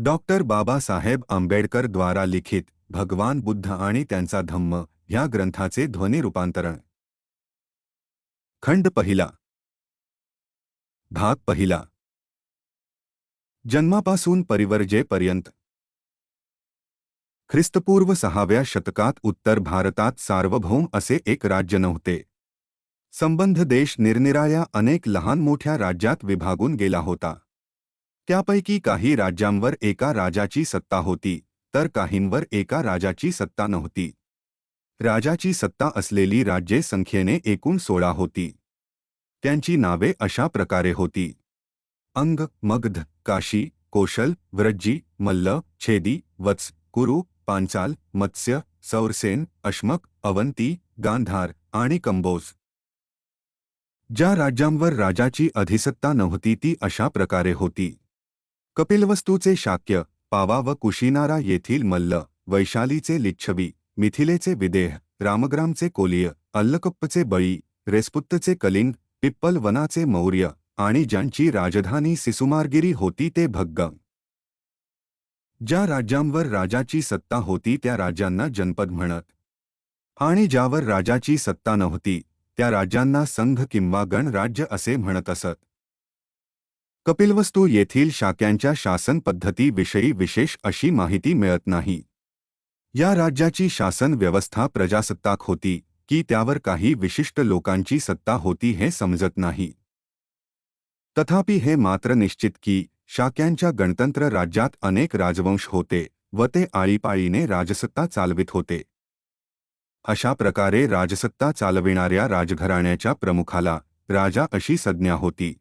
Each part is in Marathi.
डॉक्टर बाबासाहेब आंबेडकर द्वारा लिखित भगवान बुद्ध आणि त्यांचा धम्म ह्या ग्रंथाचे ध्वनी रूपांतरण। खंड पहिला। भाग पहिला। जन्मापासून परिवर्जेपर्यंत। ख्रिस्तपूर्व 6व्या शतकात उत्तर भारतात सार्वभौम असे एक राज्य नव्हते। संबंध देश निरनिराळ्या अनेक लहान मोठ्या राज्यात विभागून गेला होता। त्यापैकी काही राज्यांवर एका राजाची सत्ता होती, तर काहींवर एका राजाची सत्ता नव्हती। राजाची सत्ता असलेली राज्ये संख्येने एकूण 16 होती। त्यांची नावे अशा प्रकारे होती: अंग, मगध, काशी, कोशल, व्रज्जी, मल्ल, छेदी, वत्स, कुरु, पांचाल, मत्स्य, सौरसेन, अश्मक, अवंती, गांधार आणि कंबोज। ज्या राज्यांवर राजाची अधिसत्ता नव्हती ती अशा प्रकारे होती: कपिलवस्तूचे शाक्य, पावा व कुशीनारा येथील मल्ल, वैशालीचे लिच्छवी, मिथिलेचे विदेह, रामग्रामचे कोलिय, अल्लकप्पचे बळी, रेस्पुत्तचे कलिंग, पिप्पल वनाचे मौर्य आणि ज्यांची राजधानी सिसुमारगिरी होती ते भग्ग। ज्या राज्यांवर राजाची सत्ता होती त्या राज्यांना जनपद म्हणत, आणि ज्यावर राजाची सत्ता नव्हती त्या राज्यांना संघ किंवा गणराज्य असे म्हणत असत। कपिलवस्तू येथील शाक्यांच्या शासन पद्धतीविषयी विशेष अशी माहिती मिळत नाही। या राज्याची शासन व्यवस्था प्रजासत्ताक होती की त्यावर काही विशिष्ट लोकांची सत्ता होती हे समजत नाही। तथापि हे मात्र निश्चित की शाक्यांच्या गणतंत्र राज्यात अनेक राजवंश होते व ते आळीपाळीने राजसत्ता चालवित होते। अशा प्रकारे राजसत्ता चालविणाऱ्या राजघराण्याच्या प्रमुखाला राजा अशी संज्ञा होती।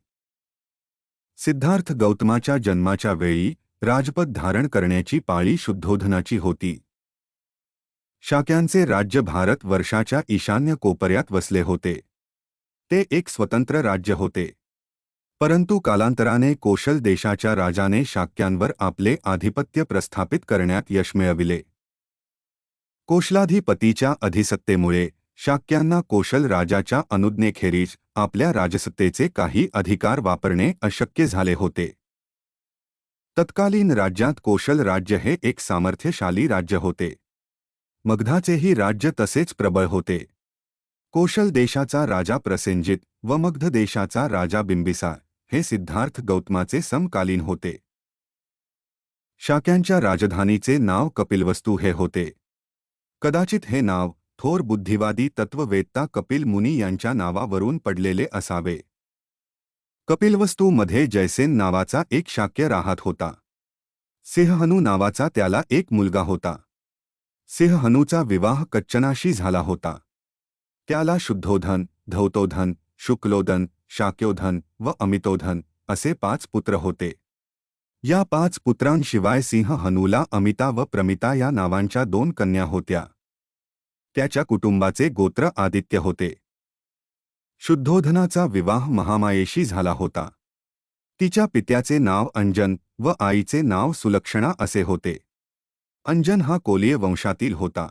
सिद्धार्थ गौतमाच्या जन्माच्या वेळी राजपद धारण करण्याची पाळी शुद्धोधनाची होती। शाक्यांचे राज्य भारत वर्षाच्या ईशान्य कोपऱ्यात वसले होते। ते एक स्वतंत्र राज्य होते, परंतु कालांतराने कोशल देशाच्या राजाने शाक्यांवर आपले आधिपत्य प्रस्थापित करण्यात यश मिळविले। कोशलाधिपतीच्या अधिसत्तेमुळे शाक्यांना कोशल राजाच्या अनुज्ञेखेरीज आपल्या राजसत्तेचे काही अधिकार वापरणे अशक्य झाले होते। तत्कालीन राज्यात कोशल राज्य हे एक सामर्थ्यशाली राज्य होते। मगधाचेही राज्य तसेच प्रबळ होते। कोशल देशाचा राजा प्रसेनजित व मगध देशाचा राजा बिंबिसार हे सिद्धार्थ गौतमाचे समकालीन होते। शाक्यांच्या राजधानीचे नाव कपिलवस्तू हे होते। कदाचित हे नाव थोर बुद्धिवादी तत्ववेत्ता कपिल मुनी यांच्या नावावरून पडलेले असावे। कपिलवस्तू मध्ये जयसेन नावाचा एक शाक्य राहत होता। सिंहहनू नावाचा त्याला एक मुलगा होता। सिंहहनूचा विवाह कच्चनाशी झाला होता। त्याला शुद्धोधन, धौतोधन, शुक्लोधन, शाक्योधन व अमितोधन असे 5 पुत्र होते। या 5 पुत्रांशिवाय सिंहहनूला अमिता व प्रमिता या नावांच्या 2 कन्या होत्या। त्याच्या कुटुंबाचे गोत्र आदित्य होते। शुद्धोधनाचा विवाह महामायेशी झाला होता। तिच्या पित्याचे नाव अंजन व आईचे नाव सुलक्षणा असे होते। अंजन हा कोलिय वंशातील होता।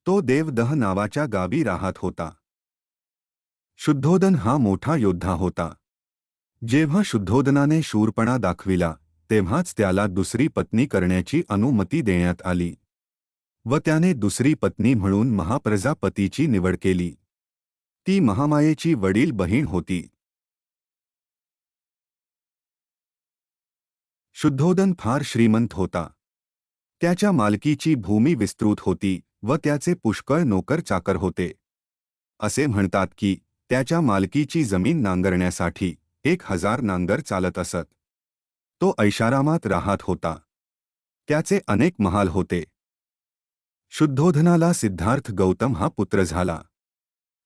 तो देवदह नावाच्या गावी राहत होता। शुद्धोधन हा मोठा योद्धा होता। जेव्हा शुद्धोधनाने शूरपणा दाखविला तेव्हाच त्याला दुसरी पत्नी करण्याची अनुमती देण्यात आली व त्याने दुसरी पत्नी म्हणून महाप्रजापतीची निवड केली। ती महामायेची वडील बहीण होती। शुद्धोधन फार श्रीमंत होता। त्याच्या मालकीची भूमी विस्तृत होती व त्याचे पुष्कळ नोकर चाकर होते। असे म्हणतात की त्याच्या मालकीची जमीन नांगरण्यासाठी 1000 नांगर चालत असत। तो ऐशारामात राहत होता। त्याचे अनेक महाल होते। शुद्धोधनाला सिद्धार्थ गौतम हा पुत्र झाला।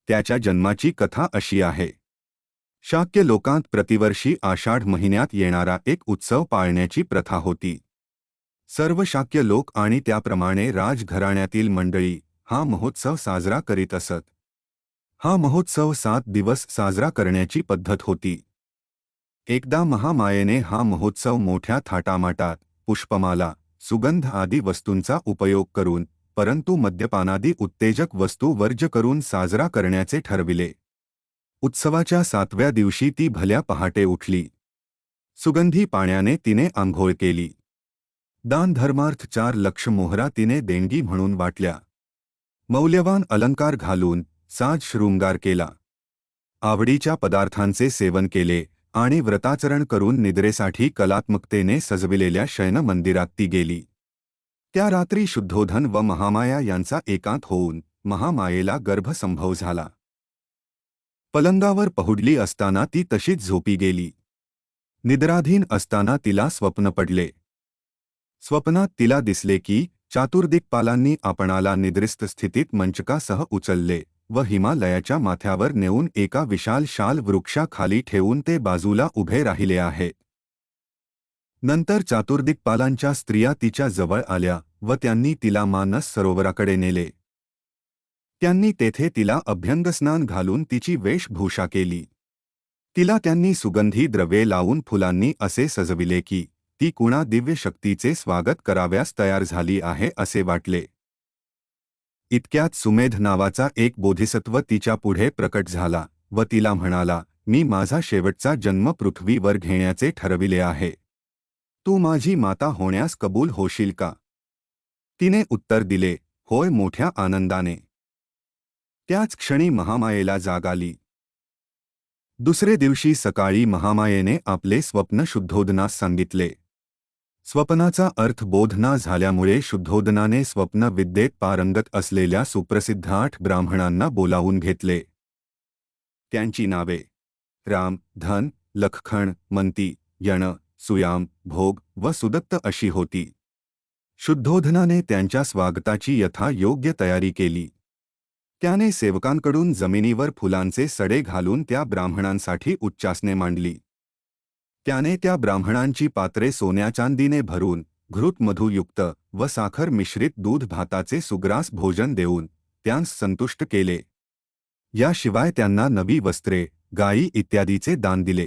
त्याच्या जन्माची कथा अशी आहे: शाक्य लोकांत प्रतिवर्षी आषाढ महिन्यात येणारा एक उत्सव पाळण्याची प्रथा होती। सर्व शाक्य लोक आणि त्याप्रमाणे राजघराण्यातील मंडळी हा महोत्सव साजरा करीत असत। हा महोत्सव 7 दिवस साजरा करण्याची पद्धत होती। एकदा महामायेने हा महोत्सव मोठ्या थाटामाटात पुष्पमाला, सुगंध आदी वस्तूंचा उपयोग करून, परंतु मद्यपानादी उत्तेजक वस्तू वर्ज्य करून साजरा करण्याचे ठरविले। उत्सवाच्या 7व्या दिवशी ती भल्या पहाटे उठली। सुगंधी पाण्याने तिने आंघोळ केली। दानधर्मार्थ 4 लाख मोहरा तिने देणगी म्हणून वाटल्या. मौल्यवान अलंकार घालून साज शृंगार केला. आवडीच्या पदार्थांचे सेवन केले आणि व्रताचरण करून निद्रेसाठी कलात्मकतेने सजविलेल्या शयन मंदिरात ती गेली. त्या रात्री शुद्धोधन व महामाया यांचा एकांत होऊन महामायेला गर्भसंभव झाला. पलंगावर पहुडली असताना ती तशीच झोपी गेली. निद्राधीन असताना तिला स्वप्न पडले. स्वप्नात तिला दिसले की चातुर्दिक्पालांनी आपणाला निद्रिस्त स्थितीत मंचकासह उचलले व हिमालयाच्या माथ्यावर नेऊन एका विशाल शाल वृक्षाखाली ठेवून ते बाजूला उभे राहिले आहेत. नंतर चातुर्दिक्पालांच्या स्त्रिया तिच्या जवळ आल्या व त्यांनी तिला मानस सरोवराकडे नेले. त्यांनी तेथे तिला अभ्यंगस्नान घालून तिची वेशभूषा केली. तिला त्यांनी सुगंधी द्रव्ये लावून फुलांनी असे सजविले की ती कुणा दिव्य शक्तीचे स्वागत कराव्यास तयार झाली आहे असे वाटले. इतक्यात सुमेध नावाचा एक बोधिसत्व तिच्या पुढे प्रकट झाला व तिला म्हणाला, मी माझा शेवटचा जन्म पृथ्वीवर घेण्याचे ठरविले आहे. तू माझी माता होण्यास कबूल होशील का? तिने उत्तर दिले, होय, मोठ्या आनंदाने. त्याच क्षणी महामायेला जाग आली. दुसरे दिवशी सकाळी महामायेने आपले स्वप्न शुद्धोदनास सांगितले. स्वप्नाचा अर्थ बोध न झाल्यामुळे शुद्धोदनाने स्वप्न विद्येत पारंगत असलेल्या सुप्रसिद्ध 8 ब्राह्मणांना बोलावून घेतले. त्यांची नावे राम, धन, लखखण, मंती, यण, सुयाम, भोग व सुदत्त अशी होती. शुद्धोधनाने त्यांच्या स्वागताची यथायोग्य तयारी केली. त्याने सेवकांकडून जमिनीवर फुलांचे सडे घालून त्या ब्राह्मणांसाठी उच्चासने मांडली. त्याने त्या ब्राह्मणांची पात्रे सोन्याचांदीने भरून घृत मधुयुक्त व साखर मिश्रित दूध भाताचे सुग्रास भोजन देऊन त्यांस संतुष्ट केले. याशिवाय त्यांना नवी वस्त्रे, गायी इत्यादीचे दान दिले.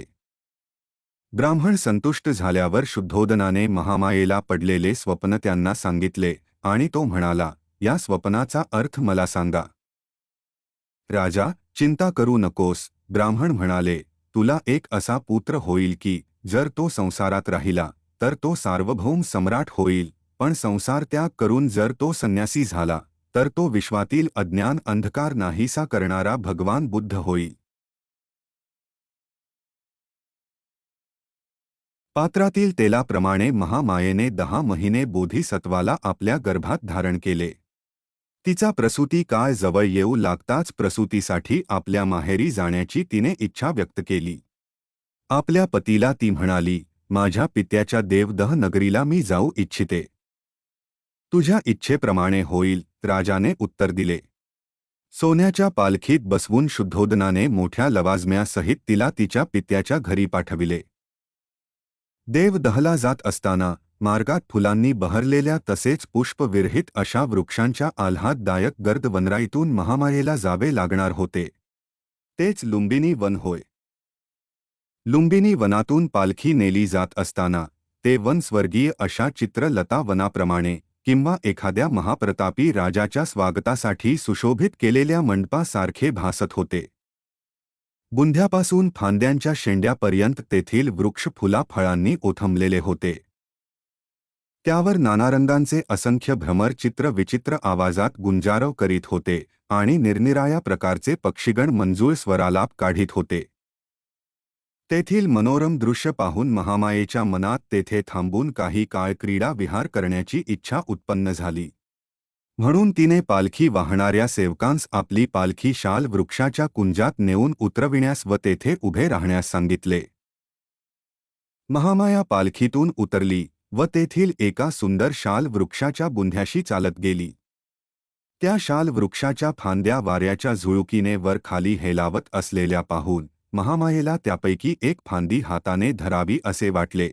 ब्राह्मण संतुष्ट झाल्यावर शुद्धोदनाने महामायेला पडलेले स्वप्न त्यांना सांगितले आणि तो म्हणाला, या स्वप्नाचा अर्थ मला सांगा. राजा, चिंता करू नकोस. ब्राह्मण म्हणाले, तुला एक असा पुत्र होईल की जर तो संसारात राहिला तर तो सार्वभौम सम्राट होईल, पण संसार त्याग करून जर तो संन्यासी झाला तर तो विश्वातील अज्ञान अंधकार नाहीसा करणारा भगवान बुद्ध होईल. पात्रातील तेलाप्रमाणे महामायेने 10 महिने बोधिसत्वाला आपल्या गर्भात धारण केले. तिचा प्रसूती काळ जवळ येऊ लागताच प्रसूतीसाठी आपल्या माहेरी जाण्याची तिने इच्छा व्यक्त केली. आपल्या पतीला ती म्हणाली, माझ्या पित्याच्या देवदह नगरीला मी जाऊ इच्छिते. तुझ्या इच्छेप्रमाणे होईल, राजाने उत्तर दिले. सोन्याच्या पालखीत बसवून शुद्धोदनाने मोठ्या लवाजम्यासहित तिला तिच्या पित्याच्या घरी पाठविले. देवदहला जात असताना मार्गात फुलांनी बहरलेल्या तसेच पुष्पविरहित अशा वृक्षांच्या आल्हाददायक गर्द वनराईतून महामायेला जावे लागणार होते. तेच लुंबिनी वन होय. लुंबिनी वनातून पालखी नेली जात असताना ते वन स्वर्गीय अशा चित्रलता वनाप्रमाणे किंवा एखाद्या महाप्रतापी राजाच्या स्वागतासाठी सुशोभित केलेल्या मंडपासारखे भासत होते. बुंध्यापासून फांद्यांच्या शेंड्यापर्यंत तेथील वृक्ष फुला फळांनी ओथंबलेले होते. त्यावर नाना रंगांचे असंख्य भ्रमर चित्र विचित्र आवाजात गुंजारव करीत होते आणि निरनिराळ्या प्रकारचे पक्षीगण मंजूळ स्वरालाप काढीत होते. तेथील मनोरम दृश्य पाहून महामायेच्या मनात तेथे थांबून काही काळ क्रीडा विहार करण्याची इच्छा उत्पन्न झाली. म्हणून तिने पालखी वाहणाऱ्या सेवकांस आपली पालखी शाल वृक्षाच्या कुंजात नेऊन उतरविण्यास व तेथे उभे राहण्यास सांगितले. महामाया पालखीतून उतरली व तेथील एका सुंदर शाल वृक्षाच्या बुंध्याशी चालत गेली. त्या शाल वृक्षाच्या फांद्या वाऱ्याच्या झुळुकीने वर खाली हेलावत असलेल्या पाहून महामायेला त्यापैकी एक फांदी हाताने धरावी असे वाटले.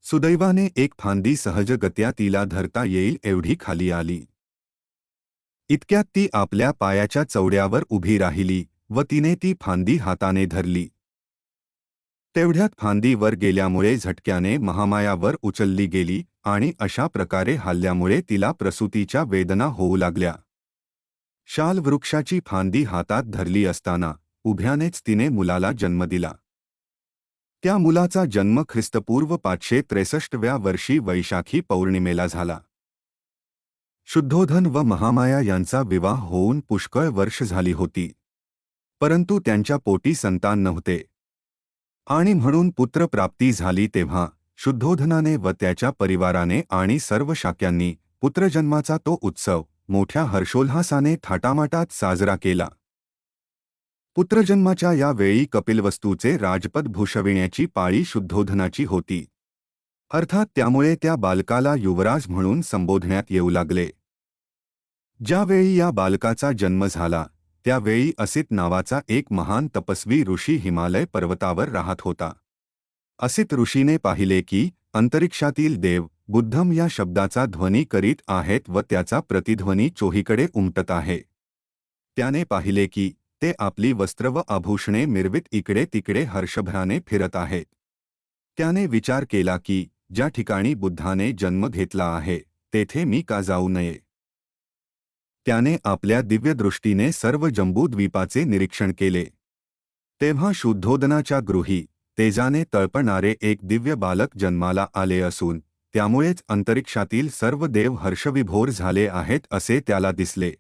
सुदैवाने एक फांदी सहजगत्या तिला धरता येईल एवढी खाली आली. इतक्यात ती आपल्या पायाच्या चवड्यावर उभी राहिली व तिने ती फांदी हाताने धरली. तेवढ्यात फांदी वर गेल्यामुळे झटक्याने महामायावर उचलली गेली आणि अशा प्रकारे हल्ल्यामुळे तिला प्रसूतीच्या वेदना होऊ लागल्या. शाल वृक्षाची फांदी हातात धरली असताना उभ्यानेच तिने मुलाला जन्म दिला. त्या मुलाचा जन्म ख्रिस्तपूर्व 563व्या वर्षी वैशाखी पौर्णिमेला झाला. शुद्धोधन व महामाया यांचा विवाह होऊन पुष्कळ वर्ष झाली होती, परंतु त्यांच्या पोटी संतान नव्हते आणि म्हणून पुत्रप्राप्ती झाली तेव्हा शुद्धोधनाने व त्याच्या परिवाराने आणि सर्व शाक्यांनी पुत्रजन्माचा तो उत्सव मोठ्या हर्षोल्हासाने थाटामाटात साजरा केला. पुत्रजन्माच्या या वेळी कपिलवस्तूचे राजपद भूषविण्याची पाळी शुद्धोधनाची होती. अर्थात त्यामुळे त्या बालकाला युवराज म्हणून संबोधण्यात येऊ लागले. ज्यावेळी या बालकाचा जन्म झाला त्यावेळी असित नावाचा एक महान तपस्वी ऋषी हिमालय पर्वतावर राहत होता. असित ऋषीने पाहिले की अंतरिक्षातील देव बुद्धम या शब्दाचा ध्वनी करीत आहेत व त्याचा प्रतिध्वनी चोहीकडे उमटत आहे. त्याने पाहिले की ते आपली वस्त्र व आभूषणे मिरवित इकडे तिकडे हर्षभराने फिरत आहेत. त्याने विचार केला की ज्या ठिकाणी बुद्धाने जन्म घेतला आहे तेथे मी का जाऊ नये. त्याने आपल्या दिव्यदृष्टीने सर्व जंबूद्वीपाचे निरीक्षण केले. तेव्हा शुद्धोदनाच्या गृही तेजाने तळपणारे एक दिव्य बालक जन्माला आले असून त्यामुळेच अंतरिक्षातील सर्व देव हर्षविभोर झाले आहेत असे त्याला दिसले.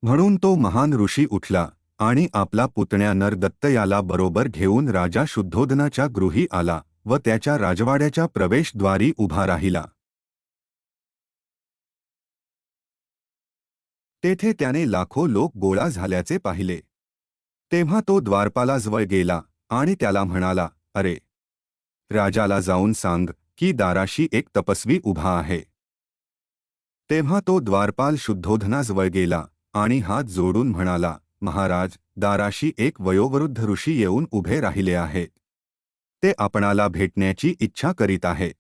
म्हणून तो महान ऋषी उठला आणि आपला पुतण्या नरदत्त याला बरोबर घेऊन राजा शुद्धोदनाच्या गृही आला व त्याच्या राजवाड्याच्या प्रवेशद्वारी उभा राहिला. तेथे त्याने लाखो लोक गोळा झाल्याचे पाहिले. तेव्हा तो द्वारपालाजवळ गेला आणि त्याला म्हणाला, अरे राजाला जाऊन सांग की दाराशी एक तपस्वी उभा आहे. तेव्हा तो द्वारपाल शुद्धोधनाजवळ गेला आणि हात जोडून म्हणाला, महाराज, दाराशी एक वयोवृद्ध ऋषी येऊन उभे राहिले आहेत. ते आपणाला भेटण्याची इच्छा करीत आहेत.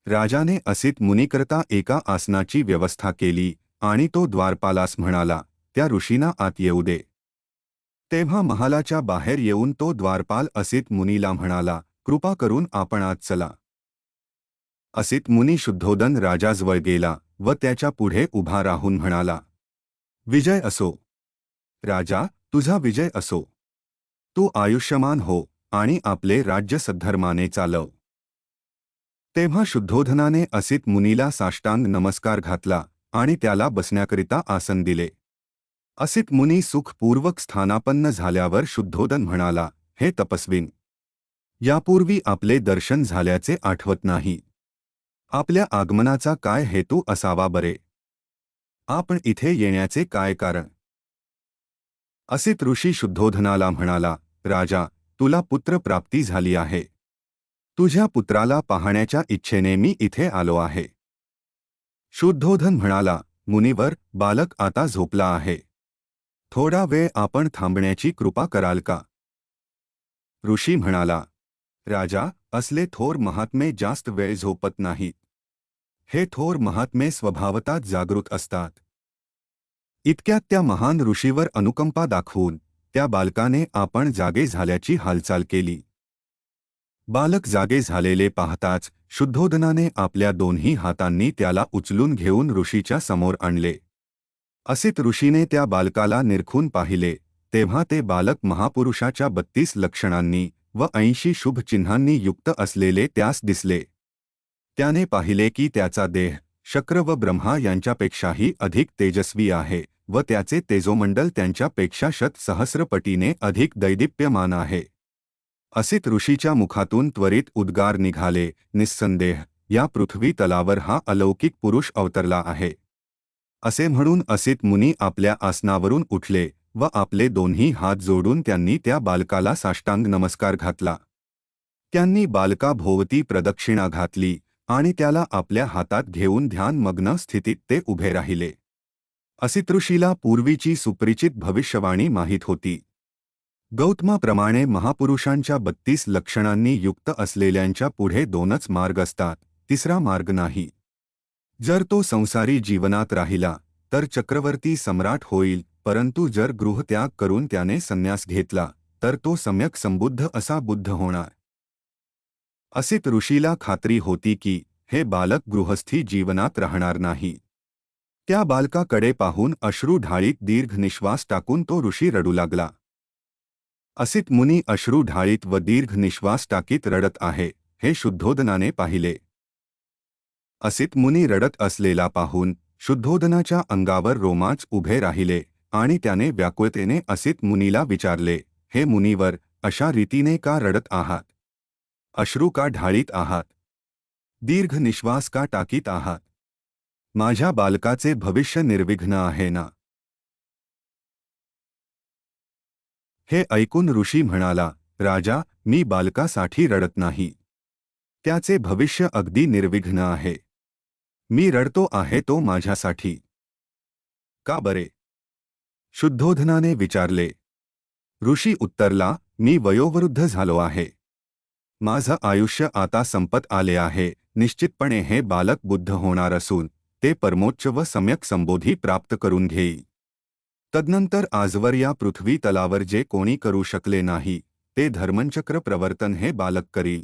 राजाने असित मुनीकरता एका आसनाची व्यवस्था केली आणि तो द्वारपालास म्हणाला, त्या ऋषींना आत येऊ दे. तेव्हा महालाच्या बाहेर येऊन तो द्वारपाल असित मुनीला म्हणाला, कृपा करून आपण आत चला. असित मुनी शुद्धोदन राजाजवळ गेला व त्याच्या पुढे उभा राहून म्हणाला, विजय असो. राजा, तुझा विजय असो. तू आयुष्यमान हो आणि आपले राज्य सद्धर्माने चालव. तेव्हा शुद्धोधनाने असित मुनीला साष्टांग नमस्कार घातला आणि त्याला बसण्याकरिता आसन दिले. असित मुनी सुखपूर्वक स्थानापन्न झाल्यावर शुद्धोदन म्हणाला, हे तपस्वीन, यापूर्वी आपले दर्शन झाल्याचे आठवत नाही. आपल्या आगमनाचा काय हेतू असावा बरे? आपण इथे येण्याचे काय कारण? असित ऋषी शुद्धोधनाला म्हणाला, राजा, तुला पुत्रप्राप्ती झाली आहे. तुझ्या पुत्राला पाहण्याच्या इच्छेने मी इथे आलो आहे. शुद्धोधन म्हणाला, मुनिवर, बालक आता झोपला आहे. थोडा वेळ आपण थांबण्याची कृपा कराल का? ऋषी म्हणाला, राजा, असले थोर महात्मे जास्त वेळ झोपत नाहीत. हे थोर महात्मे स्वभावतः जागृत असतात. इतक्यात त्या महान ऋषीवर अनुकंपा दाखवून त्या बालकाने आपण जागे झाल्याची हालचाल केली. बालक जागे झालेले पाहताच शुद्धोदनाने आपल्या दोन्ही हातांनी त्याला उचलून घेऊन ऋषीच्या समोर आणले. असित ऋषीने त्या बालकाला निरखून पाहिले तेव्हा ते बालक महापुरुषाच्या 32 लक्षणांनी व 80 शुभ चिन्हांनी युक्त असलेले त्यास दिसले. त्याने पाहिले की त्याचा देह शक्र व ब्रह्मा यांच्यापेक्षाही अधिक तेजस्वी आहे व त्याचे तेजोमंडल त्यांच्यापेक्षा शतसहस्रपटीने अधिक दैदिप्यमान आहे. असित ऋषीच्या मुखातून त्वरित उद्गार निघाले, निस्संदेह या पृथ्वी तलावर हा अलौकिक पुरुष अवतरला आहे. असे म्हणून असित मुनी आपल्या आसनावरून उठले व आपले दोन्ही हात जोडून त्यांनी त्या बालकाला साष्टांग नमस्कार घातला. त्यांनी बालकाभोवती प्रदक्षिणा घातली आणि त्याला आपल्या हातात घेऊन ध्यानमग्न स्थितीत ते उभे राहिले. असित ऋषीला पूर्वीची सुपरिचित भविष्यवाणी माहीत होती. गौतमाप्रमाणे महापुरुषांच्या 32 लक्षणांनी युक्त असलेल्यांच्या पुढे 2च मार्ग असतात, तिसरा मार्ग नाही. जर तो संसारी जीवनात राहिला तर चक्रवर्ती सम्राट होईल, परंतु जर गृहत्याग करून त्याने संन्यास घेतला तर तो सम्यक संबुद्ध असा बुद्ध होणार. असित ऋषीला खात्री होती की हे बालक गृहस्थी जीवनात राहणार नाही. त्या बालकाकडे पाहून अश्रू ढाळीत दीर्घ निश्वास टाकून तो ऋषी रडू लागला. असित मुनी अश्रू ढाळीत व दीर्घ निश्वास टाकीत रडत आहे, हे शुद्धोदनाने पाहिले. असित मुनी रडत असलेला पाहून शुद्धोदनाच्या अंगावर रोमांच उभे राहिले आणि त्याने व्याकुळतेने असित मुनीला विचारले, हे मुनीवर, अशा रीतीने का रडत आहात? अश्रू का ढाळीत आहात? दीर्घ निश्वास का टाकीत आहात? माझ्या बालकाचे भविष्य निर्विघ्न आहे ना? हे ऐकून ऋषी म्हणाला, राजा, मी बालकासाठी रडत नाही. त्याचे भविष्य अगदी निर्विघ्न आहे. मी रडतो आहे तो माझ्यासाठी. का बरे? शुद्धोधनाने विचारले. ऋषी उत्तरला, मी वयोवृद्ध झालो आहे. माझं आयुष्य आता संपत आले आहे. निश्चितपणे हे बालक बुद्ध होणार असून ते परमोच्च व सम्यक संबोधी प्राप्त करून घेईल. तदनंतर आजवर या पृथ्वी तलावर जे कोणी करू शकले नाही, ते धर्मचक्र प्रवर्तन हे बालक करील.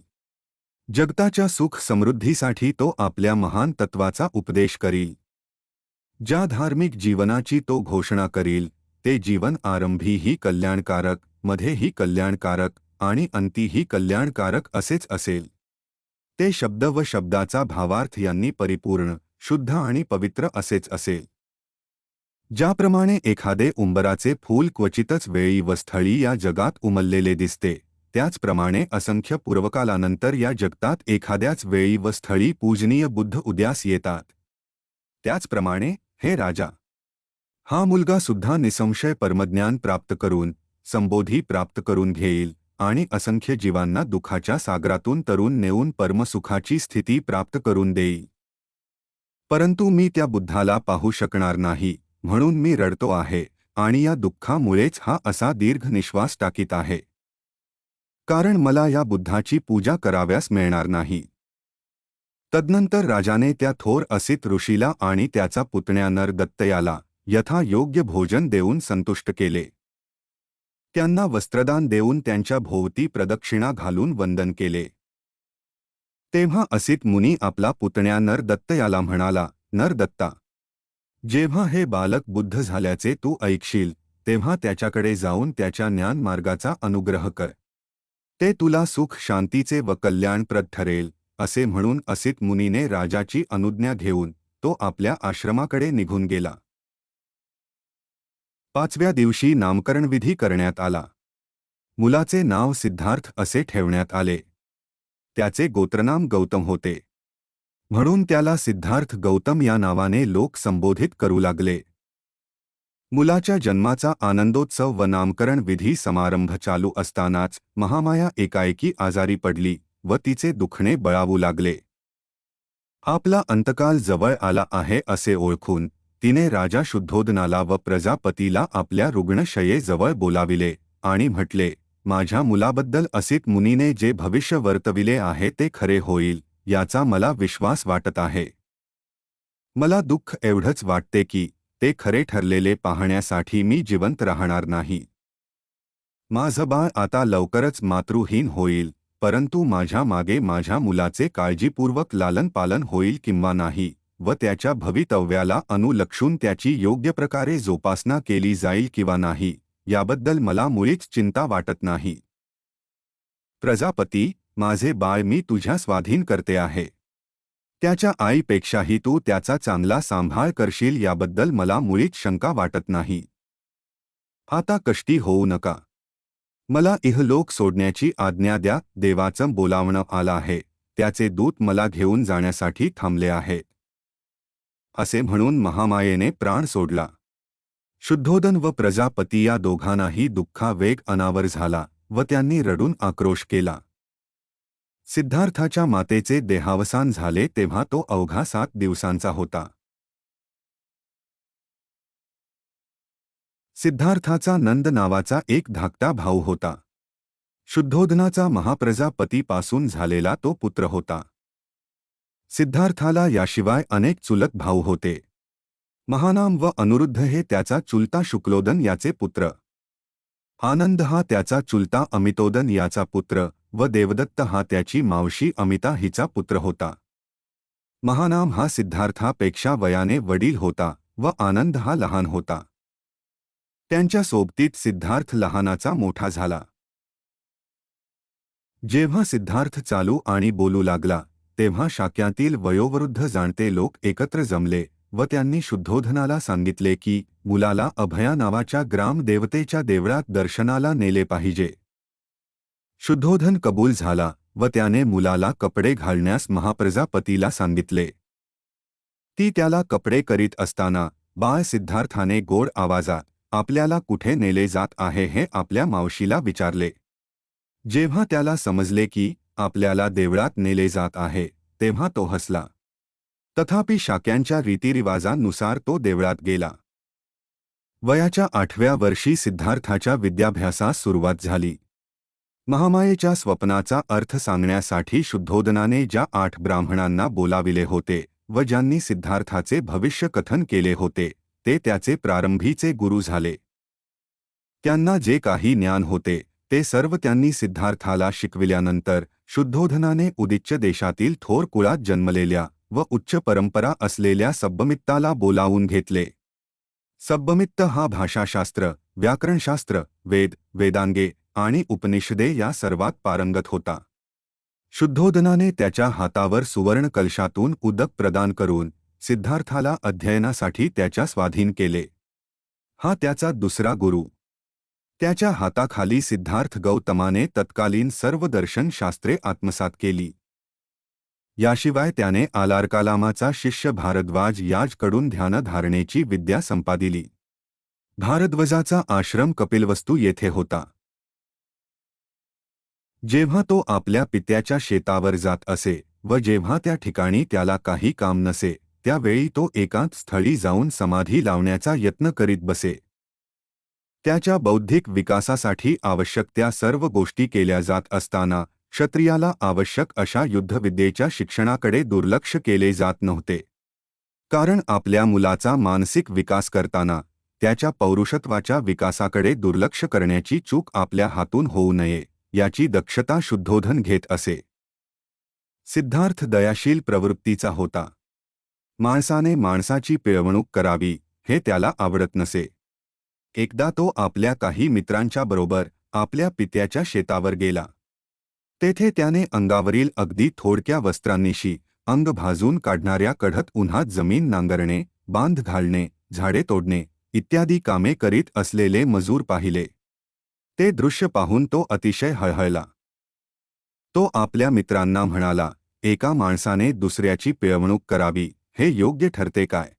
जगताच्या सुख समृद्धीसाठी तो आपल्या महान तत्वाचा उपदेश करील. ज्या धार्मिक जीवनाची तो घोषणा करील, ते जीवन आरंभीही कल्याणकारक, मध्येही कल्याणकारक आणि अंतीही कल्याणकारक असेच असेल. ते शब्द व शब्दाचा भावार्थ यांनी परिपूर्ण, शुद्ध आणि पवित्र असेच असेल. ज्याप्रमाणे एखादे उंबराचे फूल क्वचितच वेळी व स्थळी या जगात उमललेले दिसते, त्याचप्रमाणे असंख्य पूर्वकालानंतर या जगतात एखाद्याच वेळी व स्थळी पूजनीय बुद्ध उदयास येतात. त्याचप्रमाणे, हे राजा, हा मुलगा सुद्धा निसंशय परमज्ञान प्राप्त करून, संबोधी प्राप्त करून घेईल आणि असंख्य जीवांना दुःखाच्या सागरातून तरून नेऊन परमसुखाची स्थिती प्राप्त करून देईल. परंतु मी त्या बुद्धाला पाहू शकणार नाही, म्हणून मी रडतो आहे आणि या दुःखामुळेच हा असा दीर्घ निश्वास टाकीत आहे. कारण मला या बुद्धाची पूजा कराव्यास मिळणार नाही. तदनंतर राजाने त्या थोर असित ऋषीला आणि त्याचा पुतण्या नरदत्त याला यथा योग्य भोजन देऊन संतुष्ट केले. त्यांना वस्त्रदान देऊन त्यांच्या भोवती प्रदक्षिणा घालून वंदन केले. तेव्हा असित मुनी आपला पुतण्या नरदत्त याला म्हणाला, नरदत्ता, जेव्हा हे बालक बुद्ध झाल्याचे तू ऐकशील, तेव्हा त्याच्याकडे जाऊन त्याच्या ज्ञान मार्गाचा अनुग्रह कर. ते तुला सुख शांतीचे व कल्याणप्रद ठरेल. असे म्हणून असित मुनीने राजाची अनुज्ञा घेऊन तो आपल्या आश्रमाकडे निघून गेला. 5व्या दिवशी नामकरणविधी करण्यात आला. मुलाचे नाव सिद्धार्थ असे ठेवण्यात आले. त्याचे गोत्रनाम गौतम होते, म्हणून त्याला सिद्धार्थ गौतम या नावाने लोक संबोधित करू लागले. मुलाच्या जन्माचा आनंदोत्सव व नामकरण विधी समारंभ चालू असतानाच महामाया एकाएकी आजारी पडली व तिचे दुखणे बळावू लागले. आपला अंतकाल जवळ आला आहे असे ओळखून तिने राजा शुद्धोदनाला व प्रजापतीला आपल्या रुग्णशय्येजवळ बोलाविले आणि म्हटले, माझ्या मुलाबद्दल असित मुनीने जे भविष्य वर्तविले आहे ते खरे होईल, याचा मला विश्वास वाटत आहे. मला दुःख एवढंच वाटते की ते खरे ठरलेले पाहण्यासाठी मी जिवंत राहणार नाही. माझं बाळ आता लवकरच मातृहीन होईल, परंतु माझ्या मागे माझ्या मुलाचे काळजीपूर्वक लालन पालन होईल किंवा नाही व त्याच्या भवितव्याला अनुलक्षून त्याची योग्य प्रकारे जोपासना केली जाईल किंवा नाही, याबद्दल मला मुळीच चिंता वाटत नाही. प्रजापती, माझे बाळ मी तुझ्या स्वाधीन करते आहे. त्याच्या आईपेक्षाही तू त्याचा चांगला सांभाळ करशील याबद्दल मला मुळीच शंका वाटत नाही. आता कष्टी होऊ नका. मला इहलोक सोडण्याची आज्ञा द्या. देवाचं बोलावणं आलं आहे, त्याचे दूत मला घेऊन जाण्यासाठी थांबले आहेत. असे म्हणून महामायेने प्राण सोडला. शुद्धोदन व प्रजापती या दोघांनाही दुःखावेग अनावर झाला व त्यांनी रडून आक्रोश केला. सिद्धार्थाच्या मातेचे देहावसान झाले तेव्हा तो अवघा 7 दिवसांचा होता. सिद्धार्थाचा नंद नावाचा एक धाकटा भाऊ होता. शुद्धोदनाचा महाप्रजापतीपासून झालेला तो पुत्र होता. सिद्धार्थाला याशिवाय अनेक चुलत भाऊ होते. महानाम व अनुरुद्ध हे त्याचा चुलता शुक्लोदन याचे पुत्र. आनंद हा त्याचा चुलता अमितोदन याचा पुत्र व देवदत्त हा त्याची मावशी अमिता हिचा पुत्र होता. महानाम हा सिद्धार्थापेक्षा वयाने वडील होता व आनंद हा लहान होता. त्यांच्या सोबतीत सिद्धार्थ लहानाचा मोठा झाला. जेव्हा सिद्धार्थ चालू आणि बोलू लागला तेव्हा शाक्यातील वयोवृद्ध जाणते लोक एकत्र जमले व त्यांनी शुद्धोधनाला सांगितले की मुलाला अभया नावाच्या ग्रामदेवतेच्या देवळात दर्शनाला नेले पाहिजे. शुद्धोधन कबूल झाला व त्याने मुलाला कपडे घालण्यास महाप्रजापतीला सांगितले. ती त्याला कपडे करीत असताना बाळ सिद्धार्थाने गोड आवाजात आपल्याला कुठे नेले जात आहे हे आपल्या मावशीला विचारले. जेव्हा त्याला समजले की आपल्याला देवळात नेले जात आहे तेव्हा तो हसला. तथापि शाक्यांच्या रीतिरिवाजानुसार तो देवळात गेला. वयाच्या 8व्या वर्षी सिद्धार्थाच्या विद्याभ्यासास सुरुवात झाली. महामायेच्या स्वप्नाचा अर्थ सांगण्यासाठी शुद्धोदनाने ज्या 8 ब्राह्मणांना बोलाविले होते व ज्यांनी सिद्धार्थाचे भविष्य कथन केले होते ते त्याचे प्रारंभीचे गुरु झाले. त्यांना जे काही ज्ञान होते ते सर्व त्यांनी सिद्धार्थाला शिकविल्यानंतर शुद्धोधनाने उदिच्च देशातील थोर कुळात जन्मलेल्या व उच्च परंपरा असलेल्या सब्बमित्ताला बोलावून घेतले. सब्बमित्त हा भाषाशास्त्र, व्याकरणशास्त्र, वेद, वेदांगे आणि उपनिषदे या सर्वात पारंगत होता. शुद्धोदनाने त्याच्या हातावर सुवर्ण कलशातून उदक प्रदान करून सिद्धार्थाला अध्ययनासाठी त्याच्या स्वाधीन केले. हा त्याचा दुसरा गुरु. त्याच्या हाताखाली सिद्धार्थ गौतमाने तत्कालीन सर्व दर्शनशास्त्रे आत्मसात केली. याशिवाय त्याने आलारकालामाचा शिष्य भारद्वाज याजकडून ध्यानधारणेची विद्या संपादिली. भारद्वाजाचा आश्रम कपिलवस्तू येथे होता. जेव्हा तो आपल्या पित्याच्या शेतावर जात असे व जेव्हा त्या ठिकाणी त्याला काही काम नसे त्यावेळी तो एकांत स्थळी जाऊन समाधी लावण्याचा यत्न करीत बसे. त्याच्या बौद्धिक विकासासाठी आवश्यक त्या सर्व गोष्टी केल्या जात असताना क्षत्रियाला आवश्यक अशा युद्धविद्येच्या शिक्षणाकडे दुर्लक्ष केले जात नव्हते. कारण आपल्या मुलाचा मानसिक विकास करताना त्याच्या पौरुषत्वाच्या विकासाकडे दुर्लक्ष करण्याची चूक आपल्या हातून होऊ नये याची दक्षता शुद्धोधन घेत असे. सिद्धार्थ दयाशील प्रवृत्तीचा होता. माणसाने माणसाची पिळवणूक करावी हे त्याला आवडत नसे. एकदा तो आपल्या काही मित्रांच्या बरोबर आपल्या पित्याच्या शेतावर गेला. तेथे त्याने अंगावरील अगदी थोडक्या वस्त्रांनीशी अंग भाजून काढणाऱ्या कडक उन्हात जमीन नांगरणे, बांध घालणे, झाडे तोडणे इत्यादी कामे करीत असलेले मजूर पाहिले. ते दृश्य पाहून तो अतिशय हळहळला. तो आपल्या मित्रांना म्हणाला, एका माणसाने दुसऱ्याची पिळवणूक करावी हे योग्य ठरते काय?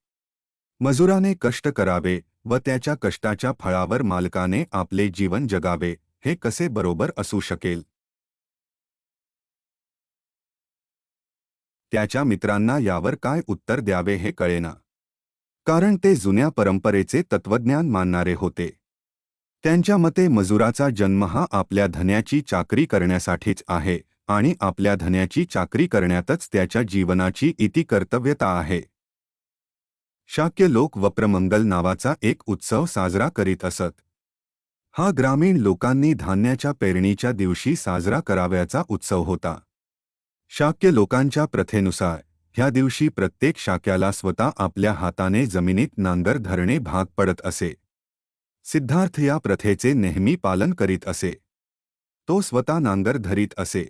मजुराने कष्ट करावे व त्याच्या कष्टाच्या फळावर मालकाने आपले जीवन जगावे हे कसे बरोबर असू शकेल? त्याच्या मित्रांना यावर काय उत्तर द्यावे हे कळेना. कारण ते जुन्या परंपरेचे तत्वज्ञान मानणारे होते. त्यांच्या मते मजुराचा जन्म हा आपल्या धन्याची चाकरी करण्यासाठीच आहे आणि आपल्या धन्याची चाकरी करण्यातच त्याच्या जीवनाची इति कर्तव्यता आहे. शाक्य लोक वप्रमंगल नावाचा एक उत्सव साजरा करीत असत. हा ग्रामीण लोकांनी धान्याच्या पेरणीच्या दिवशी साजरा करावयाचा उत्सव होता. शाक्य लोकांच्या प्रथेनुसार ह्या दिवशी प्रत्येक शाक्याला स्वतः आपल्या हाताने जमिनीत नांगर धरणे भाग पडत असे. सिद्धार्थ या प्रथेचे नेहमी पालन करीत असे. तो स्वतः नांगर धरीत असे.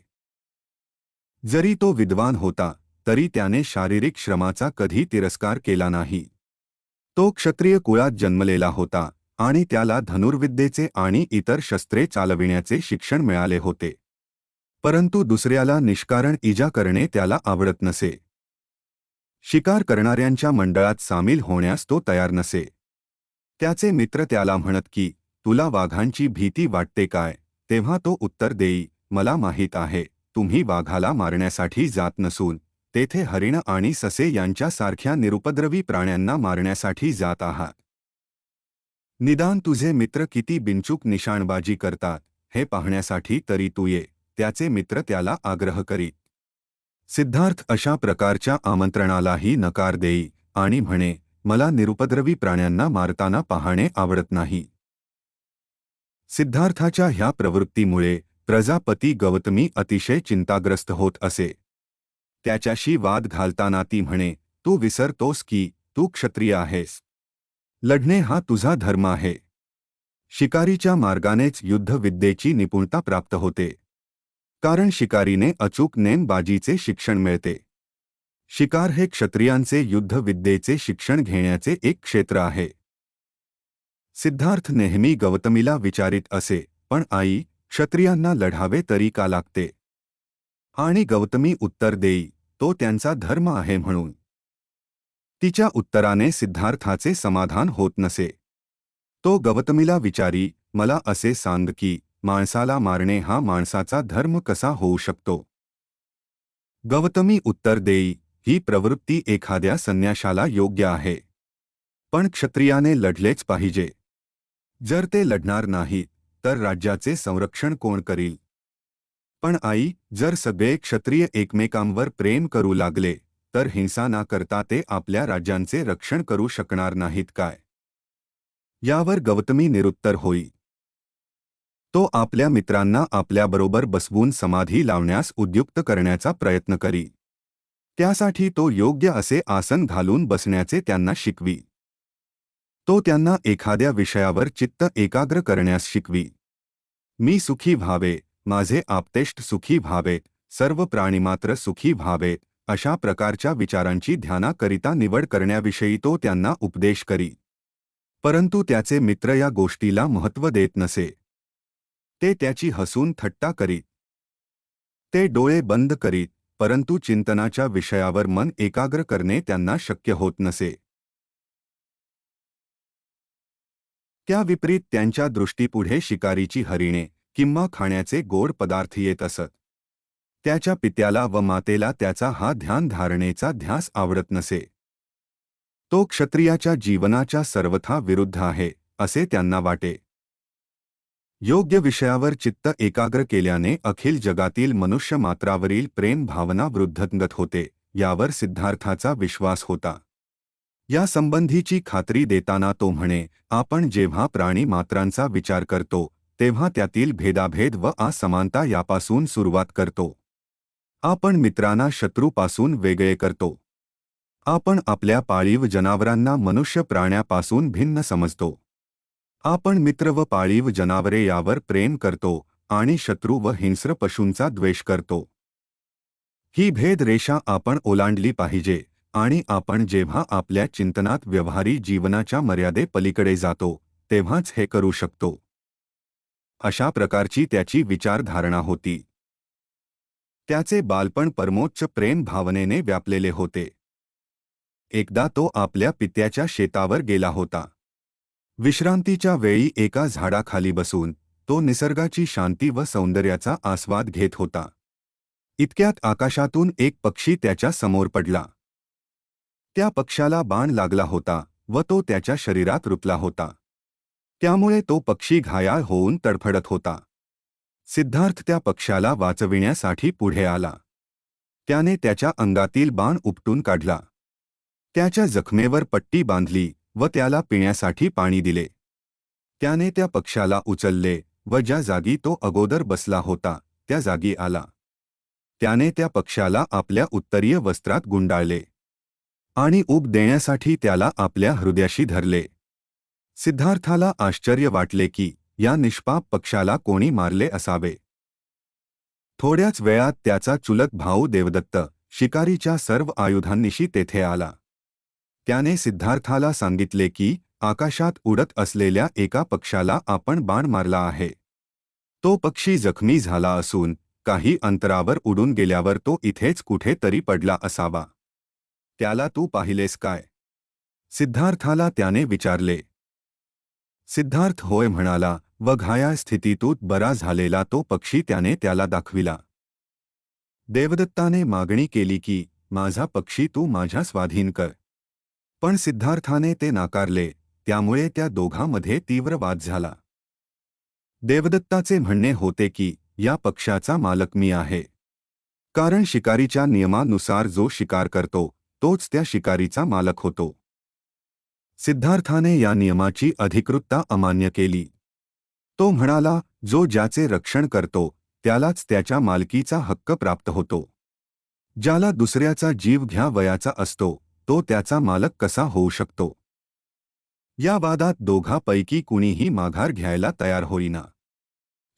जरी तो विद्वान होता तरी त्याने शारीरिक श्रमाचा कधी तिरस्कार केला नाही. तो क्षत्रिय कुळात जन्मलेला होता आणि त्याला धनुर्विद्येचे आणि इतर शस्त्रे चालविण्याचे शिक्षण मिळाले होते. परंतु दुसऱ्याला निष्कारण इजा करणे त्याला आवडत नसे. शिकार करणाऱ्यांच्या मंडळात सामील होण्यास तो तयार नसे. त्याचे मित्र त्याला म्हणत की तुला वाघांची भीती वाटते काय? तेव्हा तो उत्तर देई, मला माहीत आहे तुम्ही वाघाला मारण्यासाठी जात नसून तेथे हरिण आणि ससे यांच्यासारख्या निरुपद्रवी प्राण्यांना मारण्यासाठी जात आहात. निदान तुझे मित्र किती बिनचूक निशाणबाजी करतात हे पाहण्यासाठी तरी तू ये, त्याचे मित्र त्याला आग्रह करीत. सिद्धार्थ अशा प्रकारच्या आमंत्रणालाही नकार देई आणि म्हणे, मला निरुपद्रवी प्राण्यांना मारताना पाहणे आवडत नाही. सिद्धार्थाच्या ह्या प्रवृत्तीमुळे प्रजापती गौतमी अतिशय चिंताग्रस्त होत असे. त्याच्याशी वाद घालताना ती म्हणे, तू विसरतोस की तू क्षत्रिय आहेस. लढणे हा तुझा धर्म आहे. शिकारीच्या मार्गानेच युद्धविद्येची निपुणता प्राप्त होते. कारण शिकारीने अचूक नेमबाजीचे शिक्षण मिळते. शिकार हे क्षत्रियांचे युद्धविद्येचे शिक्षण घेण्याचे एक क्षेत्र आहे. सिद्धार्थ नेहमी गौतमीला विचारित असे, पण आई, क्षत्रियांना लढावे तरी का लागते? आणि गौतमी उत्तर देई, तो त्यांचा धर्म आहे म्हणून. तिच्या उत्तराने सिद्धार्थाचे समाधान होत नसे. तो गौतमीला विचारी, मला असे सांग की माणसाला मारणे हा माणसाचा धर्म कसा होऊ शकतो? गौतमी उत्तर देई, ही प्रवृत्ती एखाद्या संन्याशाला योग्य आहे. पण क्षत्रियाने लढलेच पाहिजे. जर ते लढणार नाही तर राज्याचे संरक्षण कोण करील? पण आई, जर सगळे क्षत्रिय एकमेकांवर प्रेम करू लागले तर हिंसा न करता ते आपल्या राज्यांचे रक्षण करू शकणार नाहीत काय? यावर गौतमी निरुत्तर होई. तो आपल्या मित्रांना आपल्याबरोबर बसवून समाधी लावण्यास उद्युक्त करण्याचा प्रयत्न करी. त्यासाठी तो योग्य असे आसन घालून बसण्याचे त्यांना शिकवी. तो त्यांना एखाद्या विषयावर चित्त एकाग्र करण्यास शिकवी. मी सुखी व्हावे, माझे आप्तेष्ट सुखी व्हावेत, सर्व प्राणीमात्र सुखी व्हावेत, अशा प्रकारच्या विचारांची ध्यानाकरिता निवड करण्याविषयी तो त्यांना उपदेश करी. परंतु त्याचे मित्र या गोष्टीला महत्त्व देत नसे. ते त्याची हसून थट्टा करीत. ते डोळे बंद करीत, परंतु चिंतनाच्या विषयावर मन एकाग्र करणे त्यांना शक्य होत नसे. त्या विपरीत त्यांच्या दृष्टीपुढे शिकारीची हरिणे किंवा खाण्याचे गोड पदार्थ येत असत. त्याच्या पित्याला व मातेला त्याचा हा ध्यान धारणेचा ध्यास आवडत नसे. तो क्षत्रियाच्या जीवनाच्या सर्वथा विरुद्ध आहे असे त्यांना वाटे. योग्य विषयावर चित्त एकाग्र केल्याने अखिल जगातील मनुष्य मात्रावरील प्रेम भावना वृद्धंगत होते, यावर सिद्धार्थाचा विश्वास होता. या संबंधीची खात्री देताना तो म्हणे, आपण जेव्हा प्राणी मात्रांचा विचार करतो तेव्हा त्यातील भेदाभेद व असमानता यापासून सुरुवात करतो. आपण मित्रांना शत्रूपासून वेगळे करतो. आपण आपल्या पाळीव जनावरांना मनुष्य प्राण्यापासून भिन्न समजतो. आपण मित्र व पाळीव जनावरे यावर प्रेम करतो आणि शत्रू व हिंस्र पशूंचा द्वेष करतो. ही भेदरेषा आपण ओलांडली पाहिजे आणि आपण जेव्हा आपल्या चिंतनात व्यवहारी जीवनाच्या मर्यादे पलीकडे जातो तेव्हाच हे करू शकतो. अशा प्रकारची त्याची विचारधारणा होती. त्याचे बालपण परमोच्च प्रेम भावनेने व्यापलेले होते. एकदा तो आपल्या पित्याच्या शेतावर गेला होता. विश्रांतीच्या वेळी एका झाडाखाली बसून तो निसर्गाची शांती व सौंदर्याचा आस्वाद घेत होता. इतक्यात आकाशातून एक पक्षी त्याच्या समोर पडला. त्या पक्षाला बाण लागला होता व तो त्याच्या शरीरात रुतला होता. त्यामुळे तो पक्षी घायाळ होऊन तडफडत होता. सिद्धार्थ त्या पक्षाला वाचविण्यासाठी पुढे आला. त्याने त्याच्या अंगातील बाण उपटून काढला. त्याच्या जखमेवर पट्टी बांधली व त्याला पिण्यासाठी पाणी दिले. त्याने त्या पक्षाला उचलले व ज्या जागी तो अगोदर बसला होता त्या जागी आला. त्याने त्या पक्षाला आपल्या उत्तरीय वस्त्रात गुंडाळले आणि ऊब देण्यासाठी त्याला आपल्या हृदयाशी धरले. सिद्धार्थाला आश्चर्य वाटले की या निष्पाप पक्षाला कोणी मारले असावे. थोड्याच वेळात त्याचा चुलत भाऊ देवदत्त शिकारीच्या सर्व आयुधांनिशी तेथे आला. त्याने सिद्धार्थाला सांगितले की आकाशात उडत असलेल्या एका पक्षाला आपण बाण मारला आहे. तो पक्षी जखमी झाला असून काही अंतरावर उडून गेल्यावर तो इथेच कुठेतरी पडला असावा. त्याला तू पाहिलेस काय? सिद्धार्थाला त्याने विचारले. सिद्धार्थ होय म्हणाला व घायाळ स्थितीतून बरा झालेला तो पक्षी त्याने त्याला दाखविला. देवदत्ताने मागणी केली की माझा पक्षी तू माझ्या स्वाधीन कर. पण सिद्धार्थाने ते नाकारले. त्यामुळे त्या दोघांमध्ये तीव्र वाद झाला. देवदत्ताचे म्हणणे होते की या पक्षाचा मालक मी आहे. कारण शिकारीच्या नियमानुसार जो शिकार करतो तोच त्या शिकारीचा मालक होतो. सिद्धार्थाने या नियमाची अधिकृतता अमान्य केली. तो म्हणाला, जो ज्याचे रक्षण करतो त्यालाच त्याच्या मालकीचा हक्क प्राप्त होतो. ज्याला दुसऱ्याचा जीव घ्यावयाचा असतो तो त्याचा मालक कसा होऊ शकतो? या वादात दोघांपैकी कुणीही माघार घ्यायला तयार होईना.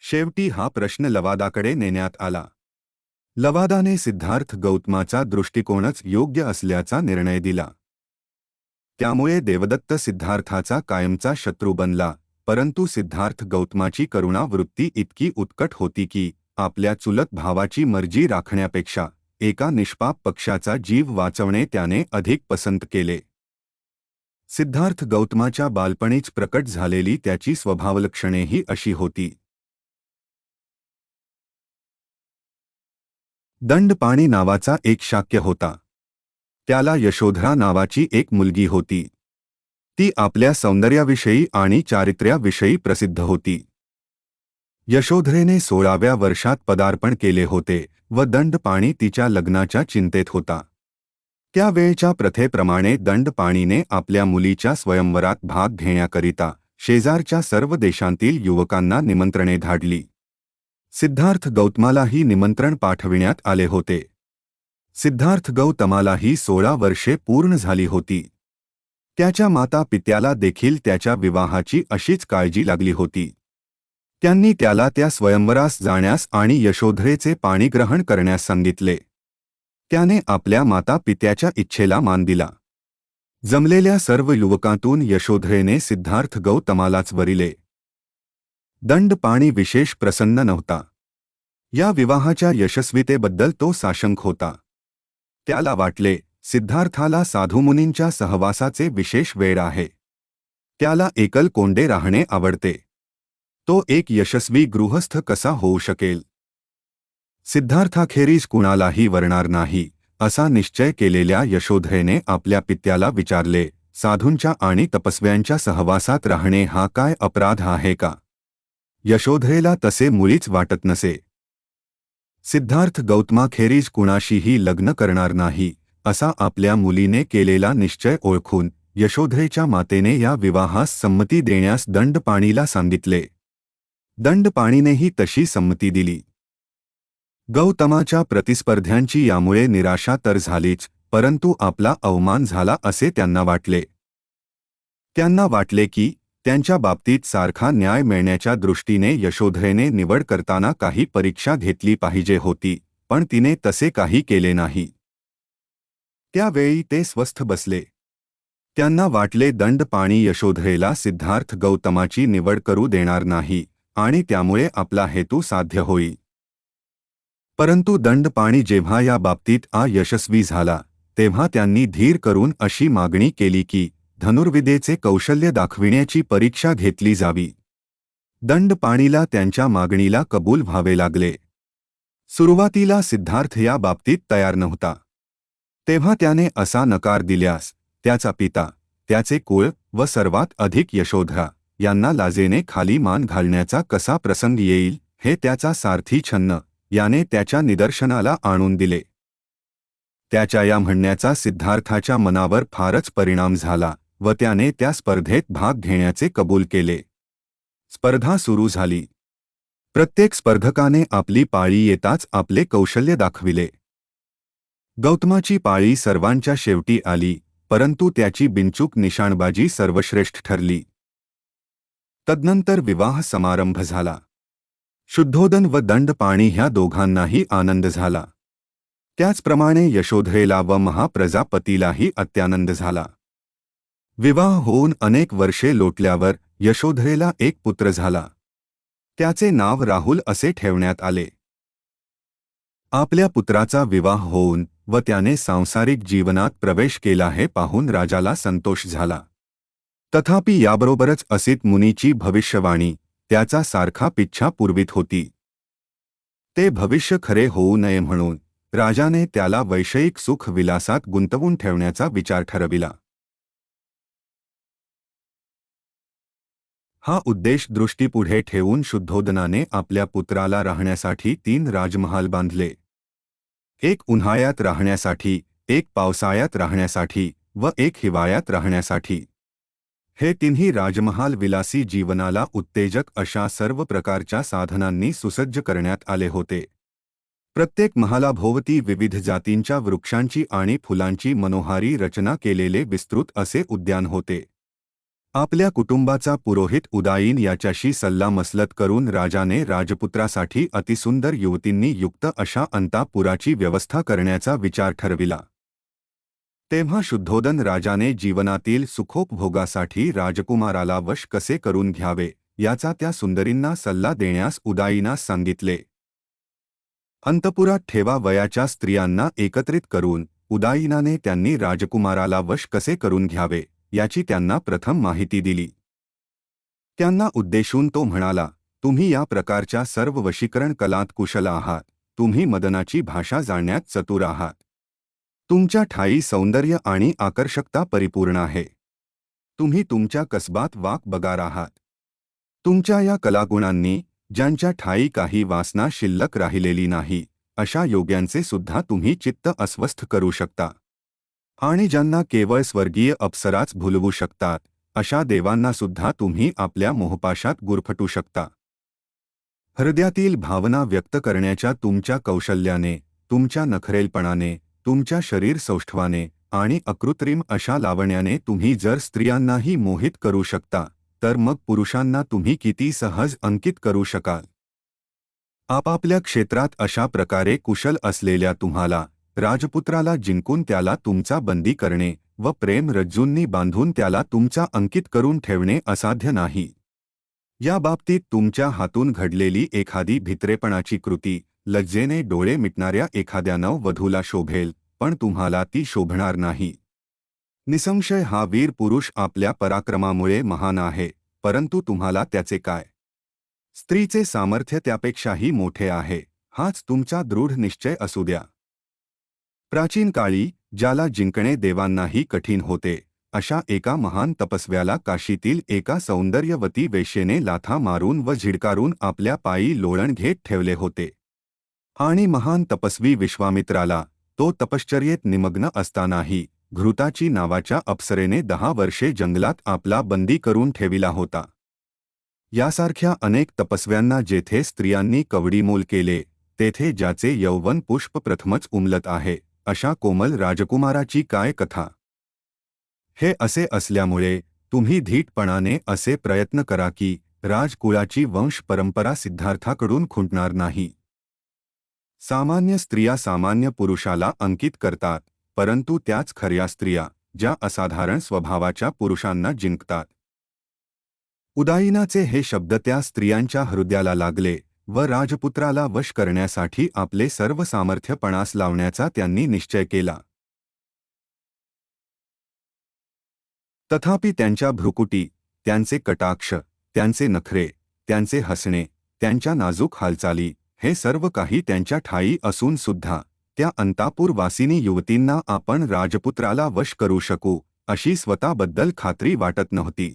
शेवटी हा प्रश्न लवादाकडे नेण्यात आला. लवादाने सिद्धार्थ गौतमाचा दृष्टिकोनच योग्य असल्याचा निर्णय दिला. त्यामुळे देवदत्त सिद्धार्थाचा कायमचा शत्रू बनला, परंतु सिद्धार्थ गौतमाची करुणा वृत्ती इतकी उत्कट होती की आपल्या चुलत भावाची मर्जी राखण्यापेक्षा एका निष्पाप पक्षाचा जीव वाचवणे त्याने अधिक पसंत केले. सिद्धार्थ गौतमाच्या बालपणीच प्रकट झालेली त्याची स्वभावलक्षणेही अशी होती. दंडपाणी नावाचा एक शाक्य होता. त्याला यशोधरा नावाची एक मुलगी होती. ती आपल्या सौंदर्याविषयी आणि चारित्र्याविषयी प्रसिद्ध होती. यशोधरेने 16व्या वर्षात पदार्पण केले होते व दंडपाणी तिच्या लग्नाच्या चिंतेत होता. त्यावेळच्या प्रथेप्रमाणे दंडपाणीने आपल्या मुलीच्या स्वयंवरात भाग घेण्याकरिता शेजारच्या सर्व देशांतील युवकांना निमंत्रणे धाडली. सिद्धार्थ गौतमालाही निमंत्रण पाठविण्यात आले होते. सिद्धार्थ गौतमालाही 16 वर्षे पूर्ण झाली होती. त्याच्या माता पित्याला देखील त्याच्या विवाहाची अशीच काळजी लागली होती. त्यांनी त्याला त्या स्वयंवरास जाण्यास आणि यशोधरेचे पाणीग्रहण करण्यास सांगितले. त्याने आपल्या माता पित्याच्या इच्छेला मान दिला. जमलेल्या सर्व युवकांतून यशोधरेने सिद्धार्थ गौतमालाच वरिले. दंडपाणी विशेष प्रसन्न नव्हता. या विवाहाच्या यशस्वीतेबद्दल तो साशंक होता. त्याला वाटले, सिद्धार्थाला साधुमुनींच्या सहवासाचे विशेष वेड आहे. त्याला एकल कोंडे राहणे आवडते. तो एक यशस्वी गृहस्थ कसा होऊ शकेल? सिद्धार्थाखेरीज कुणालाही वरणार नाही असा निश्चय केलेल्या यशोधरेने आपल्या पित्याला विचारले, साधूंच्या आणि तपस्व्यांच्या सहवासात राहणे हा काय अपराध आहे का? यशोधरेला तसे मुळीच वाटत नसे. सिद्धार्थ गौतमाखेरीज कुणाशीही लग्न करणार नाही असा आपल्या मुलीने केलेला निश्चय ओळखून यशोधरेच्या मातेने या विवाहास संमती देण्यास दंडपाणीला सांगितले. दंडपाणीनेही तशी संमती दिली. गौतमाच्या प्रतिस्पर्ध्यांची यामुळे निराशा तर झालीच, परंतु आपला अवमान झाला असे त्यांना वाटले. त्यांना वाटले की त्यांच्या बाबतीत सारखा न्याय मिळण्याच्या दृष्टीने यशोधरेने निवड करताना काही परीक्षा घेतली पाहिजे होती, पण तिने तसे काही केले नाही. त्यावेळी ते स्वस्थ बसले. त्यांना वाटले दंडपाणी यशोधरेला सिद्धार्थ गौतमाची निवड करू देणार नाही आणि त्यामुळे आपला हेतू साध्य होईल. परंतु दंडपाणी जेव्हा या बाबतीत अयशस्वी झाला, तेव्हा त्यांनी धीर करून अशी मागणी केली की धनुर्विद्येचे कौशल्य दाखविण्याची परीक्षा घेतली जावी. दंडपाणीला त्यांच्या मागणीला कबूल व्हावे लागले. सुरुवातीला सिद्धार्थ या बाबतीत तयार नव्हता. तेव्हा त्याने असा नकार दिल्यास त्याचा पिता, त्याचे कुळ व सर्वात अधिक यशोधरा यांना लाजेने खाली मान घालण्याचा कसा प्रसंग येईल हे त्याचा सारथी छन्न याने त्याच्या निदर्शनाला आणून दिले. त्याच्या या म्हणण्याचा सिद्धार्थाच्या मनावर फारच परिणाम झाला व त्याने त्या स्पर्धेत भाग घेण्याचे कबूल केले. स्पर्धा सुरू झाली. प्रत्येक स्पर्धकाने आपली पाळी येताच आपले कौशल्य दाखविले. गौतमाची पाळी सर्वांच्या शेवटी आली, परंतु त्याची बिनचूक निशाणबाजी सर्वश्रेष्ठ ठरली. तदनंतर विवाह समारंभ झाला. शुद्धोदन व दंडपाणी ह्या दोघांनाही आनंद झाला. त्याचप्रमाणे यशोधरेला व महाप्रजापतीलाही अत्यानंद झाला. विवाह होऊन अनेक वर्षे लोटल्यावर यशोधरेला एक पुत्र झाला. त्याचे नाव राहुल असे ठेवण्यात आले. आपल्या पुत्राचा विवाह होऊन व त्याने सांसारिक जीवनात प्रवेश केला हे पाहून राजाला संतोष झाला. तथापि याबरोबरच असित मुनीची भविष्यवाणी त्याचा सारखा पिच्छा पुरवित होती. ते भविष्य खरे होऊ नये म्हणून राजाने त्याला वैषयिक सुख विलासात गुंतवून ठेवण्याचा विचार ठरविला. हा उद्देश दृष्टीपुढे ठेवून शुद्धोदनाने आपल्या पुत्राला राहण्यासाठी 3 राजमहाल बांधले. एक उन्हाळ्यात राहण्यासाठी, एक पावसाळ्यात राहण्यासाठी व एक हिवाळ्यात राहण्यासाठी. हे तिन्ही राजमहाल विलासी जीवनाला उत्तेजक अशा सर्व प्रकारच्या साधनांनी सुसज्ज करण्यात आले होते. प्रत्येक महालाभोवती विविध जातींच्या वृक्षांची आणि फुलांची मनोहारी रचना केलेले विस्तृत असे उद्यान होते. आपल्या कुटुंबाचा पुरोहित उदाईन याच्याशी सल्लामसलत करून राजाने राजपुत्रासाठी अतिसुंदर युवतींनी युक्त अशा अंतःपुराची व्यवस्था करण्याचा विचार ठरविला. तेव्हा शुद्धोदन राजाने जीवनातील सुखोपभोगासाठी राजकुमाराला वश कसे करून घ्यावे याचा त्या सुंदरींना सल्ला देण्यास उदाईनास सांगितले. अंतपुरात वयाच्या स्त्रियांना एकत्रित करून उदाईनाने त्यांनी राजकुमाराला वश कसे करून घ्यावे याची त्यांना प्रथम माहिती दिली. त्यांना उद्देशून तो म्हणाला, तुम्ही या प्रकारच्या सर्व वशीकरण कलांत कुशल आहात. तुम्ही मदनाची भाषा जाणण्यात चतुर आहात. तुमच्या ठायी सौंदर्य आणि आकर्षकता परिपूर्ण आहे. तुम्ही तुमच्या कसबात वाकबगार आहात. तुमच्या या कलागुणांनी ज्यांच्या ठायी काही वासना शिल्लक राहिलेली नाही अशा योग्यांचे सुद्धा तुम्ही चित्त अस्वस्थ करू शकता. आणि ज्यांना केवळ स्वर्गीय अप्सराच भुलवू शकतात अशा देवांना सुद्धा तुम्ही आपल्या मोहपाशात गुरफटू शकता. हृदयातील भावना व्यक्त करण्याच्या तुमच्या कौशल्याने, तुमच्या नखरेलपणाने, तुमच्या शरीर सौष्ठवाने आणि अकृत्रिम अशा लावण्याने तुम्ही जर स्त्रियांनाही मोहित करू शकता तर मग पुरुषांना तुम्ही किती सहज अंकित करू शकाल. आपापल्या क्षेत्रात अशा प्रकारे कुशल असलेल्या तुम्हाला राजपुत्राला जिंकून त्याला तुमचा बंदी करणे व प्रेम रज्जूंनी बांधून त्याला तुमचा अंकित करून ठेवणे असाध्य नाही. या बाबतीत तुमच्या हातून घडलेली एखादी भित्रेपणाची कृती लज्जेने डोळे मिटणाऱ्या एखाद्या नववधूला शोभेल, पण तुम्हाला ती शोभणार नाही. निसंशय हा वीर पुरुष आपल्या पराक्रमामुळे महान आहे, परंतु तुम्हाला त्याचे काय? स्त्रीचे सामर्थ्य त्यापेक्षाही मोठे आहे, हाच तुमचा दृढ निश्चय असू द्या. प्राचीन काळी ज्याला जिंकणे देवांनाही कठीण होते अशा एका महान तपस्व्याला काशीतील एका सौंदर्यवती वेश्येने लाथा मारून व झिडकारून आपल्या पायी लोळण घेत ठेवले होते. आणि महान तपस्वी विश्वामित्राला तो तपश्चर्येत निमग्न असतानाही घृताची नावाच्या अप्सरेने 10 वर्षे जंगलात आपला बंदी करून ठेविला होता. यासारख्या अनेक तपस्व्यांना जेथे स्त्रियांनी कवडीमोल केले तेथे ज्याचे यौवन पुष्प प्रथमच उमलत आहे अशा कोमल राजकुमाराची काय कथा. हे असे असल्यामुळे तुम्ही धीटपणाने असे प्रयत्न करा की राजकुळाची वंश परंपरा सिद्धार्थाकडून खुंटणार नाही. सामान्य स्त्रिया सामान्य पुरुषाला अंकित करतात, परंतु त्याच खऱ्या स्त्रिया ज्या असाधारण स्वभावाच्या पुरुषांना जिंकतात. उदाईनाचे हे शब्द त्या स्त्रियांच्या हृदयाला लागले व राजपुत्राला वश करण्यासाठी आपले सर्व सामर्थ्य पणास लावण्याचा त्यांनी निश्चय केला. तथापि त्यांच्या भ्रुकुटी, त्यांचे कटाक्ष, त्यांचे नखरे, त्यांचे हसणे, त्यांच्या नाजूक हालचाली हे सर्व काही त्यांच्या ठायी असून सुद्धा त्या अंतापूरवासिनी युवतींना आपण राजपुत्राला वश करू शकू अशी स्वतःबद्दल खात्री वाटत नव्हती.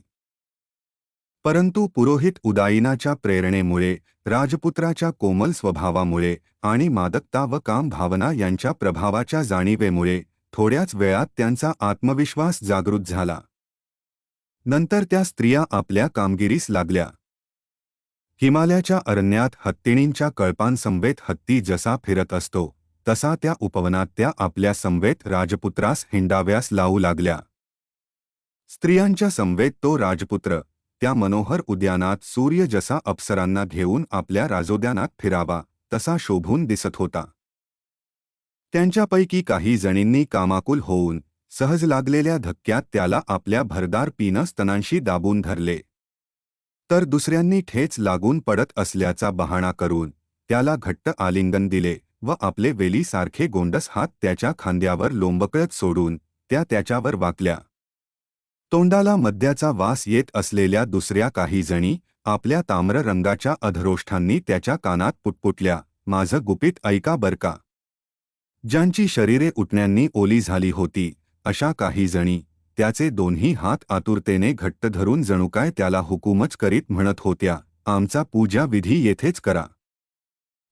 परंतु पुरोहित उदाईनाच्या प्रेरणेमुळे, राजपुत्राच्या कोमल स्वभावामुळे आणि मादकता व काम भावना यांच्या प्रभावाच्या जाणीवेमुळे थोड्याच वेळात त्यांचा आत्मविश्वास जागृत झाला. नंतर त्या स्त्रिया आपल्या कामगिरीस लागल्या. हिमालयाच्या अरण्यात हत्तीणींच्या कळपांसमवेत हत्ती जसा फिरत असतो तसा त्या उपवनात त्या आपल्या समवेत राजपुत्रास हिंडाव्यास लावू लागल्या. स्त्रियांच्या समवेत तो राजपुत्र त्या मनोहर उद्यानात सूर्य जसा अप्सरांना घेऊन आपल्या राजोद्यानात फिरावा तसा शोभून दिसत होता. त्यांच्यापैकी काही जणींनी कामाकुल होऊन सहज लागलेल्या धक्क्यात त्याला आपल्या भरदार पीन स्तनांशी दाबून धरले, तर दुसऱ्यांनी ठेच लागून पडत असल्याचा बहाणा करून त्याला घट्ट आलिंगन दिले व आपले वेलीसारखे गोंडस हात त्याच्या खांद्यावर लोंबकळत सोडून त्या त्याच्यावर वाकल्या. तोंडाला मद्याचा वास येत असलेल्या दुसऱ्या काही जणी आपल्या ताम्र रंगाच्या अधरोष्ठांनी त्याच्या कानात पुटपुटल्या, माझं गुपित ऐका बर का. ज्यांची शरीरे उठण्यांनी ओली झाली होती अशा काही जणी त्याचे दोन्ही हात आतुरतेने घट्ट धरून जणू काय त्याला हुकूमच करीत म्हणत होत्या, आमचा पूजा विधी येथेच करा.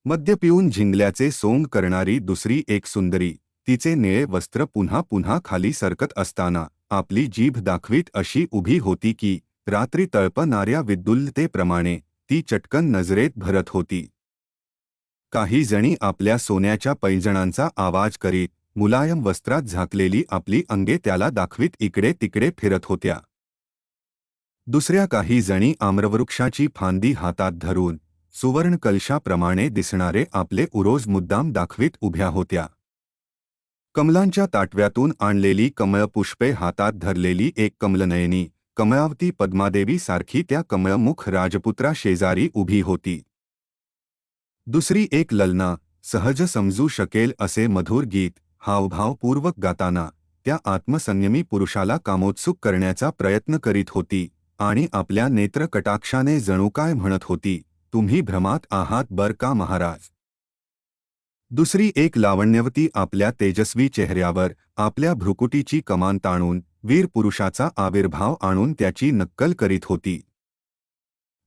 मद्य पिऊन झिंगल्याचे सोंग करणारी दुसरी एक सुंदरी तिचे निळे वस्त्र पुन्हा पुन्हा खाली सरकत असताना आपली जीभ दाखवीत अशी उभी होती की रात्री तळपणाऱ्या विद्युल्लतेप्रमाणे ती चटकन नजरेत भरत होती. काही जणी आपल्या सोन्याच्या पैंजणांचा आवाज करीत मुलायम वस्त्रात झाकलेली आपली अंगे त्याला दाखवीत इकडे तिकडे फिरत होत्या. दुसऱ्या काही जणी आम्रवृक्षाची फांदी हातात धरून सुवर्ण कलशाप्रमाणे दिसणारे आपले उरोज मुद्दाम दाखवीत उभ्या होत्या. कमलांच्या ताटव्यातून आणलेली कमळपुष्पे हातात धरलेली एक कमलनयनी कमळावती पद्मादेवी सारखी त्या कमळमुख राजपुत्रा शेजारी उभी होती. दुसरी एक ललना सहज समजू शकेल असे मधुर गीत हावभावपूर्वक गाताना त्या आत्मसंयमी पुरुषाला कामोत्सुक करण्याचा प्रयत्न करीत होती आणि आपल्या नेत्रकटाक्षाने जणू काय म्हणत होती, तुम्ही भ्रमात आहात बर का महाराज. दुसरी एक लावण्यवती आपल्या तेजस्वी चेहऱ्यावर आपल्या भ्रुकुटीची कमान ताणून वीर पुरुषाचा आविर्भाव आणून त्याची नक्कल करीत होती.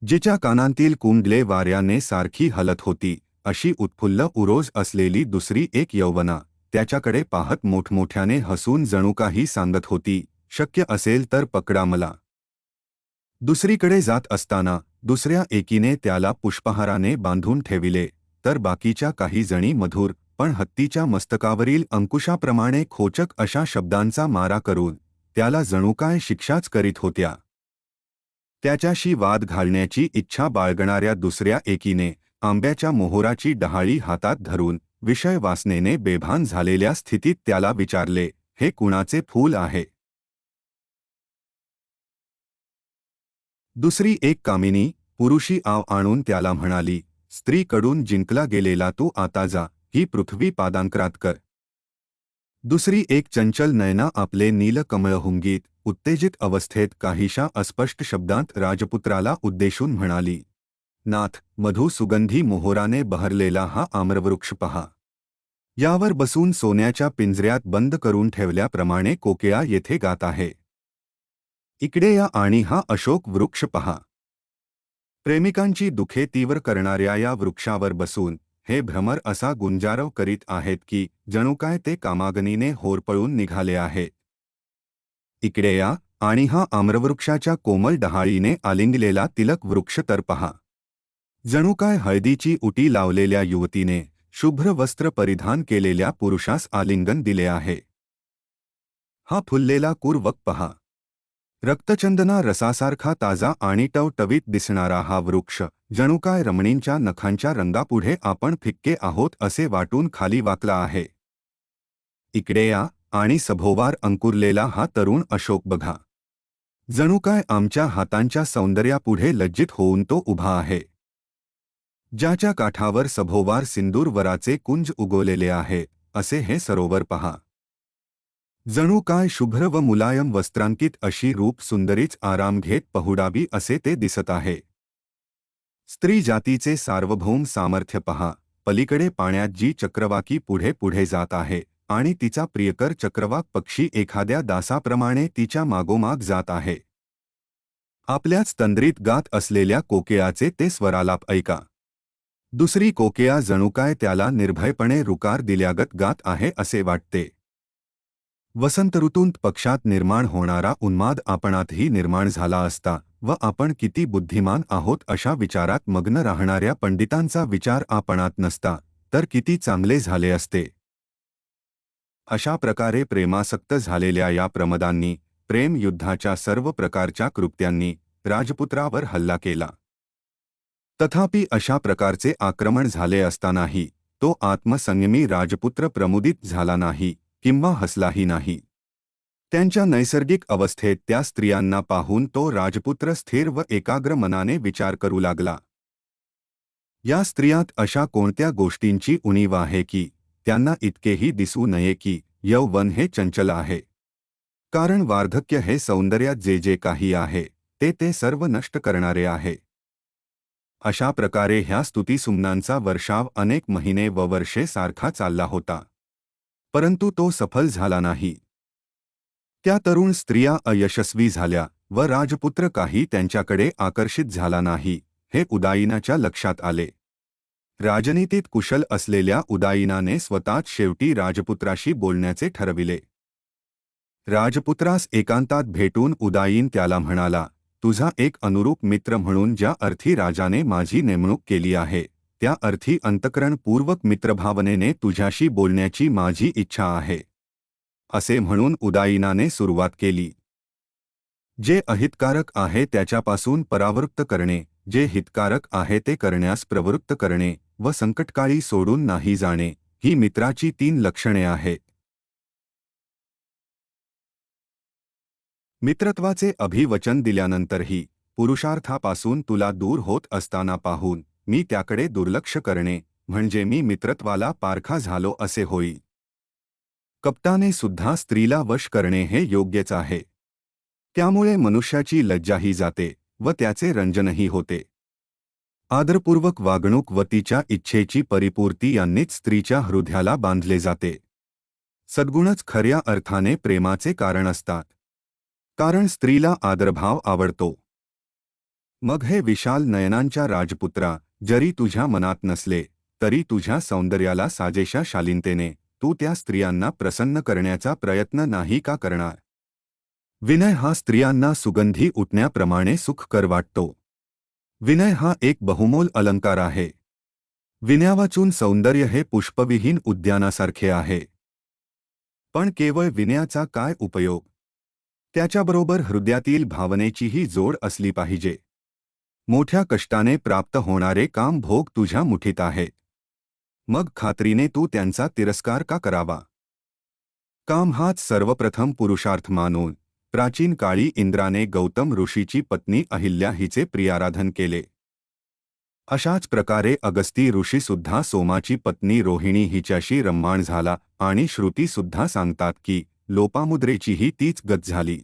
जिच्या कानांतील कुंडले वाऱ्याने सारखी हलत होती अशी उत्फुल्ल उरोज असलेली दुसरी एक यौवना त्याच्याकडे पाहत मोठमोठ्याने हसून जणू काही सांगत होती, शक्य असेल तर पकडा मला. दुसरीकडे जात असताना दुसऱ्या एकीने त्याला पुष्पहाराने बांधून ठेविले, तर बाकीच्या काही जणी मधुर पण हत्तीच्या मस्तकावरील अंकुशाप्रमाणे खोचक अशा शब्दांचा मारा करून त्याला जणू काय शिक्षाच करीत होत्या. त्याच्याशी वाद घालण्याची इच्छा बाळगणाऱ्या दुसऱ्या एकीने आंब्याच्या मोहोराची डहाळी हातात धरून विषय वासनेने बेभान झालेल्या स्थितीत त्याला विचारले, हे कुणाचे फूल आहे? दुसरी एक कामिनी पुरुषी आव आणून त्याला म्हणाली, स्त्रीकडून जिंकला गेलेला तू आता जा, ही पृथ्वी पादांकरात कर. दुसरी एक चंचल नयना आपले नीलकमळ हुंगीत उत्तेजित अवस्थेत काहीशा अस्पष्ट शब्दांत राजपुत्राला उद्देशून म्हणाली, नाथ, मधु सुगंधी मोहोराने बहरलेला हा आम्रवृक्ष पहा. यावर बसून सोन्याच्या पिंजऱ्यात बंद करून ठेवल्याप्रमाणे कोकिळा येथे गात आहे. इकडे या आणि हा अशोक वृक्ष पहा. प्रेमिकांची दुखे तीव्र करणाऱ्या या वृक्षावर बसून हे भ्रमर असा गुंजारव करीत आहेत की जणू काय ते कामागनीने होरपळून निघाले आहेत. इकडे या आणि हा आम्रवृक्षाच्या कोमल डहाळीने आलिंगलेला तिलक वृक्ष तर पहा. जणू काय हळदीची उटी लावलेल्या युवतीने शुभ्र वस्त्र परिधान केलेल्या पुरुषास आलिंगन दिले आहे. हा फुललेला कुरवक पहा. रक्तचंदना रसासारखा ताजा आणि टवटवीत दिसणारा हा वृक्ष जणू काय रमणींच्या नखांच्या रंगापुढे आपण फिक्के आहोत असे वाटून खाली वाकला आहे. इकडे या आणि सभोवार अंकुरलेला हा तरुण अशोक बघा. जणू काय आमच्या हातांच्या सौंदर्यापुढे लज्जित होऊन तो उभा आहे. ज्याच्या काठावर सभोवार सिंदूर वराचे कुंज उगवलेले आहे असे हे सरोवर पहा. जणू काय शुभ्र व मुलायम वस्त्रांकित अशी रूप सुंदरीच आराम घेत पहुडावी असे ते दिसत आहे. स्त्री जातीचे सार्वभौम सामर्थ्य पहा. पलीकडे पाण्यात जी चक्रवाकी पुढे पुढे जात आहे आणि तिचा प्रियकर चक्रवाक पक्षी एखाद्या दासाप्रमाणे तिच्या मागोमाग जात आहे. आपल्याच तंद्रीत गात असलेल्या कोकिळाचे ते स्वरालाप ऐका. दुसरी कोकिळा जणू काय त्याला निर्भयपणे रुकार दिल्यागत गात आहे असे वाटते. वसंत ऋतूंत पक्षात निर्माण होणारा उन्माद आपणातही निर्माण झाला असता व आपण किती बुद्धिमान आहोत अशा विचारात मग्न राहणाऱ्या पंडितांचा विचार आपणात नसता तर किती चांगले झाले असते. अशा प्रकारे प्रेमासक्त झालेल्या या प्रमदांनी प्रेम युद्धाच्या सर्व प्रकारच्या कृत्यांनी राजपुत्रावर हल्ला केला. तथापि अशा प्रकारचे आक्रमण झाले असतानाही तो आत्मसंयमी राजपुत्र प्रमुदित झाला नाही किंवा हसलाही नाही. त्यांच्या नैसर्गिक अवस्थेत त्या स्त्रियांना पाहून तो राजपुत्र स्थिर व एकाग्र मनाने विचार करू लागला. या स्त्रियात अशा कोणत्या गोष्टींची उणीव आहे की त्यांना इतकेही दिसू नये की यौवन हे चंचल आहे. कारण वार्धक्य हे सौंदर्यात जे जे काही आहे ते सर्व नष्ट करणारे आहे. अशा प्रकारे ह्या स्तुतिसुमनांचा वर्षाव अनेक महिने व वर्षे सारखा चालला होता. परंतु तो सफल झाला नाही. त्या तरुण स्त्रिया अयशस्वी झाल्या व राजपुत्र काही त्यांच्याकडे आकर्षित झाला नाही हे उदाईनाच्या लक्षात आले. राजनीतीत कुशल असलेल्या उदाईनाने स्वतःच शेवटी राजपुत्राशी बोलण्याचे ठरविले. राजपुत्रास एकांतात भेटून उदाईन त्याला म्हणाला, तुझा एक अनुरूप मित्र म्हणून ज्या अर्थी राजाने माझी नेमणूक केली आहे त्या अर्थी अंतःकरणपूर्वक मित्रभावनेने तुझ्याशी बोलण्याची माझी इच्छा आहे. असे म्हणून उदाईनाने सुरुवात केली. जे अहितकारक आहे त्याच्यापासून परावृत्त करणे, जे हितकारक आहे ते करण्यास प्रवृत्त करणे व संकटकाळी सोडून नाही जाणे, ही मित्राची 3 लक्षणे आहेत. मित्रत्वाचे अभिवचन दिल्यानंतरही पुरुषार्थापासून तुला दूर होत असताना पाहून मी त्याकडे दुर्लक्ष करणे म्हणजे मी मित्रत्वाला पारखा झालो असे होईल. कपटाने सुद्धा स्त्रीला वश करणे हे योग्यच आहे. त्यामुळे मनुष्याची लज्जाही जाते व त्याचे रंजनही होते. आदरपूर्वक वागणूक व तिच्या इच्छेची परिपूर्ती यांनीच स्त्रीच्या हृदयाला बांधले जाते. सद्गुणच खऱ्या अर्थाने प्रेमाचे कारण असतात. कारण स्त्रीला आदरभाव आवडतो. मग हे विशाल नयनांच्या राजपुत्रा, जरी तुझ्या मनात नसले तरी तुझ्या सौंदर्याला साजेशा शालीनतेने तू त्या स्त्रियांना प्रसन्न करण्याचा प्रयत्न नाही का करणार? विनय हा स्त्रियांना सुगंधी उठण्याप्रमाणे सुखकर वाटतो. विनय हा एक बहुमोल अलंकार आहे. विनयावाचून सौंदर्य हे पुष्पविहीन उद्यानासारखे आहे. पण केवळ विनयाचा काय उपयोग? त्याच्याबरोबर हृदयातील भावनेचीही जोड असली पाहिजे. मोठ्या कष्टाने प्राप्त होणारे काम भोग तुझ्या मुठीत आहेत. मग खात्रीने तू त्यांचा तिरस्कार का करावा? काम हाच सर्वप्रथम पुरुषार्थ मानून प्राचीन काळी इंद्राने गौतम ऋषीची पत्नी अहिल्या हिचे प्रियाराधन केले. अशाच प्रकारे अगस्ती ऋषीसुद्धा सोमाची पत्नी रोहिणी हिच्याशी रम्माण झाला आणि श्रुतीसुद्धा सांगतात की लोपामुद्रेचीही तीच गत झाली.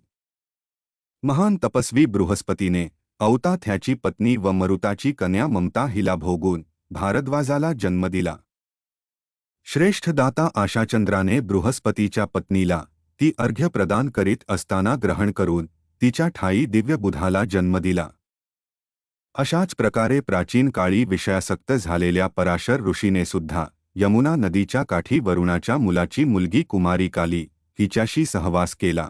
महान तपस्वी बृहस्पतीने औताथ्याची पत्नी व मरुताची कन्या ममता हिला भोगून भारद्वाजाला जन्म दिला. श्रेष्ठ दाता आशाचंद्राने बृहस्पतीच्या पत्नीला ती अर्घ्य प्रदान करीत असताना ग्रहण करून तिच्या ठायी दिव्य बुधाला जन्म दिला. अशाच प्रकारे प्राचीन काळी विषयासक्त झालेल्या पराशर ऋषीने सुद्धा यमुना नदीच्या काठी वरुणाच्या मुलाची मुलगी कुमारी काली हिच्याशी सहवास केला.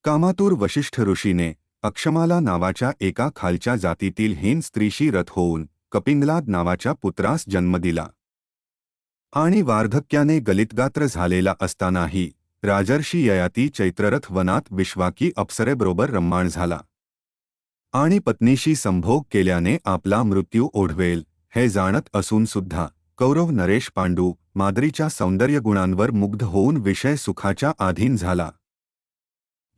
कामातुर वशिष्ठ ऋषीने अक्षमाला नावाच्या एका खालच्या जातीतील हीन स्त्रीशी रथ होऊन कपिंगलाद नावाच्या पुत्रास जन्म दिला. आणि वार्धक्याने गलितगात्र झालेला असतानाही राजर्षी ययाती चैत्ररथ वनात विश्वाकी अप्सरेबरोबर रम्माण झाला. आणि पत्नीशी संभोग केल्याने आपला मृत्यू ओढवेल हे जाणत असून सुद्धा कौरव नरेश पांडू माद्रीच्या सौंदर्यगुणांवर मुग्ध होऊन विषय सुखाच्या अधीन झाला.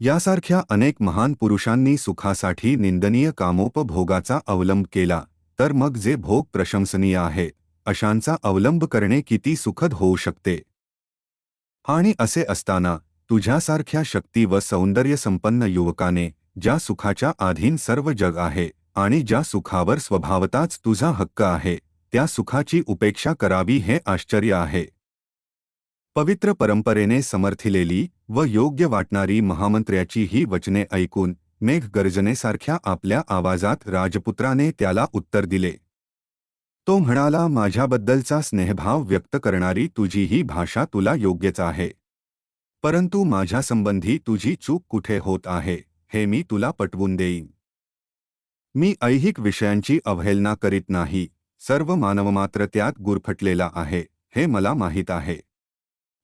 यासारख्या अनेक महान पुरुषांनी सुखासाठी निंदनीय कामोपभोगाचा अवलंब केला, तर मग जे भोग प्रशंसनीय आहे अशांचा अवलंब करणे किती सुखद होऊ शकते. आणि असे असताना तुझ्यासारख्या शक्ती व सौंदर्यसंपन्न युवकाने ज्या सुखाच्या अधीन सर्व जग आहे आणि ज्या सुखावर स्वभावताच तुझा हक्क आहे त्या सुखाची उपेक्षा करावी हे आश्चर्य आहे. पवित्र परंपरेने समर्थिलेली व योग्य वाटणारी महामंत्र्याची ही वचने ऐकून मेघगर्जनेसारख्या आपल्या आवाजात राजपुत्राने त्याला उत्तर दिले. तो म्हणाला, माझ्याबद्दलचा स्नेहभाव व्यक्त करणारी तुझी ही भाषा तुला योग्यच आहे. परंतु माझ्यासंबंधी तुझी चूक कुठे होत आहे हे मी तुला पटवून देईन. मी ऐहिक विषयांची अवहेलना करीत नाही. सर्व मानवमात्र त्यात गुरफटलेला आहे हे मला माहीत आहे.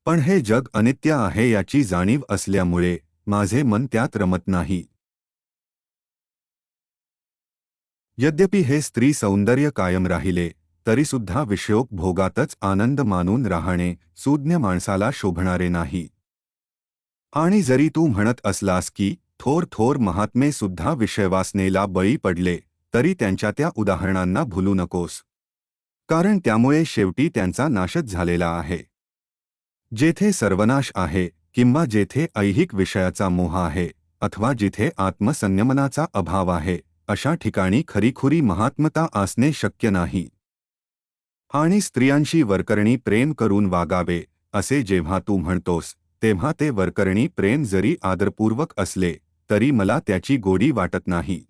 पण हे जग अनित्य आहे याची जाणीव असल्यामुळे माझे मन त्यात रमत नाही. यद्यपि हे स्त्री सौंदर्य कायम राहिले तरीसुद्धा विषयोपभोगातच आनंद मानून राहणे सुज्ञ माणसाला शोभणारे नाही. आणि जरी तू म्हणत असलास की थोर थोर महात्मे सुद्धा विषयवासनेला बळी पडले तरी त्यांच्या त्या उदाहरणांना भुलू नकोस. कारण त्यामुळे शेवटी त्यांचा नाशच झालेला आहे. जेथे सर्वनाश आहे किंवा जेथे ऐहिक विषयाचा मोह आहे अथवा जिथे आत्मसंयमनाचा अभाव आहे अशा ठिकाणी खरीखुरी महात्मता असणे शक्य नाही. आणि स्त्रियांशी वरकरणी प्रेम करून वागावे असे जेव्हा तू म्हणतोस तेव्हा ते वरकरणी प्रेम जरी आदरपूर्वक असले तरी मला त्याची गोडी वाटत नाही.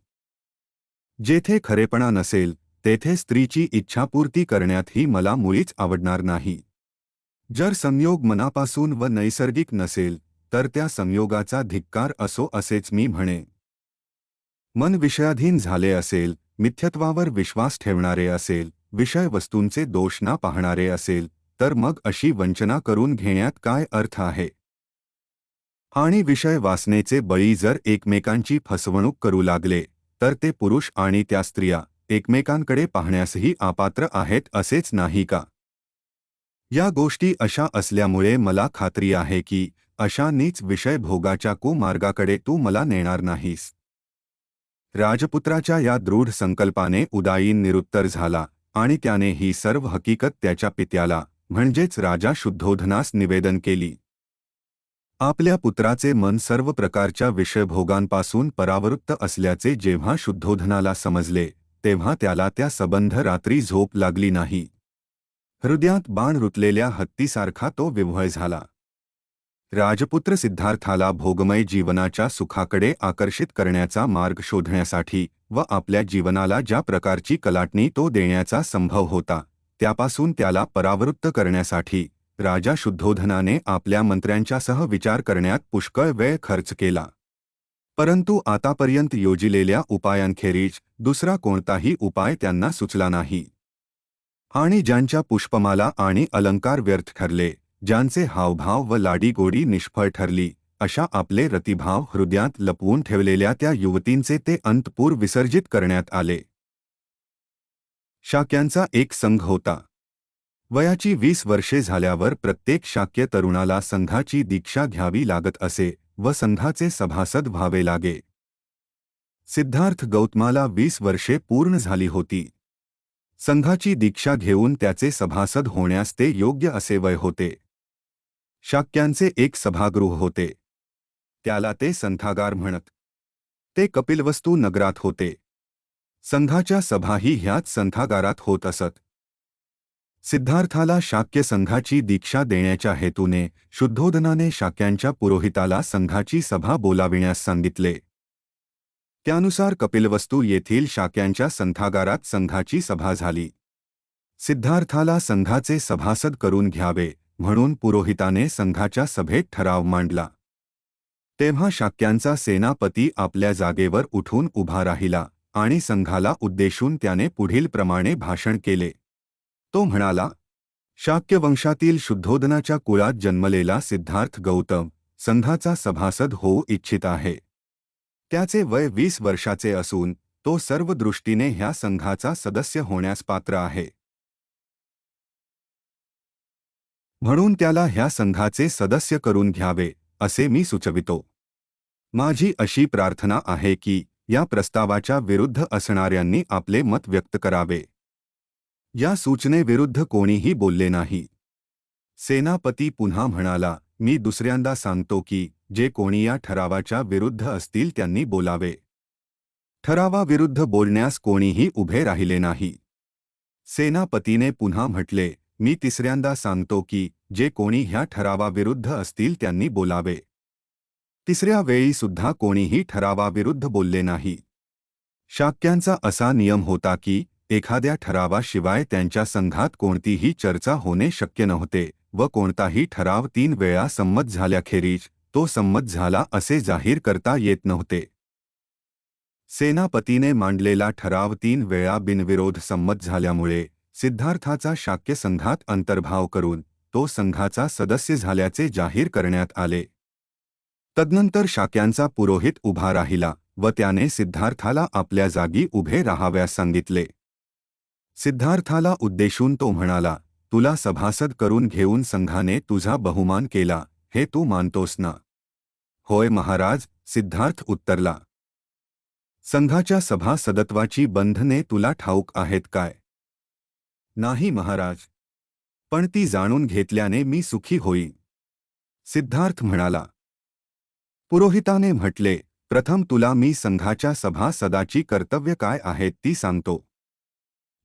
जेथे खरेपणा नसेल तेथे स्त्रीची इच्छापूर्ती करण्यातही मला मुळीच आवडणार नाही. जर संयोग मनापासून व नैसर्गिक नसेल तर त्या संयोगाचा धिक्कार असो असेच मी म्हणेन. मन विषयाधीन झाले असेल, मिथ्यत्वावर विश्वास ठेवणारे असेल, विषय वस्तूंचे दोष न पाहणारे असेल तर मग अशी वंचना करून घेण्यात काय अर्थ आहे. आणि विषय वासनेचे बळी जर एकमेकांची फसवणूक करू लागले तर ते पुरुष आणि त्या स्त्रिया एकमेकांकडे पाहण्यासही अपात्र आहेत असेच नाही का? या गोष्टी अशा असल्यामुळे मला खात्री आहे की अशा नीच विषय भोगाच्या कुमार्गाकडे तू मला नेणार नाहीस. राजपुत्राच्या या दृढ संकल्पाने उदायीन निरुत्तर झाला आणि त्याने ही सर्व हकीकत त्याच्या पित्याला म्हणजेच राजा शुद्धोधनास निवेदन केली. आपल्या पुत्राचे मन सर्व प्रकारच्या विषयभोगांपासून परावृत्त असल्याचे जेव्हा शुद्धोधनाला समजले तेव्हा त्याला त्या संबंध रात्री झोप लागली नाही. हृदयात बाण रुतलेल्या हत्तीसारखा तो विव्हळ झाला. राजपुत्र सिद्धार्थाला भोगमय जीवनाच्या सुखाकडे आकर्षित करण्याचा मार्ग शोधण्यासाठी व आपल्या जीवनाला ज्या प्रकारची कलाटणी तो देण्याचा संभव होता त्यापासून त्याला परावृत्त करण्यासाठी राजा शुद्धोधनाने आपल्या मंत्र्यांच्यासह विचार करण्यात पुष्कळ वेळ खर्च केला. परंतु आतापर्यंत योजिलेल्या उपायांखेरीज दुसरा कोणताही उपाय त्यांना सुचला नाही. आणि ज्यांच्या पुष्पमाला आणि अलंकार व्यर्थ ठरले, ज्यांचे हावभाव व लाडीगोडी निष्फळ ठरली, अशा आपले रतिभाव हृदयात लपवून ठेवलेल्या त्या युवतींचे ते अंतपूर विसर्जित करण्यात आले. शाक्यांचा एक संघ होता. वयाची 20 वर्षे झाल्यावर प्रत्येक शाक्य तरुणाला संघाची दीक्षा घ्यावी लागत असे व संघाचे सभासद व्हावे लागे. सिद्धार्थ गौतमाला 20 वर्षे पूर्ण झाली होती. संघाची दीक्षा घेऊन त्याचे सभासद होण्यास ते योग्य असे वय होते. शाक्यांचे एक सभागृह होते. त्याला ते संथागार म्हणत. ते कपिलवस्तू नगरात होते. संघाच्या सभाही ह्याच संथागारात होत असत. सिद्धार्थाला शाक्य संघाची दीक्षा देण्याच्या हेतूने शुद्धोधनाने शाक्यांच्या पुरोहिताला संघाची सभा बोलाविण्यास सांगितले. त्यानुसार कपिलवस्तू येथील शाक्यांच्या संथागारात संघाची सभा झाली. सिद्धार्थाला संघाचे सभासद करून घ्यावे म्हणून पुरोहिताने संघाच्या सभेत ठराव मांडला. तेव्हा शाक्यांचा सेनापती आपल्या जागेवर उठून उभा राहिला आणि संघाला उद्देशून त्याने पुढील प्रमाणे भाषण केले. तो म्हणाला, शाक्य वंशातील शुद्धोधनाच्या कुळात जन्मलेला सिद्धार्थ गौतम संघाचा सभासद होऊ इच्छित आहे. त्याचे वय 20 वर्षाचे असून तो सर्व दृष्टीने ह्या संघाचा सदस्य होण्यास पात्र आहे. म्हणून त्याला ह्या संघाचे सदस्य करून घ्यावे असे मी सुचवितो. माझी अशी प्रार्थना आहे की या प्रस्तावाच्या विरुद्ध असणाऱ्यांनी आपले मत व्यक्त करावे. या सूचनेविरुद्ध कोणीही बोलले नाही. सेनापती पुन्हा म्हणाला, मी दुसऱ्यांदा सांगतो की जे कोणी या ठरावाच्या विरुद्ध असतील त्यांनी बोलावे. ठरावाविरुद्ध बोलण्यास कोणीही उभे राहिले नाही. सेनापतीने पुन्हा म्हटले, मी तिसऱ्यांदा सांगतो की जे कोणी ह्या ठरावाविरुद्ध असतील त्यांनी बोलावे. तिसऱ्या वेळी सुद्धा कोणीही ठरावाविरुद्ध बोलले नाही. शाक्यांचा असा नियम होता की एखाद्या ठरावाशिवाय त्यांच्या संघात कोणतीही चर्चा होणे शक्य नव्हते व कोणताही ठराव 3 वेळा संमत झाल्याखेरीज तो संमत झाला असे जाहीर करता येत नव्हते. सेनापतीने मांडलेला ठराव 3 वेळा बिनविरोध संमत झाल्यामुळे सिद्धार्थाचा शाक्य संघात अंतर्भाव करून तो संघाचा सदस्य झाल्याचे जाहीर करण्यात आले. तदनंतर शाक्यांचा पुरोहित उभा राहिला व त्याने सिद्धार्थाला आपल्या जागी उभे राहाव्यास सांगितले. सिद्धार्थाला उद्देशून तो म्हणाला, तुला सभासद करून घेऊन संघाने तुझा बहुमान केला हे तू मानतोस ना? होय महाराज, सिद्धार्थ उत्तरला. संघाच्या सभासदत्वाची बंधने तुला ठाऊक आहेत काय? नाही महाराज, पण ती जाणून घेतल्याने मी सुखी होईन. सिद्धार्थ म्हणाला. पुरोहिताने म्हटले, प्रथम तुला मी संघाच्या सभासदाची कर्तव्य काय आहेत ती सांगतो.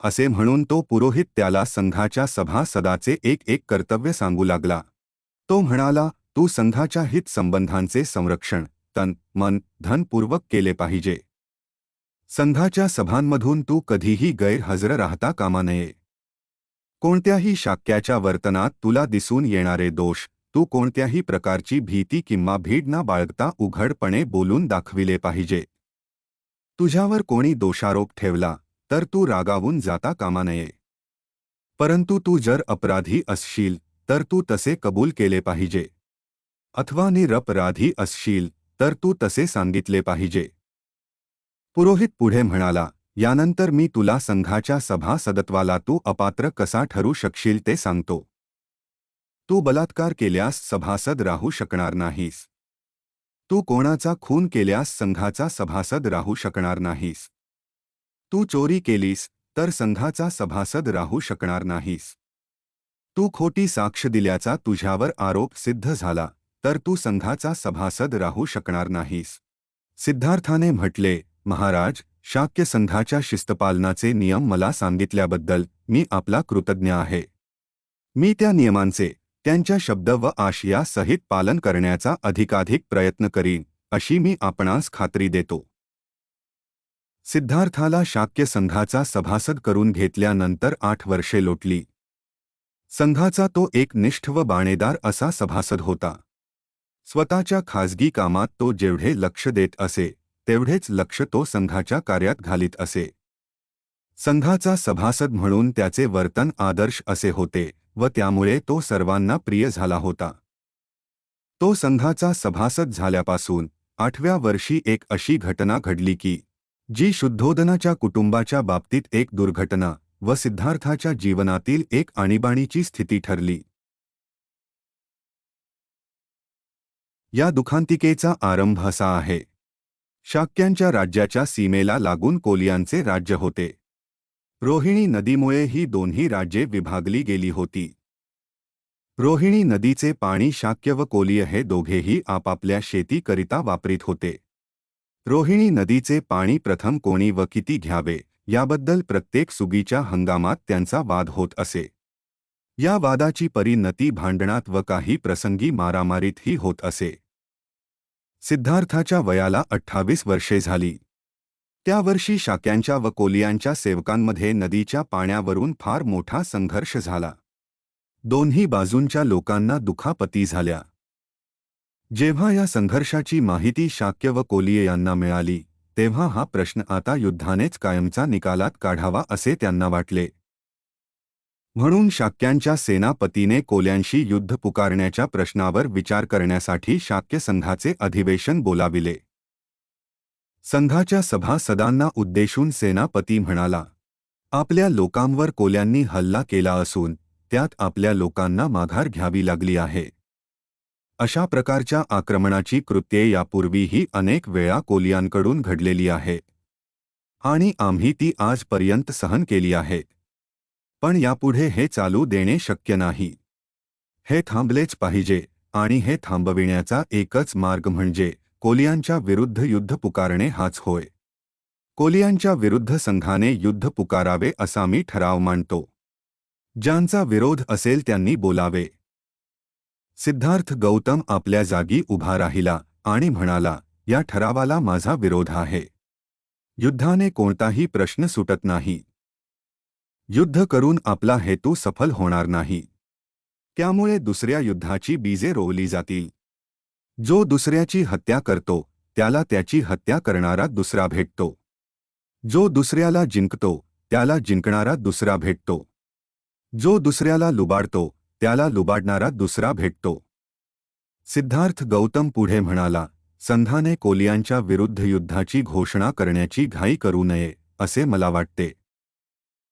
असे म्हणून तो पुरोहित त्याला संघाच्या सभासदाचे एक कर्तव्य सांगू लागला. तो म्हणाला, तू संघाच्या हित संबंधांचे संरक्षण तन मन धनपूर्वक केले पाहिजे. संघाच्या सभांमधून तू कधीही गैरहजर राहता कामा नये. कोणत्याही शाक्याच्या वर्तनात तुला दिसून येणारे दोष तू कोणत्याही प्रकारची भीती किंवा भीड न बाळगता उघडपणे बोलून दाखविले पाहिजे. तुझ्यावर कोणी दोषारोप ठेवला तर तू रागावून जाता कामा नये. परंतु तू जर अपराधी असशील तर तू तसे कबूल केले पाहिजे. अथवा निरपराधी असशील तर तू तसे सांगितले पाहिजे. पुरोहित पुढे म्हणाला, यानंतर मी तुला संघाच्या सभासदत्वाला तू अपात्र कसा ठरू शकशील ते सांगतो. तू बलात्कार केल्यास सभासद राहू शकणार नाहीस. तू कोणाचा खून केल्यास संघाचा सभासद राहू शकणार नाहीस. तू चोरी केलीस तर संघाचा सभासद राहू शकणार नाहीस. तू खोटी साक्ष दिल्याचा तुझ्यावर आरोप सिद्ध झाला तर तू संघाचा सभासद राहू शकणार नाहीस. सिद्धार्थाने म्हटले, महाराज, शाक्य संघाच्या शिस्तपालनाचे नियम मला सांगितल्याबद्दल मी आपला कृतज्ञ आहे. मी त्या नियमांचे त्यांच्या शब्द व आशयासहित पालन करण्याचा अधिकाधिक प्रयत्न करीन अशी मी आपणास खात्री देतो. सिद्धार्थाला शाक्य संघाचा सभासद करून घेतल्यानंतर 8 वर्षे लोटली. संघाचा तो एक निष्ठ व बाणेदार असा सभासद होता. स्वतःच्या खाजगी कामात तो जेवढे लक्ष देत असे तेवढेच लक्ष तो संघाच्या कार्यात घालीत असे. संघाचा सभासद म्हणून त्याचे वर्तन आदर्श असे होते व त्यामुळे तो सर्वांना प्रिय झाला होता. तो संघाचा सभासद झाल्यापासून 8व्या वर्षी एक अशी घटना घडली की जी शुद्धोदनाच्या कुटुंबाच्या बाबतीत एक दुर्घटना व सिद्धार्थाच्या जीवनातील एक आणीबाणीची स्थिती ठरली. या दुःखांतिकेचा आरंभ असा आहे. शाक्यांच्या राज्याच्या सीमेला लागून कोलियांचे राज्य होते. रोहिणी नदीमुळे ही दोन्ही राज्ये विभागली गेली होती. रोहिणी नदीचे पाणी शाक्य व कोलिय हे दोघेही आपापल्या शेतीकरिता वापरीत होते. रोहिणी नदीचे पाणी प्रथम कोणी व किती घ्यावे याबद्दल प्रत्येक सुगीच्या हंगामात त्यांचा वाद होत असे. या वादाची परिणती भांडणात व काही प्रसंगी मारामारीतही होत असे. सिद्धार्थाच्या वयाला 28 वर्षे झाली. त्या वर्षी शाक्यांच्या व कोलियांच्या सेवकांमध्ये नदीच्या पाण्यावरून फार मोठा संघर्ष झाला. दोन्ही बाजूंच्या लोकांना दुखापती झाल्या. जेव्हा या संघर्षाची माहिती शाक्य व कोलिय यांना मिळाली तेव्हा हा प्रश्न आता युद्धानेच कायमचा निकालात काढावा असे त्यांना वाटले. म्हणून शाक्यांच्या सेनापतीने कोल्यांशी युद्ध पुकारण्याच्या प्रश्नावर विचार करण्यासाठी शाक्य संघाचे अधिवेशन बोलाविले. संघाच्या सभासदांना उद्देशून सेनापती म्हणाला, आपल्या लोकांवर कोल्यांनी हल्ला केला असून त्यात आपल्या लोकांना माघार घ्यावी लागली आहे. अशा प्रकारच्या आक्रमणाची कृत्ये यापूर्वीही अनेक वेळा कोलियांकडून घडलेली आहेत आणि आम्ही ती आजपर्यंत सहन केली आहेत. पण यापुढे हे चालू देणे शक्य नाही. हे थांबलेच पाहिजे आणि हे थांबविण्याचा एकच मार्ग म्हणजे कोलियांच्या विरुद्ध युद्ध पुकारणे हाच होय. कोलियांच्या विरुद्ध संघाने युद्ध पुकारावे असा मी ठराव मांडतो. ज्यांचा विरोध असेल त्यांनी बोलावे. सिद्धार्थ गौतम आपल्या जागी उभा राहिला आणि म्हणाला, या ठरावाला माझा विरोध आहे. युद्धाने कोणताही प्रश्न सुटत नाही. युद्ध करून आपला हेतू सफल होणार नाही. त्यामुळे दुसऱ्या युद्धाची बीजे रोवली जातील. जो दुसऱ्याची हत्या करतो त्याला त्याची हत्या करणारा दुसरा भेटतो. जो दुसऱ्याला जिंकतो त्याला जिंकणारा दुसरा भेटतो. जो दुसऱ्याला लुबाडतो त्याला लुबाडणारा दुसरा भेटतो. सिद्धार्थ गौतम पुढे म्हणाला, संघाने कोलियांच्या विरुद्ध युद्धाची घोषणा करण्याची घाई करू नये असे मला वाटते.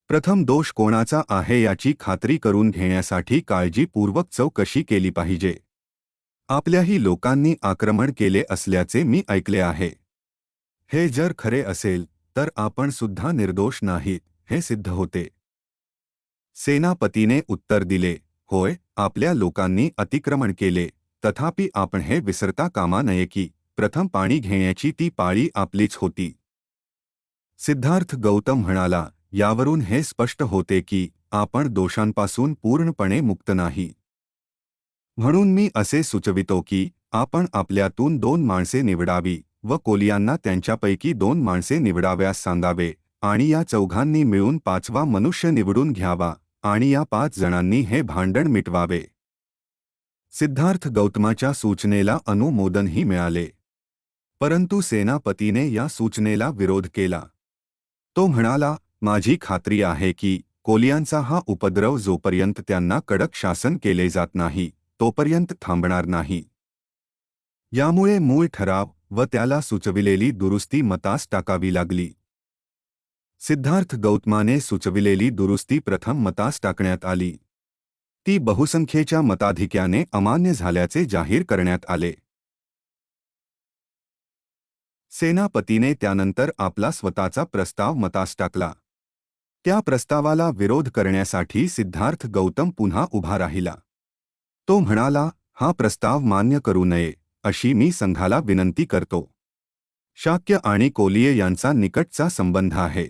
प्रथम दोष कोणाचा आहे याची खात्री करून घेण्यासाठी काळजीपूर्वक चौकशी केली पाहिजे. आपल्याही लोकांनी आक्रमण केले असल्याचे मी ऐकले आहे. हे जर खरे असेल तर आपण सुद्धा निर्दोष नाहीत हे सिद्ध होते. सेनापतीने उत्तर दिले, होय, आपल्या लोकांनी अतिक्रमण केले, तथापि आपण हे विसरता कामा नये की प्रथम पाणी घेण्याची ती पाळी आपलीच होती. सिद्धार्थ गौतम म्हणाला, यावरून हे स्पष्ट होते की आपण दोषांपासून पूर्णपणे मुक्त नाही. म्हणून मी असे सुचवितो की आपण आपल्यातून 2 माणसे निवडावी व कोलियांना त्यांच्यापैकी 2 माणसे निवडाव्यास सांगावे आणि या चौघांनी मिळून 5वा मनुष्य निवडून घ्यावा आणि या 5 जणांनी हे भांडण मिटवावे. सिद्धार्थ गौतमाच्या सूचनेला अनुमोदनही मिळाले. परंतु सेनापतीने या सूचनेला विरोध केला. तो म्हणाला, माझी खात्री आहे की कोलियांचा हा उपद्रव जोपर्यंत त्यांना कडक शासन केले जात नाही तोपर्यंत थांबणार नाही. यामुळे मूळ ठराव व त्याला सुचविलेली दुरुस्ती मतास टाकावी लागली. सिद्धार्थ गौतमाने सुचविलेली दुरुस्ती प्रथम मतास टाकण्यात आली. ती बहुसंख्येच्या मताधिक्याने अमान्य झाल्याचे जाहीर करण्यात आले. सेनापतीने त्यानंतर आपला स्वतःचा प्रस्ताव मतास टाकला. त्या प्रस्तावाला विरोध करण्यासाठी सिद्धार्थ गौतम पुन्हा उभा राहिला. तो म्हणाला, हा प्रस्ताव मान्य करू नये अशी मी संघाला विनंती करतो. शाक्य आणि कोलीय यांचा निकटचा संबंध आहे.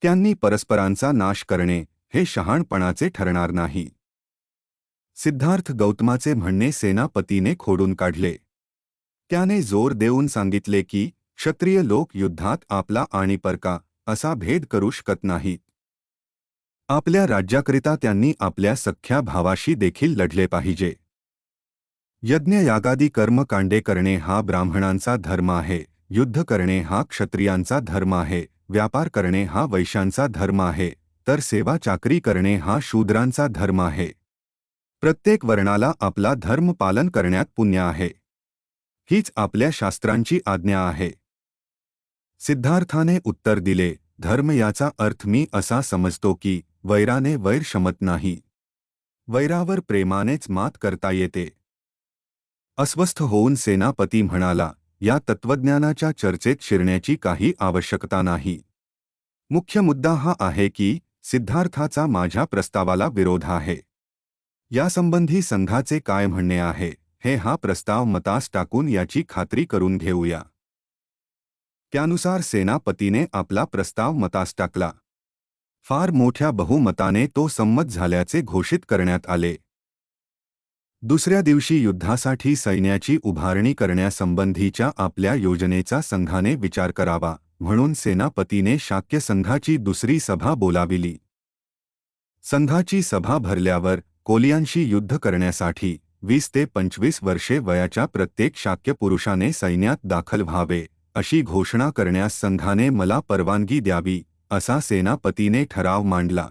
त्यांनी परस्परांचा नाश करणे हे शहाणपणाचे ठरणार नाही. सिद्धार्थ गौतमाचे म्हणणे सेनापतीने खोडून काढले. त्याने जोर देऊन सांगितले की क्षत्रिय लोक युद्धात आपला आणि परका असा भेद करू शकत नाहीत. आपल्या राज्याकरिता त्यांनी आपल्या सख्ख्या भावाशी देखील लढले पाहिजे. यज्ञयागादी कर्मकांडे करणे हा ब्राह्मणांचा धर्म आहे, युद्ध करणे हा क्षत्रियांचा धर्म आहे, व्यापार करणे हा वैश्यांचा धर्म आहे, तर सेवा चाकरी करणे हा शूद्रांचा धर्म आहे. प्रत्येक वर्णाला आपला धर्म पालन करण्यात पुण्य आहे. हीच आपल्या शास्त्रांची आज्ञा आहे. सिद्धार्थाने उत्तर दिले, धर्म याचा अर्थ मी असा समजतो की वैराने वैर शमत नाही. वैरावर प्रेमानेच मात करता येते. अस्वस्थ होऊन सेनापती म्हणाला, या तत्त्वज्ञानाच्या चर्चेत शिरण्याची काही आवश्यकता नाही. मुख्य मुद्दा हा आहे की सिद्धार्थाचा माझ्या प्रस्तावाला विरोध आहे. यासंबंधी संघाचे काय म्हणणे आहे हे हा प्रस्ताव मतास टाकून याची खात्री करून घेऊया. त्यानुसार सेनापतीने आपला प्रस्ताव मतास टाकला. फार मोठ्या बहुमताने तो संमत झाल्याचे घोषित करण्यात आले. दुसऱ्या दिवशी युद्धासाठी सैन्याची उभारणी करण्यासंबंधीच्या आपल्या योजनेचा संघाने विचार करावा म्हणून सेनापतीने शाक्य संघाची दुसरी सभा बोलाविली. संघाची सभा भरल्यावर कोलियांशी युद्ध करण्यासाठी 20 ते 25 वर्षे वयाच्या प्रत्येक शाक्य पुरुषाने सैन्यात दाखल व्हावे अशी घोषणा करण्यास संघाने मला परवानगी द्यावी असा सेनापतीने ठराव मांडला.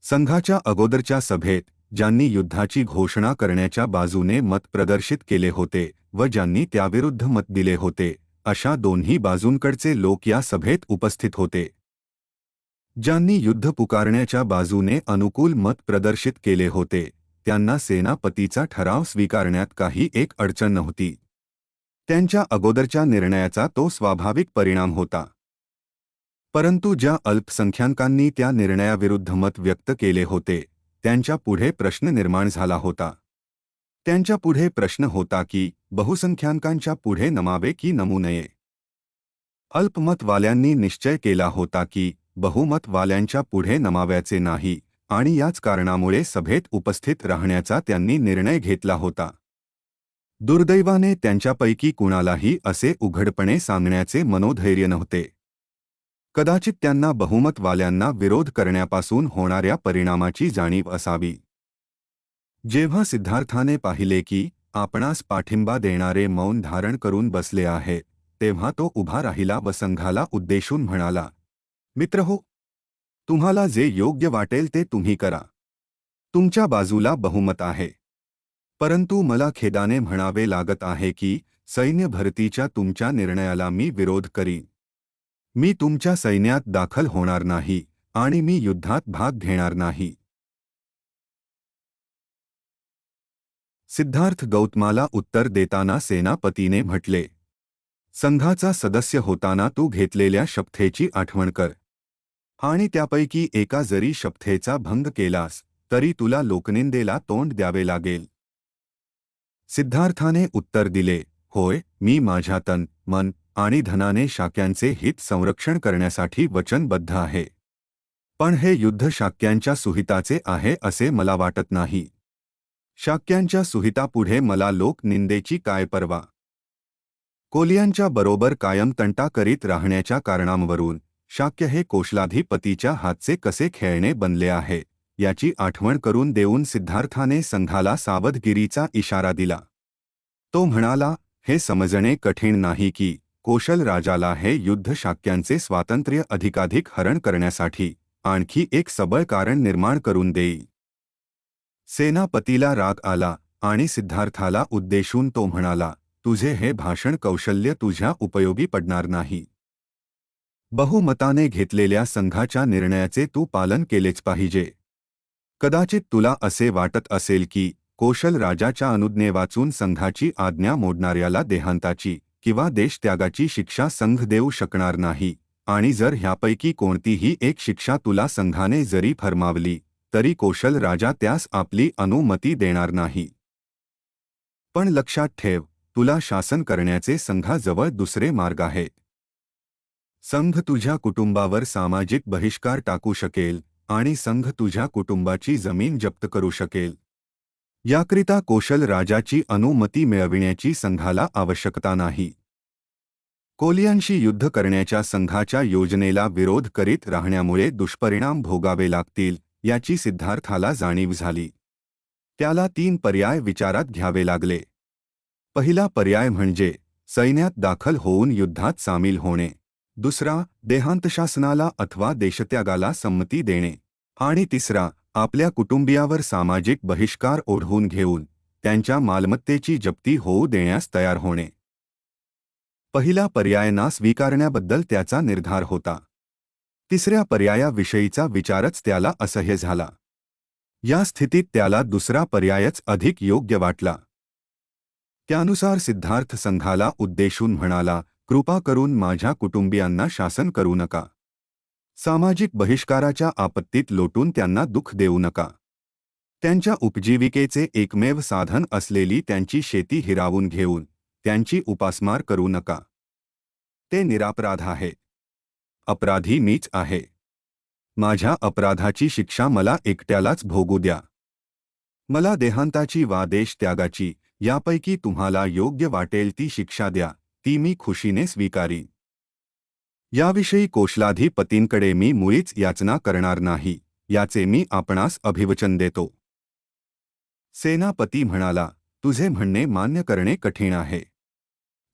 संघाच्या अगोदरच्या सभेत ज्यांनी युद्धाची घोषणा करण्याच्या बाजूने मत प्रदर्शित केले होते व ज्यांनी त्याविरुद्ध मत दिले होते अशा दोन्ही बाजूंकडचे लोक या सभेत उपस्थित होते. ज्यांनी युद्ध पुकारण्याच्या बाजूने अनुकूल मत प्रदर्शित केले होते त्यांना सेनापतीचा ठराव स्वीकारण्यात काही एक अडचण नव्हती. त्यांच्या अगोदरच्या निर्णयाचा तो स्वाभाविक परिणाम होता. परंतु ज्या अल्पसंख्याकांनी त्या निर्णयाविरुद्ध मत व्यक्त केले होते त्यांच्या पुढे प्रश्न निर्माण झाला होता. त्यांच्या पुढे प्रश्न होता की बहुसंख्याकांच्या पुढे नमावे की नमू नये. अल्पमतवाल्यांनी निश्चय केला होता की बहुमतवाल्यांच्या पुढे नमाव्याचे नाही आणि याच कारणामुळे सभेत उपस्थित राहण्याचा त्यांनी निर्णय घेतला होता. दुर्दैवाने त्यांच्यापैकी कुणालाही असे उघडपणे सांगण्याचे मनोधैर्य नव्हते. कदाचित त्यांना बहुमतवाल्यांना विरोध करण्यापासून होणाऱ्या परिणामाची जाणीव असावी. जेव्हा सिद्धार्थाने पाहिले की आपणास पाठिंबा देणारे मौन धारण करून बसले आहे तेव्हा तो उभा राहिला व संघाला उद्देशून म्हणाला, मित्रहो, तुम्हाला जे योग्य वाटेल ते तुम्ही करा. तुमच्या बाजूला बहुमत आहे. परंतु मला खेदाने म्हणावे लागत आहे की सैन्य भरतीच्या तुमच्या निर्णयाला मी विरोध करीन. मी तुमच्या सैन्यात दाखल होणार नाही आणि मी युद्धात भाग घेणार नाही. सिद्धार्थ गौतमाला उत्तर देताना सेनापतीने म्हटले, संघाचा सदस्य होताना तू घेतलेल्या शपथेची आठवण कर आणि त्यापैकी एका जरी शपथेचा भंग केलास तरी तुला लोकनिंदेला तोंड द्यावे लागेल. सिद्धार्थाने उत्तर दिले, होय, मी माझ्या तन, मन आणि धनाने शाक्यांचे हित संरक्षण करण्यासाठी वचनबद्ध आहे. पण हे युद्ध शाक्यांच्या सुहिताचे आहे असे मला वाटत नाही. शाक्यांच्या सुहितापुढे मला लोकनिंदेची काय पर्वा. कोलियांच्या बरोबर कायम तंटा करीत राहण्याच्या कारणांवरून शाक्य हे कोशलाधिपतीच्या हातचे कसे खेळणे बनले आहे याची आठवण करून देऊन सिद्धार्थाने संघाला सावधगिरीचा इशारा दिला. तो म्हणाला, हे समजणे कठीण नाही की कोशल राजाला हे युद्ध शाक्यांचे स्वातंत्र्य अधिकाधिक हरण करण्यासाठी आणखी एक सबळ कारण निर्माण करून देईल. सेनापतीला राग आला आणि सिद्धार्थाला उद्देशून तो म्हणाला, तुझे हे भाषण कौशल्य तुझ्या उपयोगी पडणार नाही. बहुमताने घेतलेल्या संघाच्या निर्णयाचे तू पालन केलेच पाहिजे. कदाचित तुला असे वाटत असेल की कौशल राजाच्या अनुज्ञे वाचून संघाची आज्ञा मोडणाऱ्याला देहांताची किंवा देशत्यागाची शिक्षा संघ देऊ शकणार नाही, आणि जर ह्यापैकी कोणतीही एक शिक्षा तुला संघाने जरी फरमावली तरी कौशल राजा त्यास आपली अनुमती देणार नाही. पण लक्षात ठेव, तुला शासन करण्याचे संघाजवळ दुसरे मार्ग आहेत. संघ तुझ्या कुटुंबावर सामाजिक बहिष्कार टाकू शकेल आणि संघ तुझ्या कुटुंबाची जमीन जप्त करू शकेल. याकरिता कौशल राजाची अनुमती मिळविण्याची संघाला आवश्यकता नाही. कोलियांशी युद्ध करण्याच्या संघाच्या योजनेला विरोध करीत राहण्यामुळे दुष्परिणाम भोगावे लागतील याची सिद्धार्थाला जाणीव झाली. त्याला 3 पर्याय विचारात घ्यावे लागले. पहिला पर्याय म्हणजे सैन्यात दाखल होऊन युद्धात सामील होणे. दुसरा, देहांतशासनाला अथवा देशत्यागाला संमती देणे. आणि तिसरा, आपल्या कुटुंबियावर सामाजिक बहिष्कार ओढवून घेऊन त्यांच्या मालमत्तेची जप्ती होऊ देण्यास तयार होणे. पहिला पर्याय ना स्वीकारण्याबद्दल त्याचा निर्धार होता. तिसऱ्या पर्यायाविषयीचा विचारच त्याला असह्य झाला. या स्थितीत त्याला दुसरा पर्यायच अधिक योग्य वाटला. त्यानुसार सिद्धार्थ संघाला उद्देशून म्हणाला, कृपा करून माझ्या कुटुंबियांना शासन करू नका. सामाजिक बहिष्काराच्या आपत्तीत लोटून त्यांना दुःख देऊ नका. त्यांच्या उपजीविकेचे एकमेव साधन असलेली त्यांची शेती हिरावून घेऊन त्यांची उपासमार करू नका. ते निरापराध आहे. अपराधी मीच आहे. माझ्या अपराधाची शिक्षा मला एकट्यालाच भोगू द्या. मला देहांताची वा देशत्यागाची यापैकी तुम्हाला योग्य वाटेल ती शिक्षा द्या, ती मी खुशीने स्वीकारीन. याविषयी कौशलाधिपतींकडे मी मुळीच याचना करणार नाही, याचे मी आपणास अभिवचन देतो. सेनापती म्हणाला, तुझे म्हणणे मान्य करणे कठीण आहे.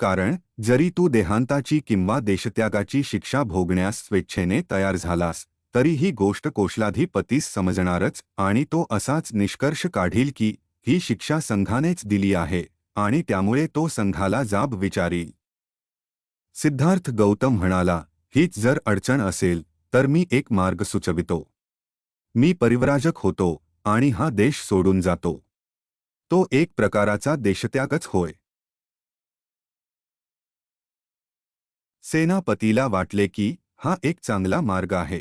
कारण जरी तू देहांताची किंवा देशत्यागाची शिक्षा भोगण्यास स्वेच्छेने तयार झालास तरी ही गोष्ट कौशलाधिपतीस समजणारच, आणि तो असाच निष्कर्ष काढील की ही शिक्षा संघानेच दिली आहे आणि त्यामुळे तो संघाला जाब विचारील. सिद्धार्थ गौतम म्हणाला, हीच जर अडचण असेल तर मी एक मार्ग सुचवितो. मी परिव्राजक होतो आणि हा देश सोडून जातो. तो एक प्रकाराचा देशत्यागच होय. सेनापतीला वाटले की हा एक चांगला मार्ग आहे.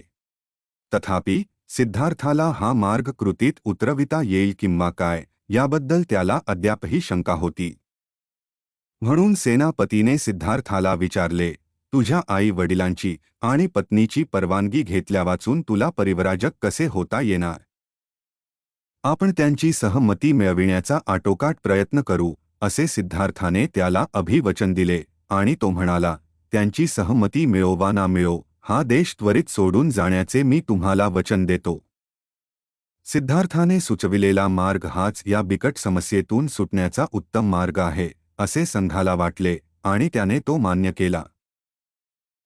तथापि सिद्धार्थाला हा मार्ग कृतीत उतरविता येईल किंवा काय याबद्दल त्याला अद्यापही शंका होती. म्हणून सेनापतीने सिद्धार्थाला विचारले, तुझ्या आई-वडिलांची आणि पत्नीची परवानगी घेतल्यावाचून तुला परिव्राजक कसे होता येणार? आपण त्यांची सहमती मिळविण्याचा आटोकाट प्रयत्न करू, असे सिद्धार्थाने त्याला अभिवचन दिले, आणि तो म्हणाला, त्यांची सहमती मिळो वा ना मिळो, हा देश त्वरित सोडून जाण्याचे मी तुम्हाला वचन देतो. सिद्धार्थाने सुचविलेला मार्ग हाच या बिकट समस्येतून सुटण्याचा उत्तम मार्ग आहे, असे संघाला वाटले, आणि त्याने तो मान्य केला.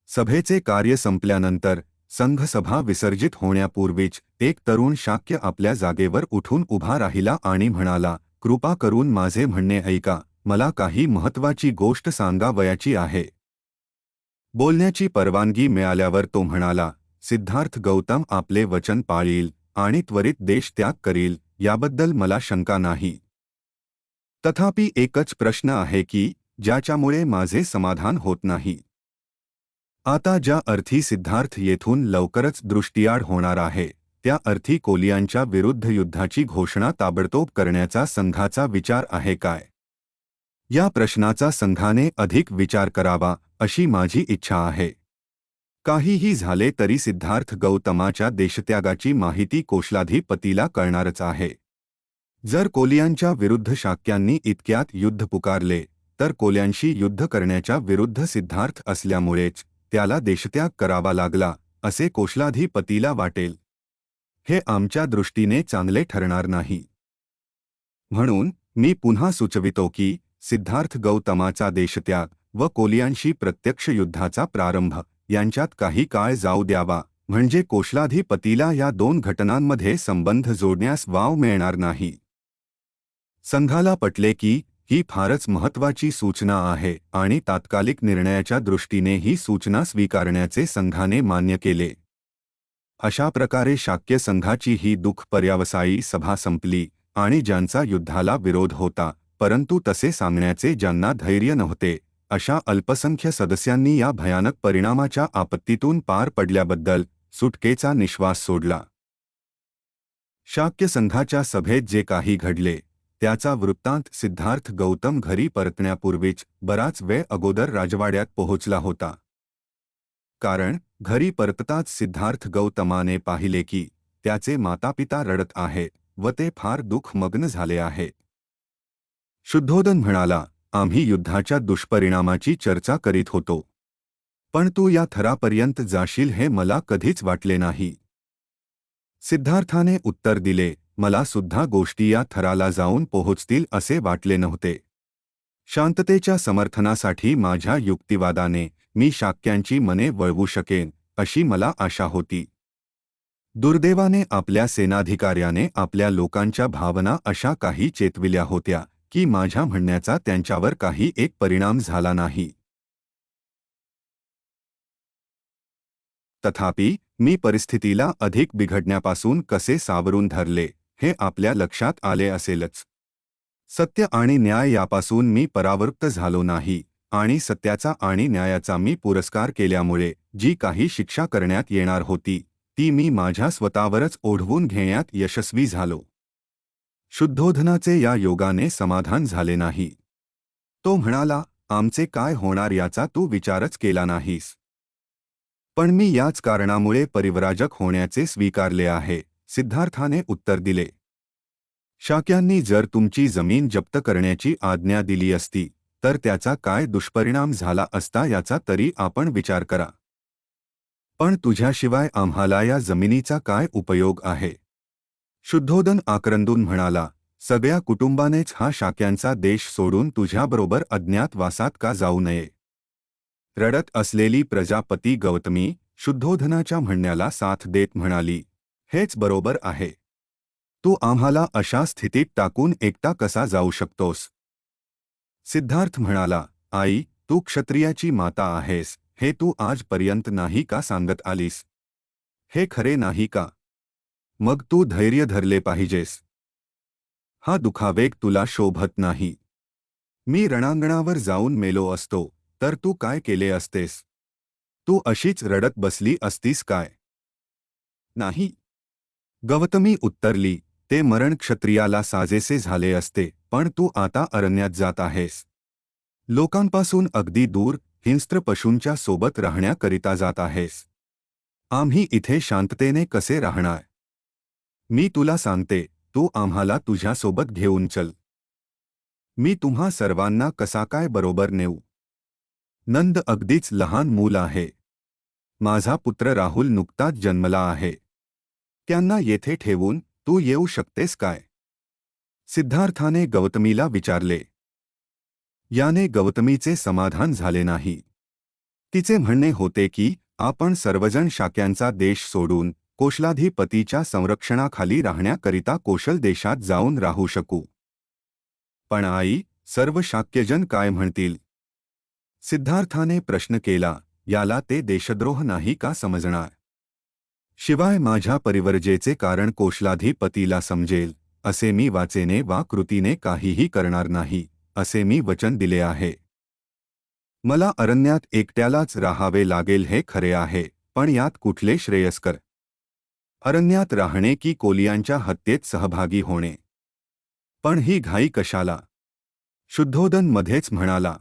सभेचे कार्य संपल्यानंतर संघसभा विसर्जित होण्यापूर्वीच एक तरुण शाक्य आपल्या जागेवर उठून उभा राहिला आणि म्हणाला, कृपा करून माझे म्हणणे ऐका, मला काही महत्त्वाची गोष्ट सांगावयाची आहे. बोलण्याची परवानगी मिळाल्यावर तो म्हणाला, सिद्धार्थ गौतम आपले वचन पाळील आणि त्वरित देश त्याग करील याबद्दल मला शंका नाही. तथापि एकच प्रश्न आहे की ज्याच्यामुळे माझे समाधान होत नाही. आता ज्या अर्थी सिद्धार्थ येथून लवकरच दृष्टिआड होणार आहे, त्या अर्थी कोलियांच्या विरुद्ध युद्धाची घोषणा ताबडतोब करण्याचा संघाचा विचार आहे काय? या प्रश्नाचा संघाने अधिक विचार करावा अशी माझी इच्छा आहे. काहीही झाले तरी सिद्धार्थ गौतमाच्या देशत्यागाची माहिती कौशलाधिपतीला कळणारच आहे. जर कोलियांच्या विरुद्ध शाक्यांनी इतक्यात युद्ध पुकारले तर कोल्यांशी युद्ध करण्याच्या विरुद्ध सिद्धार्थ असल्यामुळेच त्याला देशत्याग करावा लागला असे कौशलाधिपतीला वाटेल. हे आमच्या दृष्टीने चांगले ठरणार नाही. म्हणून मी पुन्हा सुचवितो की सिद्धार्थ गौतमाचा देशत्याग व कोलियांशी प्रत्यक्ष युद्धाचा प्रारंभ यांच्यात काही काळ जाऊ द्यावा, म्हणजे कौशलाधिपतीला या दोन घटनांमध्ये संबंध जोडण्यास वाव मिळणार नाही. संघाला पटले की ही फारच महत्त्वाची सूचना आहे आणि तात्कालिक निर्णयाच्या दृष्टीने ही सूचना स्वीकारण्याचे संघाने मान्य केले. अशा प्रकारे शाक्य संघाची ही दुःख पर्यावसायी सभा संपली आणि ज्यांचा युद्धाला विरोध होता परंतु तसे सांगण्याचे ज्यांना धैर्य नव्हते अशा अल्पसंख्य सदस्यांनी या भयानक परिणामाच्या आपत्तीतून पार पडल्याबद्दल सुटकेचा निश्वास सोडला. शाक्य संघाच्या सभेत जे काही घडले त्याचा वृत्तांत सिद्धार्थ गौतम घरी परतण्यापूर्वीच बराच वेळ अगोदर राजवाड्यात पोहोचला होता. कारण घरी परतताच सिद्धार्थ गौतमाने पाहिले की त्याचे मातापिता रडत आहेत व ते फार दुःखमग्न झाले आहेत. शुद्धोधन म्हणाला, आम्ही युद्धाच्या दुष्परिणामाची चर्चा करीत होतो, पण तू या थरापर्यंत जाशील हे मला कधीच वाटले नाही. सिद्धार्थाने उत्तर दिले, मला सुद्धा गोष्टी या थराला जाऊन पोहोचतील असे वाटले नव्हते. शांततेच्या समर्थनासाठी माझ्या युक्तिवादाने मी शाक्यांची मने वळवू शकेन अशी मला आशा होती. दुर्दैवाने आपल्या सेनाधिकाऱ्याने आपल्या लोकांच्या भावना अशा काही चेतविल्या होत्या की माझ्या म्हणण्याचा त्यांच्यावर काही एक परिणाम झाला नाही. तथापि मी परिस्थितीला अधिक बिघडण्यापासून कसे सावरून धरले हे आपल्या लक्षात आले असेलच. सत्य आणि न्याय यापासून मी परावृत्त झालो नाही आणि सत्याचा आणि न्यायाचा मी पुरस्कार केल्यामुळे जी काही शिक्षा करण्यात येणार होती ती मी माझ्या स्वतःवरच ओढवून घेण्यात यशस्वी झालो. शुद्धोधनाचे या योगाने समाधान झाले नाही. तो म्हणाला, आमचे काय होणार याचा तू विचारच केला नाहीस. पण मी याच कारणामुळे परिव्राजक होण्याचे स्वीकारले आहे, सिद्धार्थाने उत्तर दिले. शाक्यांनी जर तुमची जमीन जप्त करण्याची आज्ञा दिली असती तर त्याचा काय दुष्परिणाम झाला असता याचा तरी आपण विचार करा. पण तुझ्याशिवाय आम्हाला या जमिनीचा काय उपयोग आहे. शुद्धोधन आक्रंदून म्हणाला, सगळ्या कुटुंबानेच हा शाक्यांचा देश सोडून तुझ्याबरोबर अज्ञातवासात का जाऊ नये. रडत असलेली प्रजापती गौतमी शुद्धोधनाच्या म्हणण्याला साथ देत म्हणाली, हेच बरोबर आहे. तू आम्हाला अशा स्थितीत टाकून एकटा कसा जाऊ शकतोस. सिद्धार्थ म्हणाला, आई, तू क्षत्रियाची माता आहेस हे तू आजपर्यंत नाही का सांगत आलीस. हे खरे नाही का. मग तू धैर्य धरले पाहिजेस. हा दुखावेग तुला शोभत नाही. मी रणांगणावर जाऊन मेलो असतो तर तू काय केले असतेस. तू अशीच रडत बसली असतीस काय. नाही. गौतमी उत्तरली, ते मरण क्षत्रियाला साजेसे झाले असते, पण तू आता अरण्यात जात आहेस. लोकांपासून अगदी दूर हिंस्त्र पशूंच्या सोबत राहण्याकरिता जात आहेस. आम्ही इथे शांततेने कसे राहणार. मी तुला सांगते, तू आम्हाला तुझ्यासोबत घेऊन चल. मी तुम्हा सर्वांना कसा काय बरोबर नेऊ. नंद अगदीच लहान मूल आहे. माझा पुत्र राहुल नुकताच जन्मला आहे. त्यांना येथे ठेवून तू येऊ शकतेस काय. सिद्धार्थाने गौतमीला विचारले. याने गौतमीचे समाधान झाले नाही. तिचे म्हणणे होते की आपण सर्वजण शाक्यांचा देश सोडून कोशलाधिपतीच्या संरक्षणाखाली राहण्याकरिता कोशल देशात जाऊन राहू शकू. पण आई, सर्व शाक्यजन काय म्हणतील. सिद्धार्थाने प्रश्न केला, याला ते देशद्रोह नाही का समजणार. शिवाय माझ्या परिवर्जेचे कारण कोशलाधिपतीला समजेल असे मी वाचेने वा कृतीने काहीही करणार नाही असे मी वचन दिले आहे. मला अरण्यात एकट्यालाच राहावे लागेल हे खरे आहे, पण यात कुठले श्रेयस्कर. अरण्यात राहणे की कोलियांच्या हत्येत सहभागी होणे. पण ही घाई कशाला. शुद्धोधन मध्येच म्हणाला.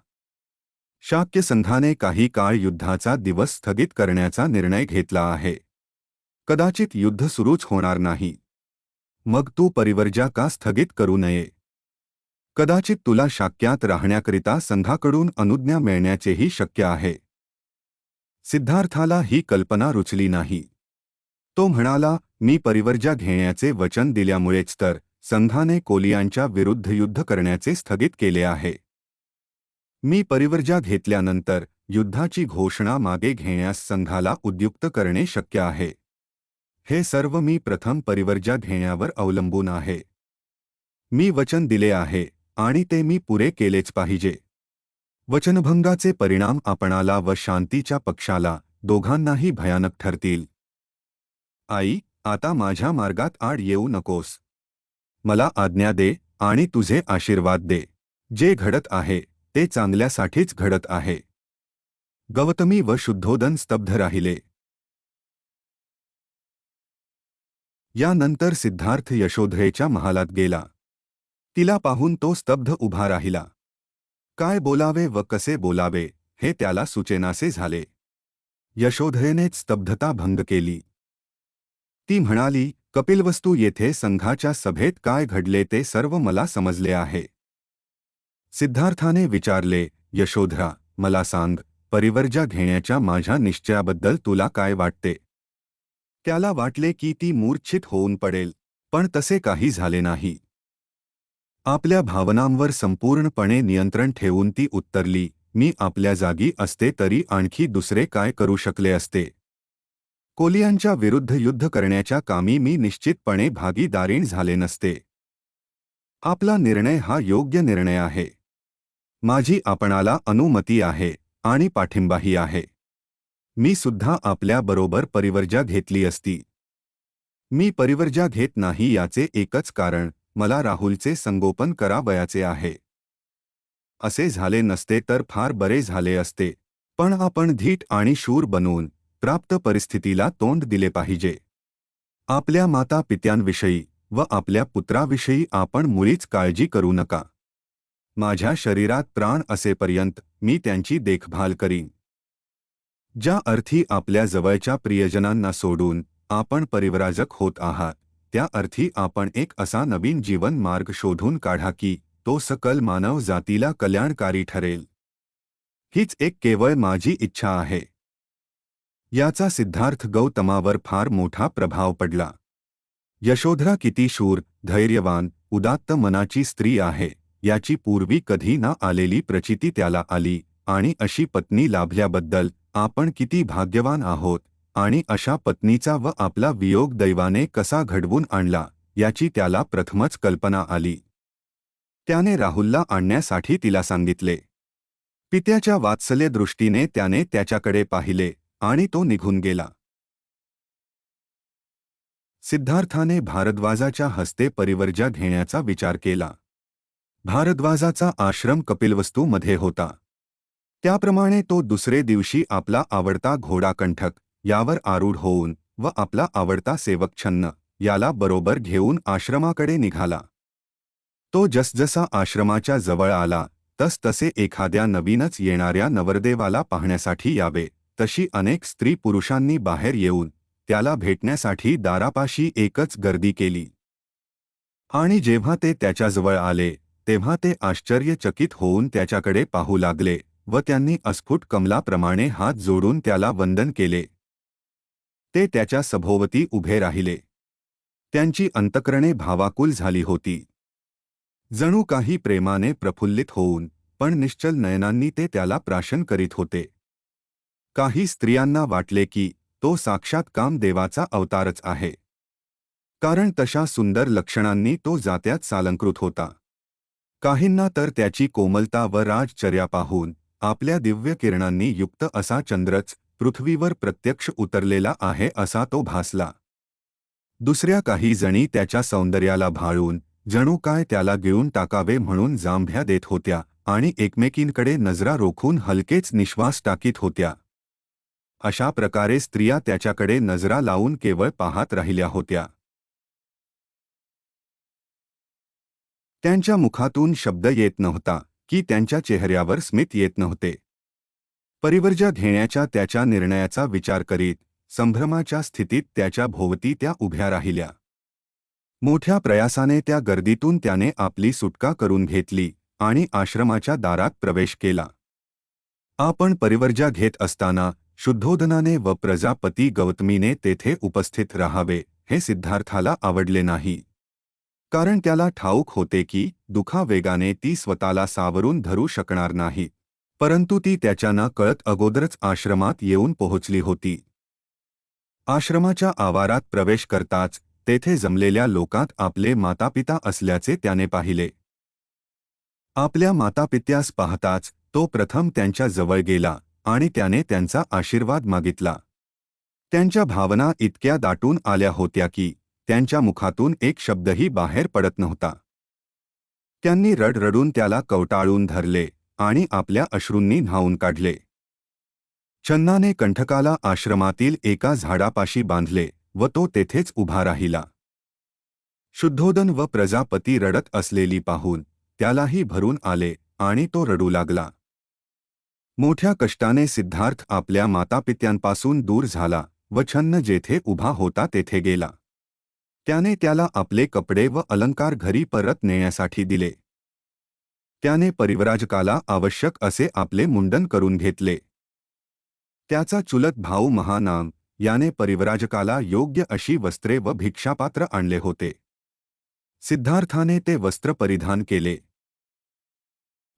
शाक्य संघाने काही काळ युद्धाचा दिवस स्थगित करण्याचा निर्णय घेतला आहे. कदाचित युद्ध सुरूच होणार नाही. मग तू परिवर्जा का स्थगित करू नये. कदाचित तुला शाक्यात राहण्याकरिता संघाकडून अनुज्ञा मिळण्याचेही शक्य आहे. सिद्धार्थाला ही कल्पना रुचली नाही. तो म्हणाला, मी परिवर्जा घेण्याचे वचन दिल्यामुळेच तर संघाने कोलियांच्या विरुद्ध युद्ध करण्याचे स्थगित केले आहे. मी परिवर्जा घेतल्यानंतर युद्धाची घोषणा मागे घेण्यास संघाला उद्युक्त करणे शक्य आहे. हे सर्व मी प्रथम परिवर्जा घेण्यावर अवलंबून आहे. मी वचन दिले आहे आणि ते मी पुरे केलेच पाहिजे. वचनभंगाचे परिणाम आपणाला व शांतीच्या पक्षाला दोघांनाही भयानक ठरतील. आई, आता माझ्या मार्गात आड येऊ नकोस. मला आज्ञा दे आणि तुझे आशीर्वाद दे. जे घडत आहे ते चांगल्यासाठीच घडत आहे. गौतमी व शुद्धोदन स्तब्ध राहिले. यानंतर सिद्धार्थ यशोधरेच्या महालात गेला. तिला पाहून तो स्तब्ध उभा राहिला. काय बोलावे व कसे बोलावे हे त्याला सुचेनासे झाले. यशोधरेनेच स्तब्धता भंग केली. ती म्हणाली, कपिलवस्तू येथे संघाच्या सभेत काय घडले ते सर्व मला समजले आहे. सिद्धार्थाने विचारले, यशोधरा, मला सांग, परिवर्जा घेण्याच्या माझ्या निश्चयाबद्दल तुला काय वाटते? त्याला वाटले की ती मूर्छित होऊन पडेल, पण तसे काही झाले नाही. आपल्या भावनांवर संपूर्णपणे नियंत्रण ठेवून ती उत्तरली, मी आपल्या जागी असते तरी आणखी दुसरे काय करू शकले असते? कोलियांच्या विरुद्ध युद्ध करण्याच्या कामी मी निश्चितपणे भागीदारीण झाले नसते. आपला निर्णय हा योग्य निर्णय आहे. माझी आपणाला अनुमती आहे आणि पाठिंबाही आहे. मी सुद्धा आपल्याबरोबर परिवर्जा घेतली असती. मी परिवर्जा घेत नाही याचे एकच कारण, मला राहुलचे संगोपन करावयाचे आहे. असे झाले नसते तर फार बरे झाले असते, पण आपण धीट आणि शूर बनून प्राप्त परिस्थितीला तोंड दिले पाहिजे. आपल्या माता-पित्यांविषयी व आपल्या पुत्राविषयी आपण मुळीच काळजी करू नका. माझ्या शरीरात प्राण असेपर्यंत मी त्यांची देखभाल करीन. ज्या अर्थी आपल्या जवळच्या प्रियजनांना सोडून आपण परिव्राजक होत आहात, त्या अर्थी आपण एक असा नवीन जीवन मार्ग शोधून काढा की तो सकल मानव जातीला कल्याणकारी ठरेल. हीच एक केवळ माझी इच्छा आहे. याचा सिद्धार्थ गौतमावर फार मोठा प्रभाव पडला. यशोधरा किती शूर, धैर्यवान, उदात्त मनाची स्त्री आहे याची पूर्वी कधी ना आलेली प्रचिती त्याला आली आणि अशी पत्नी लाभल्याबद्दल आपण किती भाग्यवान आहोत आणि अशा पत्नीचा व आपला वियोग दैवाने कसा घडवून आणला याची त्याला प्रथमच कल्पना आली. त्याने राहुलला आणण्यासाठी तिला सांगितले. पित्याच्या वात्सल्य दृष्टीने त्याने त्याच्याकडे पाहिले आणि तो निघून गेला. सिद्धार्थाने भारद्वाजाच्या हस्ते परिवर्जा घेण्याचा विचार केला. भारद्वाजाचा आश्रम कपिलवस्तूमध्ये होता. त्याप्रमाणे तो दुसरे दिवशी आपला आवडता घोडा कंठक यावर आरूढ होऊन व आपला आवडता सेवक छन्न याला बरोबर घेऊन आश्रमाकडे निघाला. तो जसजसा आश्रमाच्या जवळ आला तसतसे एखाद्या नवीनच येणाऱ्या नवरदेवाला पाहण्यासाठी यावे तशी अनेक स्त्री पुरुषांनी बाहेर येऊन त्याला भेटण्यासाठी दारापाशी एकच गर्दी केली. आणि जेव्हा ते त्याच्याजवळ आले तेव्हा ते आश्चर्यचकित होऊन त्याच्याकडे पाहू लागले व त्यांनी अस्फुट कमलाप्रमाणे हात जोडून त्याला वंदन केले. ते त्याच्या सभोवती उभे राहिले. त्यांची अंतःकरणे भावाकुल झाली होती. जणू काही प्रेमाने प्रफुल्लित होऊन पण निश्चल नयनांनी ते त्याला प्राशन करीत होते. काही स्त्रियांना वाटले की तो साक्षात कामदेवाचा अवतारच आहे, कारण तशा सुंदर लक्षणांनी तो जात्यात सालंकृत होता. काहींना तर त्याची कोमलता व राजचर्या पाहून आपल्या दिव्य किरणांनी युक्त असा चंद्रच पृथ्वीवर प्रत्यक्ष उतरलेला आहे असा तो भासला. दुसऱ्या काही जणी त्याच्या सौंदर्याला भाळून जणू काय त्याला गिळून टाकावे म्हणून जांभ्या देत होत्या आणि एकमेकींकडे नजरा रोखून हलकेच निश्वास टाकीत होत्या. अशा प्रकारे स्त्रिया त्याच्याकडे नजरा लावून केवळ पाहत राहिल्या होत्या. त्यांच्या मुखातून शब्द येत नव्हता की त्यांच्या चेहऱ्यावर स्मित येत नव्हते. परिवर्जा घेण्याच्या त्याच्या निर्णयाचा विचार करीत संभ्रमाच्या स्थितीत त्याच्या भोवती त्या उभ्या राहिल्या. मोठ्या प्रयासाने त्या गर्दीतून त्याने आपली सुटका करून घेतली आणि आश्रमाच्या दारात प्रवेश केला. आपण परिवर्जा घेत असताना शुद्धोदनाने व प्रजापती गौतमीने तेथे उपस्थित राहावे हे सिद्धार्थाला आवडले नाही. कारण त्याला ठाऊक होते की दुखावेगाने ती स्वतःला सावरून धरू शकणार नाही. परंतु ती त्याच्या न कळत अगोदरच आश्रमात येऊन पोहोचली होती. आश्रमाच्या आवारात प्रवेश करताच तेथे जमलेल्या लोकात आपले मातापिता असल्याचे त्याने पाहिले. आपल्या मातापित्यास पाहताच तो प्रथम त्यांच्या जवळ गेला आणि त्याने त्यांचा आशीर्वाद मागितला. त्यांच्या भावना इतक्या दाटून आल्या होत्या की त्यांच्या मुखातून एक शब्दही बाहेर पडत नव्हता. त्यांनी रडरडून त्याला कवटाळून धरले आणि आपल्या अश्रूंनी न्हाऊन काढले. चन्नाने कंठकाला आश्रमातील एका झाडापाशी बांधले व तो तेथेच उभा राहिला. शुद्धोदन व प्रजापती रडत असलेली पाहून त्यालाही भरून आले आणि तो रडू लागला. मोठ्या कष्टाने सिद्धार्थ आपल्या मातापित्यांपासून दूर झाला व छन्न जेथे उभा होता तेथे गेला. त्याने त्याला आपले कपडे व अलंकार घरी परत नेण्यासाठी दिले. त्याने परिव्राजकाला आवश्यक असे आपले मुंडन करून घेतले. त्याचा चुलत भाऊ महानाम याने परिव्राजकाला योग्य अशी वस्त्रे व भिक्षापात्र आणले होते. सिद्धार्थाने ते वस्त्र परिधान केले.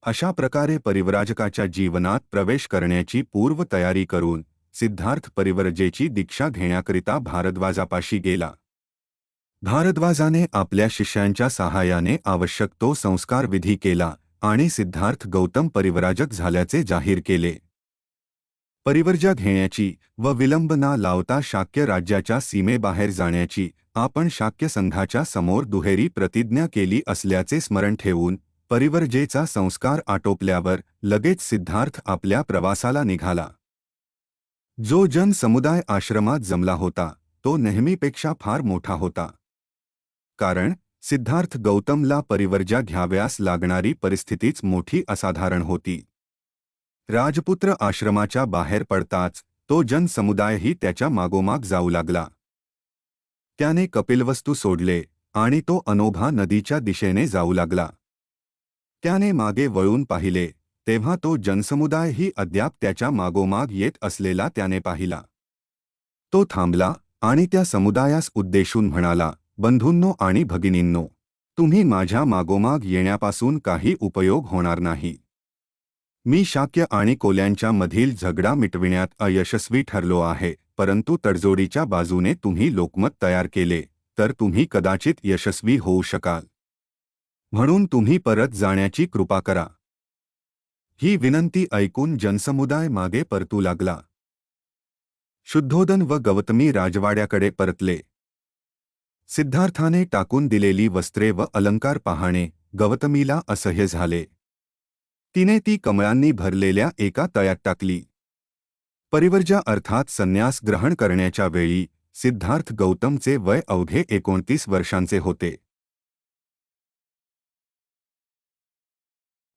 अशा प्रकारे परिव्राजकाच्या जीवनात प्रवेश करण्याची पूर्व तयारी करून सिद्धार्थ परिव्रजेची दीक्षा घेण्याकरिता भारद्वाजापाशी गेला. भारद्वाजाने आपल्या शिष्यांच्या सहाय्याने आवश्यक तो संस्कार विधी केला आणि सिद्धार्थ गौतम परिव्राजक झाल्याचे जाहीर केले. परिवर्जा घेण्याची व विलंब न लावता शाक्य राज्याच्या सीमेबाहेर जाण्याची आपण शाक्य संघाच्या समोर दुहेरी प्रतिज्ञा केली असल्याचे स्मरण ठेवून परिवर्जेचा संस्कार आटोपल्यावर लगेच सिद्धार्थ आपल्या प्रवासाला निघाला. जो जन समुदाय आश्रमात जमला होता तो नेहमीपेक्षा फार मोठा होता. कारण सिद्धार्थ गौतमला परिवर्जा घ्याव्यास लागणारी परिस्थितीच मोठी असाधारण होती. राजपुत्र आश्रमाच्या बाहेर पडताच तो जनसमुदायही त्याच्या मागोमाग जाऊ लागला. त्याने कपिलवस्तू सोडले आणि तो अनोभा नदीच्या दिशेने जाऊ लागला. त्याने मागे वळून पाहिले तेव्हा तो जनसमुदायही अद्याप त्याच्या मागोमाग येत असलेला त्याने पाहिला. तो थांबला आणि त्या समुदायास उद्देशून म्हणाला, बंधूंनो आणि भगिनींनो, तुम्ही माझ्या मागोमाग येण्यापासून काही उपयोग होणार नाही. मी शाक्य आणि कोल्यांच्या मधील झगडा मिटविण्यात अयशस्वी ठरलो आहे, परंतु तडजोडीच्या बाजूने तुम्ही लोकमत तयार केले तर तुम्ही कदाचित यशस्वी होऊ शकाल. म्हणून तुम्ही परत जाण्याची कृपा करा. ही विनंती ऐकून जनसमुदाय मागे परतू लागला. शुद्धोदन व गौतमी राजवाड्याकडे परतले. सिद्धार्थाने टाकून दिलेली वस्त्रे व अलंकार पाहणे गौतमीला असह्य झाले. तिने ती कमळांनी भरलेल्या एका तळ्यात टाकली. परिवर्जा अर्थात संन्यास ग्रहण करण्याच्या वेळी सिद्धार्थ गौतमचे वय अवघे 29 वर्षांचे होते.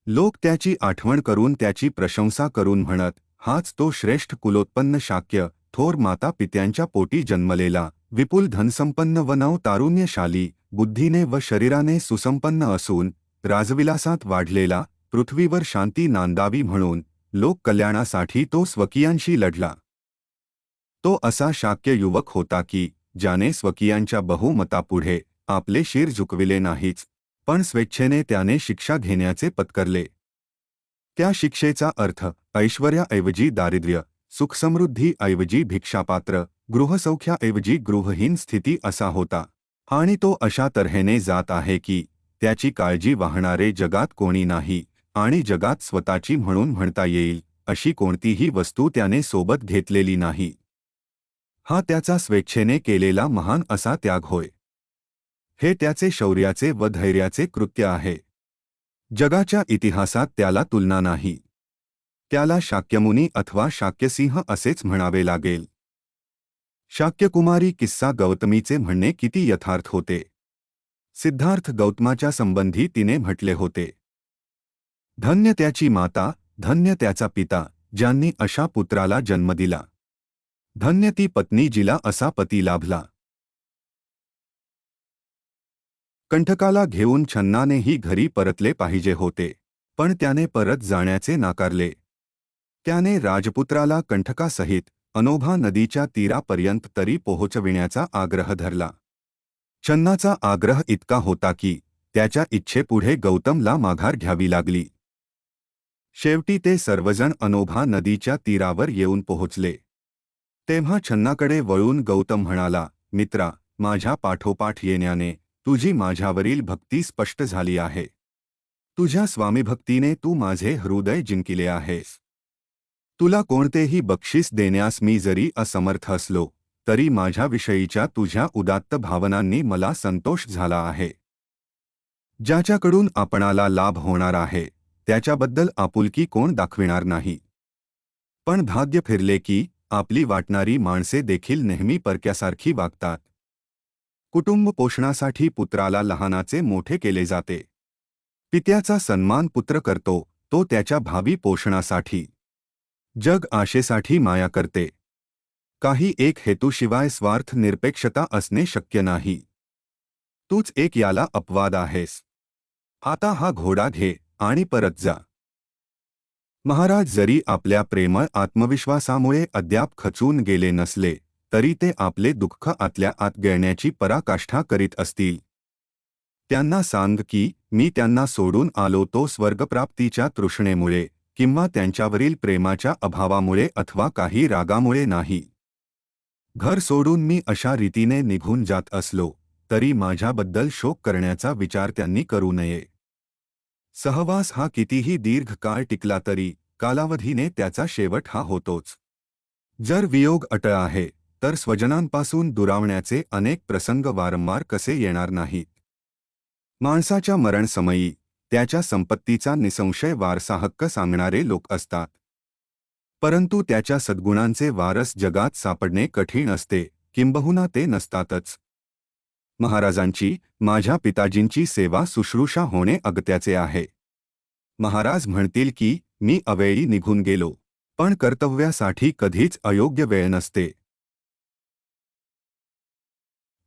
लोक त्याची आठवण करून त्याची प्रशंसा करून म्हणत, हाच तो श्रेष्ठ कुलोत्पन्न शाक्य, थोर माता पित्यांच्या पोटी जन्मलेला, विपुल धनसंपन्न व नव तारुण्यशाली, बुद्धीने व शरीराने सुसंपन्न असून राजविलासात वाढलेला, पृथ्वीवर शांती नांदावी म्हणून लोक कल्याणासाठी तो स्वकीयांशी लढला. तो असा शाक्य युवक होता की ज्याने स्वकीयांच्या बहुमतापुढे आपले शिर झुकविले नाहीच, पण स्वेच्छेने त्याने शिक्षा घेण्याचे पत्करले. त्या शिक्षेचा अर्थ ऐश्वर्याऐवजी दारिद्र्य, सुखसमृद्धीऐवजी भिक्षापात्र, गृहसौख्याऐवजी गृहहीन स्थिती असा होता. आणि तो अशा तऱ्हेने जात आहे की त्याची काळजी वाहणारे जगात कोणी नाही आणि जगात स्वतःची म्हणून म्हणता येईल अशी कोणतीही वस्तू त्याने सोबत घेतलेली नाही. हा त्याचा स्वेच्छेने केलेला महान असा त्याग होय. हे त्याचे शौर्याचे व धैर्याचे कृत्य आहे. जगाच्या इतिहासात त्याला तुलना नाही. त्याला शाक्यमुनी अथवा शाक्यसिंह असेच म्हणावे लागेल. शाक्यकुमारी किस्सा गौतमीचे म्हणणे किती यथार्थ होते. सिद्धार्थ गौतमाच्या संबंधी तिने म्हटले होते, धन्य त्याची माता, धन्य त्याचा पिता, ज्यांनी अशा पुत्राला जन्म दिला. धन्य ती पत्नी जिला असा पती लाभला. कंठकाला घेऊन छन्नानेही घरी परतले पाहिजे होते, पण त्याने परत जाण्याचे नाकारले. त्याने राजपुत्राला कंठकासहित अनोभा नदीच्या तीरापर्यंत तरी पोहोचविण्याचा आग्रह धरला. छन्नाचा आग्रह इतका होता की त्याच्या इच्छेपुढे गौतमला माघार घ्यावी लागली. शेवटी ते सर्वजण अनोभा नदीच्या तीरावर येऊन पोहोचले. तेव्हा छन्नाकडे वळून गौतम म्हणाला, मित्रा, माझ्या पाठोपाठ येण्याने तुझी माझ्यावरील भक्ती स्पष्ट झाली आहे. तुझ्या स्वामीभक्तीने तू माझे हृदय जिंकिले आहेस. तुला कोणतेही बक्षीस देण्यास मी जरी असमर्थ असलो तरी माझ्याविषयीच्या तुझ्या उदात्त भावनांनी मला संतोष झाला आहे. ज्याच्याकडून आपणाला लाभ होणार आहे त्याच्याबद्दल आपुलकी कोण दाखविणार नाही. पण भाग्य फिरले की आपली वाटणारी माणसे देखील नेहमी परक्यासारखी वागतात. कुटुंब पोषणासाठी पुत्राला लहानाचे मोठे केले जाते. पित्याचा सन्मान पुत्र करतो तो त्याच्या भावी पोषणासाठी. जग आशेसाठी माया करते. काही एक हेतूशिवाय स्वार्थ निरपेक्षता असणे शक्य नाही. तूच एक याला अपवाद आहेस. आता हा घोडा घे आणि परत जा. महाराज जरी आपल्या प्रेमळ आत्मविश्वासामुळे अद्याप खचून गेले नसले तरी ते आपले दुःख आतल्या आत गिळण्याची पराकाष्ठा करीत असतील. त्यांना सांग की मी त्यांना सोडून आलो तो स्वर्गप्राप्तीच्या तृष्णेमुळे किंवा त्यांच्यावरील प्रेमाच्या अभावामुळे अथवा काही रागामुळे नाही. घर सोडून मी अशा रीतीने निघून जात असलो तरी माझ्याबद्दल शोक करण्याचा विचार त्यांनी करू नये. सहवास हा कितीही दीर्घ काळ टिकला तरी कालावधीने त्याचा शेवट हा होतोच. जर वियोग अटळ आहे तर स्वजनांपासून दुरावण्याचे अनेक प्रसंग वारंवार कसे येणार नाहीत. माणसाच्या मरणसमयी त्याच्या संपत्तीचा निसंशय वारसा हक्क सांगणारे लोक असतात. परंतु त्याच्या सद्गुणांचे वारस जगात सापडणे कठीण असते, किंबहुना ते नसतातच. महाराजांची माझ्या पिताजींची सेवा शुश्रूषा होणे अगत्याचे आहे. महाराज म्हणतील की मी अवेळी निघून गेलो, पण कर्तव्यासाठी कधीच अयोग्य वेळ नसते.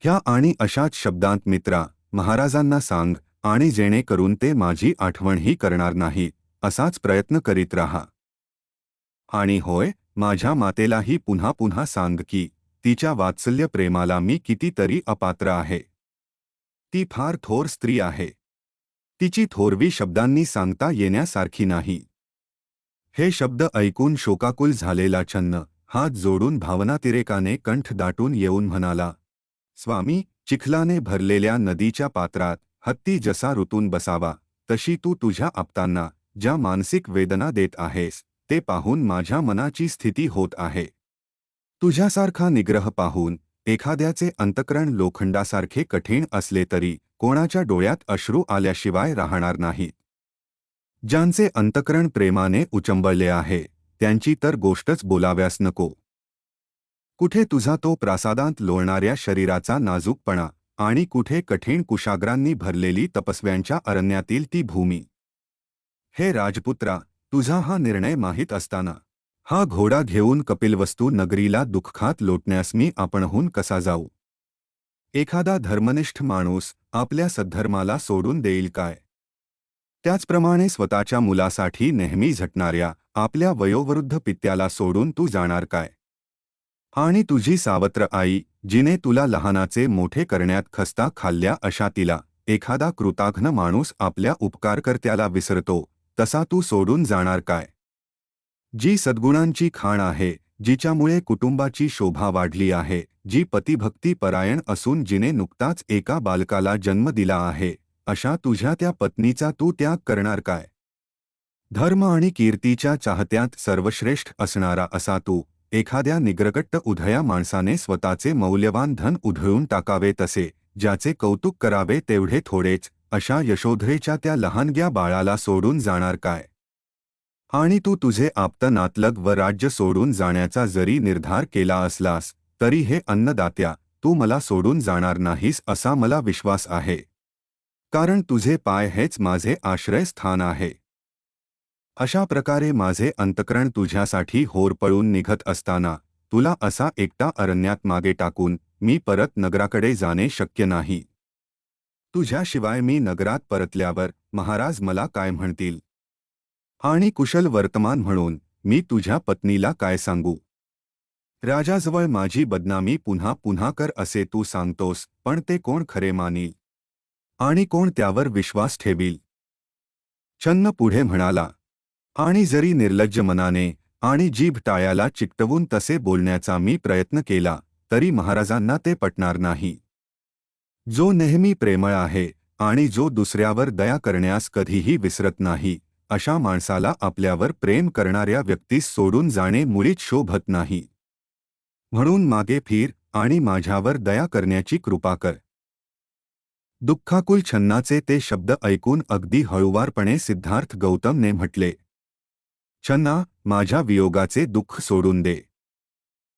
ह्या आणि अशाच शब्दांत मित्रा महाराजांना सांग आणि जेणेकरून ते माझी आठवणही करणार नाहीत असाच प्रयत्न करीत राहा. आणि होय, माझ्या मातेलाही पुन्हा पुन्हा सांग की तिच्या वात्सल्य प्रेमाला मी कितीतरी अपात्र आहे. ती फार थोर स्त्री आहे. तिची थोरवी शब्दांनी सांगता येण्यासारखी नाही. हे शब्द ऐकून शोकाकुल झालेला छन्न हात जोडून भावनातिरेकाने कंठ दाटून येऊन म्हणाला, स्वामी, चिखलाने भरलेल्या नदीच्या पात्रात हत्ती जसा ऋतून बसावा तशी तू तुझ्या आप्तांना ज्या मानसिक वेदना देत आहेस ते पाहून माझ्या मनाची स्थिती होत आहे. तुझ्यासारखा निग्रह पाहून एखाद्याचे अंतकरण लोखंडासारखे कठीण असले तरी कोणाच्या डोळ्यात अश्रू आल्याशिवाय राहणार नाहीत. ज्यांचे अंतकरण प्रेमाने उचंबळले आहे त्यांची तर गोष्टच बोलाव्यास नको. कुठे तुझा तो प्रासादांत लोळणाऱ्या शरीराचा नाजूकपणा आणि कुठे कठीण कुशाग्रांनी भरलेली तपस्व्यांच्या अरण्यातील ती भूमी. हे राजपुत्रा, तुझा हा निर्णय माहीत असताना हा घोडा घेऊन कपिलवस्तू नगरीला दुःखात लोटण्यास मी आपणहून कसा जाऊ? एखादा धर्मनिष्ठ माणूस आपल्या सद्धर्माला सोडून देईल काय? त्याचप्रमाणे स्वतःच्या मुलासाठी नेहमी झटणाऱ्या आपल्या वयोवृद्ध पित्याला सोडून तू जाणार काय? आणि तुझी सावत्र आई, जिने तुला लहानाचे मोठे करण्यात खस्ता खाल्ल्या अशा तिला एखादा कृतघ्न माणूस आपल्या उपकारकर्त्याला विसरतो तसा तू सोडून जाणार काय? जी सद्गुणांची खाण आहे, जिच्यामुळे कुटुंबाची शोभा वाढली आहे, जी पतिभक्ती परायण असून जिने नुकताच एका बालकाला जन्म दिला आहे, अशा तुझ्या त्या पत्नीचा तू त्याग करणार काय? धर्म आणि कीर्तीच्या चाहत्यात सर्वश्रेष्ठ असणारा असा तू एखाद्या निग्रगट्ट उधया माणसाने स्वतःचे मौल्यवान धन उधळून टाकावे तसे, ज्याचे कौतुक करावे तेवढे थोडेच, अशा यशोधरेच्या त्या लहानग्या बाळाला सोडून जाणार काय? आणि तू तुझे आप्त नातलग व राज्य सोडून जाण्याचा जरी निर्धार केला असलास तरी हे अन्नदात्या, तू मला सोडून जाणार नाहीस असा मला विश्वास आहे. कारण तुझे पाय हेच माझे आश्रयस्थान आहे. अशा प्रकारे माझे अंतकरण तुझ्यासाठी होरपळून निघत असताना तुला असा एकटा अरण्यात मागे टाकून मी परत नगराकडे जाणे शक्य नाही. तुझ्याशिवाय मी नगरात परतल्यावर महाराज मला काय म्हणतील? आणि कुशल वर्तमान म्हणून मी तुझ्या पत्नीला काय सांगू? राजाजवळ माझी बदनामी पुन्हा पुन्हा कर असे तू सांगतोस, पण ते कोण खरे मानील? आणि कोण त्यावर विश्वास ठेवील? छन्न पुढे म्हणाला, आणि जरी निर्लज्ज मनाने आणि जीभ टाळ्याला चिकटवून तसे बोलण्याचा मी प्रयत्न केला तरी महाराजांना ते पटणार नाही. जो नेहमी प्रेमळ आहे आणि जो दुसऱ्यावर दया करण्यास कधीही विसरत नाही, अशा माणसाला आपल्यावर प्रेम करणाऱ्या व्यक्तीस सोडून जाणे मुळीच शोभत नाही. म्हणून मागे फिर आणि माझ्यावर दया करण्याची कृपा कर. दुःखाकुल छन्नाचे ते शब्द ऐकून अगदी हळुवारपणे सिद्धार्थ गौतमने म्हटले, छन्ना, माझ्या वियोगाचे दुःख सोडून दे.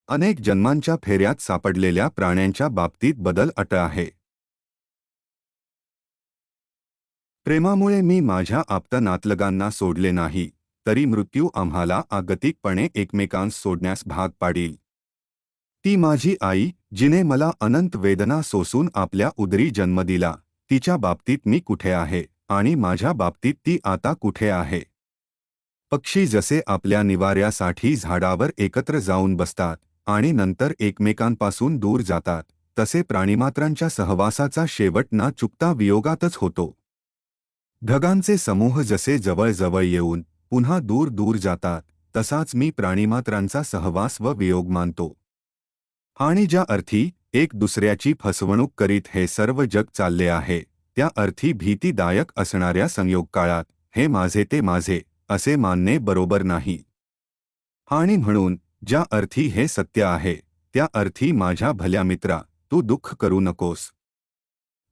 अनेक जन्मांच्या फेऱ्यात सापडलेल्या प्राण्यांच्या बाबतीत बदल अट आहे. प्रेमामुळे मी माझ्या आप्त नातलगांना सोडले नाही, तरी मृत्यू आम्हाला आगतिकपणे एकमेकांस सोडण्यास भाग पाडील. ती माझी आई, जिने मला अनंत वेदना सोसून आपल्या उदरी जन्म दिला, तिच्या बाबतीत मी कुठे आहे आणि माझ्या बाबतीत ती आता कुठे आहे. पक्षी जसे आपल्या निवाऱ्यासाठी झाडावर एकत्र जाऊन बसतात आणि नंतर एकमेकांपासून दूर जातात, तसे प्राणिमात्रांच्या सहवासाचा शेवट ना चुकता वियोगातच होतो. ढगांचे समूह जसे जवळ येऊन पुन्हा दूर दूर जातात, तसाच मी प्राणिमात्रांचा सहवास व वियोग मानतो. आणि ज्या अर्थी एक दुसऱ्याची फसवणूक करीत हे सर्व जग चालले आहे, त्या अर्थी भीतीदायक असणाऱ्या संयोग काळात हे माझे ते माझे असे मानणे बरोबर नाही. आणि म्हणून ज्या अर्थी हे सत्य आहे, त्या अर्थी माझ्या भल्या मित्रा, तू दुःख करू नकोस.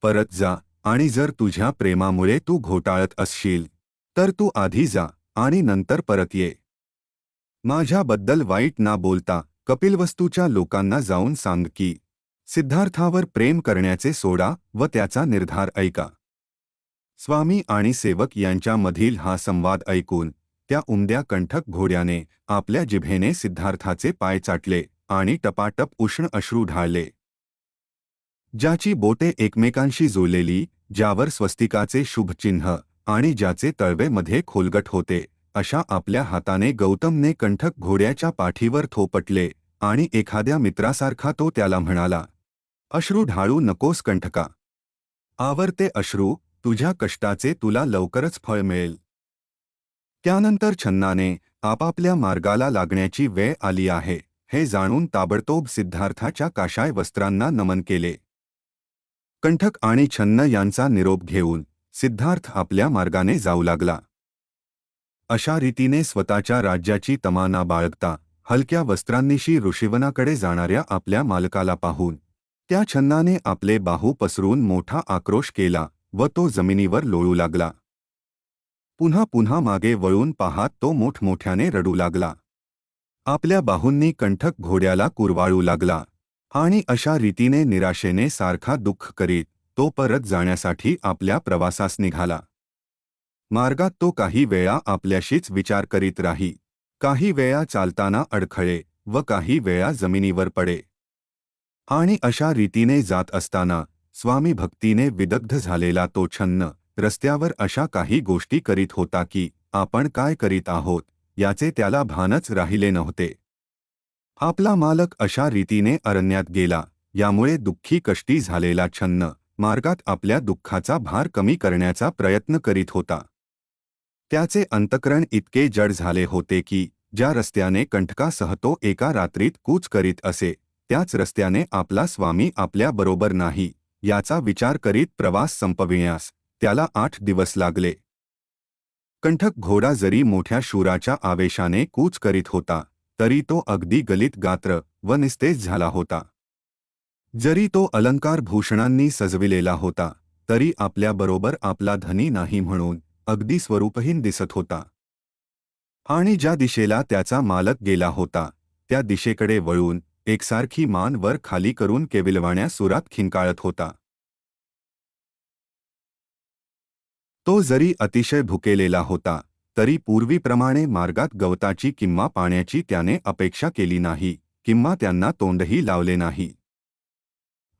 परत जा, आणि जर तुझ्या प्रेमामुळे तू घोटाळत असशील, तर तू आधी जा आणि नंतर परत ये. माझ्याबद्दल वाईट ना बोलता कपिलवस्तूच्या लोकांना जाऊन सांग की सिद्धार्थावर प्रेम करण्याचे सोडा व त्याचा निर्धार ऐका. स्वामी आणि सेवक यांच्यामधील हा संवाद ऐकून त्या उमद्या कंठक घोड्याने आपल्या जिभेने सिद्धार्थाचे पाय चाटले आणि टपाटप उष्ण अश्रू ढाळले. ज्याची बोटे एकमेकांशी जुळलेली, ज्यावर स्वस्तिकाचे शुभचिन्ह आणि ज्याचे तळवे मध्ये खोलगट होते, अशा आपल्या हाताने गौतमने कंठक घोड्याच्या पाठीवर थोपटले आणि एखाद्या मित्रासारखा तो त्याला म्हणाला, अश्रू ढाळू नकोस कंठका. आवरते अश्रू, तुझ्या कष्टाचे तुला लवकरच फळ मिळेल. त्यानंतर छन्नाने आपापल्या मार्गाला लागण्याची वेळ आली आहे हे जाणून ताबडतोब सिद्धार्थाच्या काशाय वस्त्रांना नमन केले. कंठक आणि छन्न यांचा निरोप घेऊन सिद्धार्थ आपल्या मार्गाने जाऊ लागला. अशा रीतीने स्वतःच्या राज्याची तमाना बाळगता हलक्या वस्त्रांनिशी ऋषीवनाकडे जाणाऱ्या आपल्या मालकाला पाहून त्या छन्नाने आपले बाहू पसरून मोठा आक्रोश केला व तो जमिनीवर लोळू लागला. पुन्हा पुन्हा मागे वळून पाहत तो मोठमोठ्याने रडू लागला. आपल्या बाहूंनी कंठक घोड्याला कुरवाळू लागला आणि अशा रीतीने निराशेने सारखा दुःख करीत तो परत जाण्यासाठी आपल्या प्रवासास निघाला. मार्गात तो काही वेळा आपल्याशीच विचार करीत राही, काही वेळा चालताना अडखळे व काही वेळा जमिनीवर पडे. आणि अशा रीतीने जात असताना स्वामी भक्तीने विदग्ध झालेला तो छन्न रस्त्यावर अशा काही गोष्टी करीत होता की आपण काय करीत आहोत याचे त्याला भानच राहिले नव्हते. आपला मालक अशा रीतीने अरण्यात गेला, यामुळे दुःखी कष्टी झालेला छन्न मार्गात आपल्या दुःखाचा भार कमी करण्याचा प्रयत्न करीत होता. त्याचे अंतःकरण इतके जड झाले होते की ज्या रस्त्याने कंठकासह तो एका रात्रीत कूच करीत असे, त्याच रस्त्याने आपला स्वामी आपल्याबरोबर नाही याचा विचार करीत प्रवास संपविण्यास त्याला 8 दिवस लागले. कंठक घोडा जरी मोठ्या शूराच्या आवेशाने कूच करीत होता, तरी तो अगदी गलित गात्र व निस्तेज झाला होता. जरी तो अलंकार भूषणांनी सजविलेला होता, तरी आपल्याबरोबर आपला धनी नाही म्हणून अगदी स्वरूपहीन दिसत होता. आणि ज्या दिशेला त्याचा मालक गेला होता, त्या दिशेकडे वळून एकसारखी मान वर खाली करून केविलवाण्या सुरात खिंकाळत होता. तो जरी अतिशय भुकेलेला होता, तरी पूर्वीप्रमाणे मार्गात गवताची किंवा पाण्याची त्याने अपेक्षा केली नाही किंवा त्यांना तोंडही लावले नाही.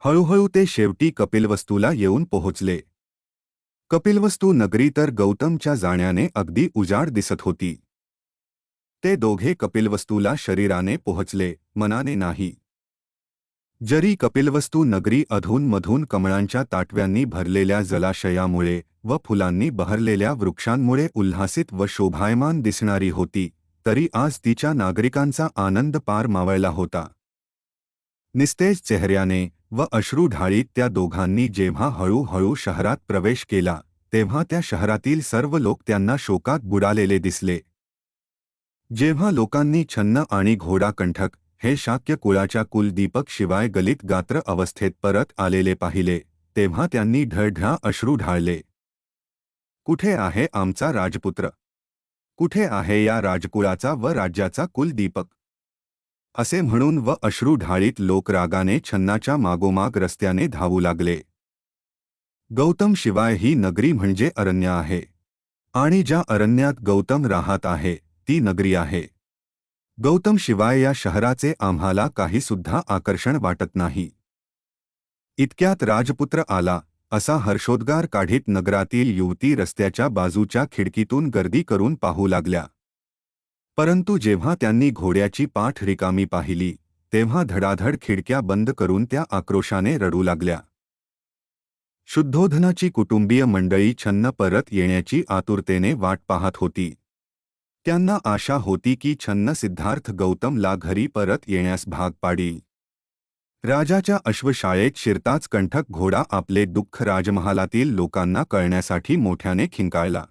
हळूहळू ते शेवटी कपिलवस्तूला येऊन पोहोचले. कपिलवस्तू नगरी तर गौतमच्या जाण्याने अगदी उजाड दिसत होती. ते दोघे कपिलवस्तूला शरीराने पोहोचले, मनाने नाही. जरी कपिलवस्तू नगरी अधूनमधून कमळांच्या ताटव्यांनी भरलेल्या जलाशयामुळे व फुलांनी बहरलेल्या वृक्षांमुळे उल्हासित व शोभायमान दिसणारी होती, तरी आज तिच्या नागरिकांचा आनंद पार मावळला होता. निस्तेज चेहऱ्याने व अश्रू ढाळीत त्या दोघांनी जेव्हा हळूहळू शहरात प्रवेश केला तेव्हा त्या शहरातील सर्व लोक त्यांना शोकात बुडालेले दिसले. जेव्हा लोकांनी छन्न आणि घोडाकंठक हे शाक्य कुळाच्या कुलदीपक शिवाय गलित गात्र अवस्थेत परत आलेले पाहिले तेव्हा त्यांनी ढळढळ अश्रू ढाळले. कुठे आहे आमचा राजपुत्र? कुठे आहे या राजकुळाचा व राज्याचा कुलदीपक? असे म्हणून व अश्रू ढाळीत लोक रागाने छन्नाच्या मागोमाग रस्त्याने धावू लागले. गौतम शिवाय ही नगरी म्हणजे अरण्य आहे आणि ज्या अरण्यात गौतम राहत आहे ती नगरी आहे. गौतम शिवाय या शहराचे आम्हाला काही सुद्धा आकर्षण वाटत नाही. इतक्यात राजपुत्र आला असा हर्षोद्गार काढीत नगरातील युवती रस्त्याच्या बाजूच्या खिडकीतून गर्दी करून पाहू लागल्या. परंतु जेव्हा त्यांनी घोड्याची पाठ रिकामी पाहिली तेव्हा धडाधड खिडक्या बंद करून त्या आक्रोशाने रडू लागल्या. शुद्धोधनाची कुटुंबीय मंडळी छन्न परत येण्याची आतुरतेने वाट पाहत होती. त्यांना आशा होती की छन्न सिद्धार्थ गौतमला घरी परत येण्यास भाग पाडील. राजाच्या अश्वशाळेत शिरताच कंठक घोडा आपले दुःख राजमहालातील लोकांना कळण्यासाठी मोठ्याने खिंकाळला.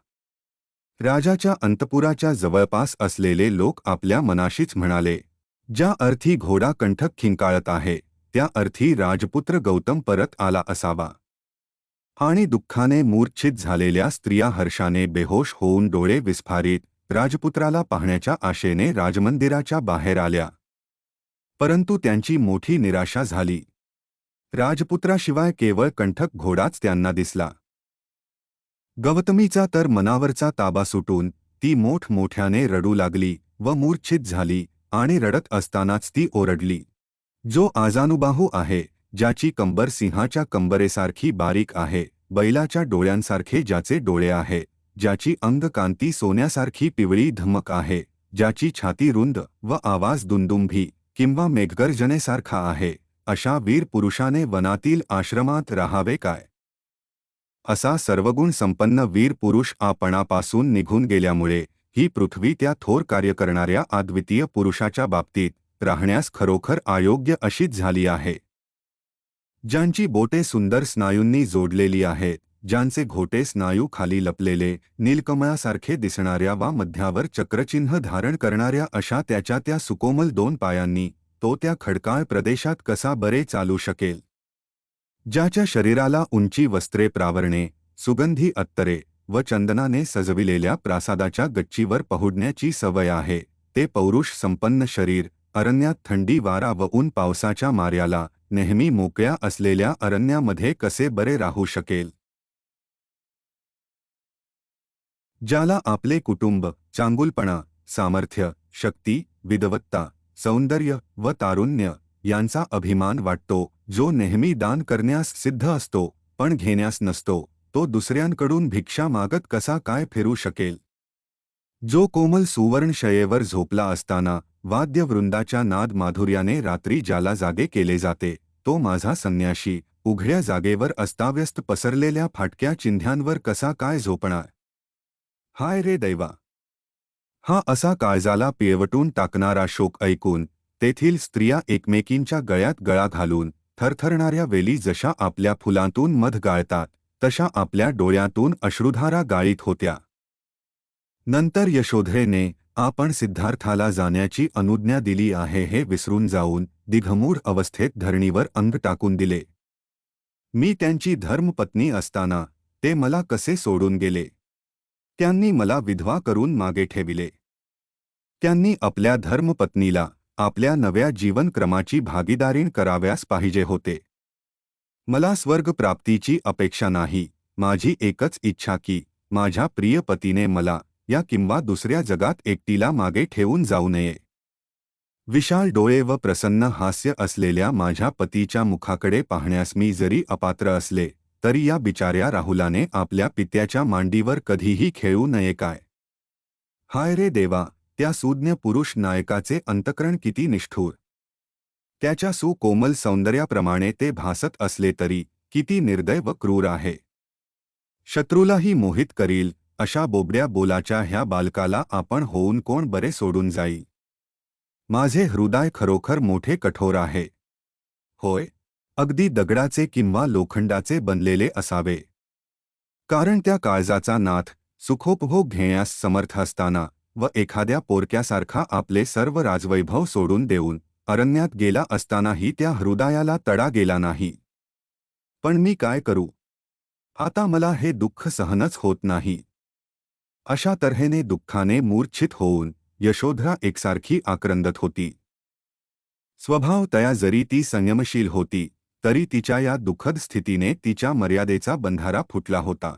राजाच्या अंतपुराच्या जवळपास असलेले लोक आपल्या मनाशीच म्हणाले, ज्या अर्थी घोडा कंठक खिंकाळत आहे त्या अर्थी राजपुत्र गौतम परत आला असावा. आणि दुःखाने मूर्छित झालेल्या स्त्रिया हर्षाने बेहोश होऊन डोळे विस्फारित राजपुत्राला पाहण्याच्या आशेने राजमंदिराच्या बाहेर आल्या. परंतु त्यांची मोठी निराशा झाली. राजपुत्राशिवाय केवळ कंठक घोडाच त्यांना दिसला. गौतमीचा तर मनावरचा ताबा सुटून ती मोठमोठ्याने रडू लागली व मूर्छित झाली आणि रडत असतानाच ती ओरडली, जो आजानुबाहू आहे, ज्याची कंबर सिंहाच्या कंबरेसारखी बारीक आहे, बैलाच्या डोळ्यांसारखे ज्याचे डोळे आहे, ज्याची अंगकांती सोन्यासारखी पिवळी धमक आहे, ज्याची छाती रुंद व आवाज दुंदुंभी किंवा मेघगर्जनेसारखा आहे, अशा वीर पुरुषाने वनातील आश्रमात राहावे काय? असा सर्वगुण संपन्न वीर पुरुष आपणापासून निघून गेल्यामुळे ही पृथ्वी त्या थोर कार्य करणाऱ्या अद्वितीय पुरुषाच्या बाबतीत राहण्यास खरोखर अयोग्य अशीच झाली आहे. ज्यांची बोटे सुंदर स्नायूंनी जोडलेली आहेत, ज्यांचे घोटे स्नायू खाली लपलेले नीलकमळासारखे दिसणाऱ्या वा मध्यावर चक्रचिन्ह धारण करणाऱ्या अशा त्याच्या त्या सुकोमल दोन पायांनी तो त्या खडकाळ प्रदेशात कसा बरे चालू शकेल? ज्याच्या शरीराला उंची वस्त्रे प्रावरणे, सुगंधी अत्तरे व चंदनाने सजविलेल्या प्रासादाच्या गच्चीवर पहुडण्याची सवय आहे, ते पौरुष संपन्न शरीर अरण्यात थंडी वारा व ऊन पावसाच्या मार्याला नेहमी मोकळ्या असलेल्या अरण्यामध्ये कसे बरे राहू शकेल? ज्याला आपले कुटुंब, चांगुलपणा, सामर्थ्य, शक्ती, विद्वत्ता, सौंदर्य व तारुण्य यांचा अभिमान वाटतो, जो नेहमी दान करण्यास सिद्ध असतो पण घेण्यास नसतो, तो दुसऱ्यांकडून भिक्षा मागत कसा काय फिरू शकेल? जो कोमल सुवर्ण शयेवर झोपला असताना वाद्यवृंदाच्या नाद माधुर्याने रात्री ज्याला जागे केले जाते, तो माझा संन्याशी उघड्या जागेवर अस्ताव्यस्त पसरलेल्या फाटक्या चिंध्यांवर कसा काय झोपणार? हाय रे दैवा! हा असा काळजाला पिळवटून टाकणारा शोक ऐकून तेथील स्त्रिया एकमेकींच्या गळ्यात गळा घालून थरथरणाऱ्या वेली जशा आपल्या फुलांतून मध गाळतात तशा आपल्या डोळ्यातून अश्रुधारा गाळीत होत्या. नंतर यशोधरेने आपण सिद्धार्थाला जाण्याची अनुज्ञा दिली आहे हे विसरून जाऊन दिघमूढ अवस्थेत धरणीवर अंग टाकून दिले. मी त्यांची धर्मपत्नी असताना ते मला कसे सोडून गेले? त्यांनी मला विधवा करून मागे ठेविले. त्यांनी आपल्या धर्मपत्नीला आपल्या नव्या जीवनक्रमाची भागीदारीण कराव्यास पाहिजे होते. मला स्वर्गप्राप्तीची अपेक्षा नाही, माझी एकच इच्छा की माझ्या प्रिय पतीने मला या किंवा दुसऱ्या जगात एकटीला मागे ठेवून जाऊ नये. विशाल डोळे व प्रसन्न हास्य असलेल्या माझ्या पतीच्या मुखाकडे पाहण्यास मी जरी अपात्र असले तरी या बिचाऱ्या राहुलाने आपल्या पित्याच्या मांडीवर कधीही खेळू नये काय? हाय रे देवा! त्या सुज्ञ पुरुष नायकाचे अंतःकरण किती निष्ठुर! त्याच्या सुकोमल सौंदर्याप्रमाणे ते भासत असले तरी किती निर्दय व क्रूर आहे. शत्रूलाही मोहित करील अशा बोबड्या बोलाच्या ह्या बालकाला आपण होऊन कोण बरे सोडून जाईल? माझे हृदय खरोखर मोठे कठोर आहे. होय, अगदी दगडाचे किंवा लोखंडाचे बनलेले असावे. कारण त्या काळजाचा नाथ सुखोपभोग घेण्यास समर्थ असताना व एखाद्या पोरक्यासारखा आपले सर्व राजवैभव सोडून देऊन अरण्यात गेला असतानाही त्या हृदयाला तडा गेला नाही. पण मी काय करू? आता मला हे दुःख सहनच होत नाही. अशा तऱ्हेने दुःखाने मूर्छित होऊन यशोधरा एकसारखी आक्रंदत होती. स्वभावतया जरी ती संयमशील होती, तरी तिच्या या दुःखद स्थितीने तिच्या मर्यादेचा बंधारा फुटला होता.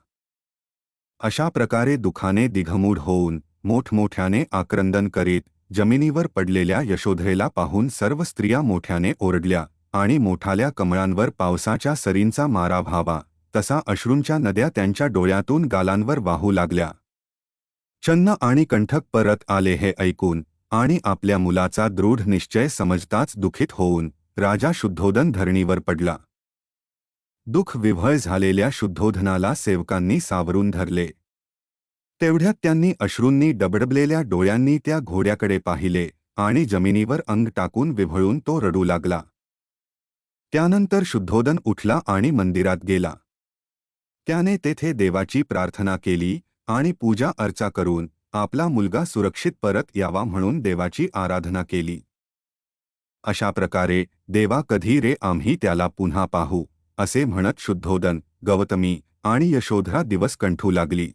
अशा प्रकारे दुःखाने दिघमूढ होऊन मोठमोठ्याने आक्रंदन करीत जमिनीवर पडलेल्या यशोधरेला पाहून सर्व स्त्रिया मोठ्याने ओरडल्या आणि मोठाल्या कमळांवर पावसाच्या सरींचा मारा व्हावा तसा अश्रूंच्या नद्या त्यांच्या डोळ्यातून गालांवर वाहू लागल्या. चन्न आणि कंठक परत आले हे ऐकून आणि आपल्या मुलाचा दृढ निश्चय समजताच दुःखित होऊन राजा शुद्धोधन धरणीवर पडला. दुःख विव्हळ झालेल्या शुद्धोधनाला सेवकांनी सावरून धरले. तेवढ्यात त्यांनी अश्रूंनी डबडबलेल्या डोळ्यांनी त्या घोड्याकडे पाहिले आणि जमिनीवर अंग टाकून विव्हळून तो रडू लागला. त्यानंतर शुद्धोधन उठला आणि मंदिरात गेला. त्याने तेथे देवाची प्रार्थना केली आणि पूजा अर्चा करून आपला मुलगा सुरक्षित परत यावा म्हणून देवाची आराधना केली. अशा प्रकारे देवा कधी रे आम्ही त्याला पुन्हा पाहू असे म्हणत शुद्धोधन, गौतमी आणि यशोधरा दिवस कंठू लागली.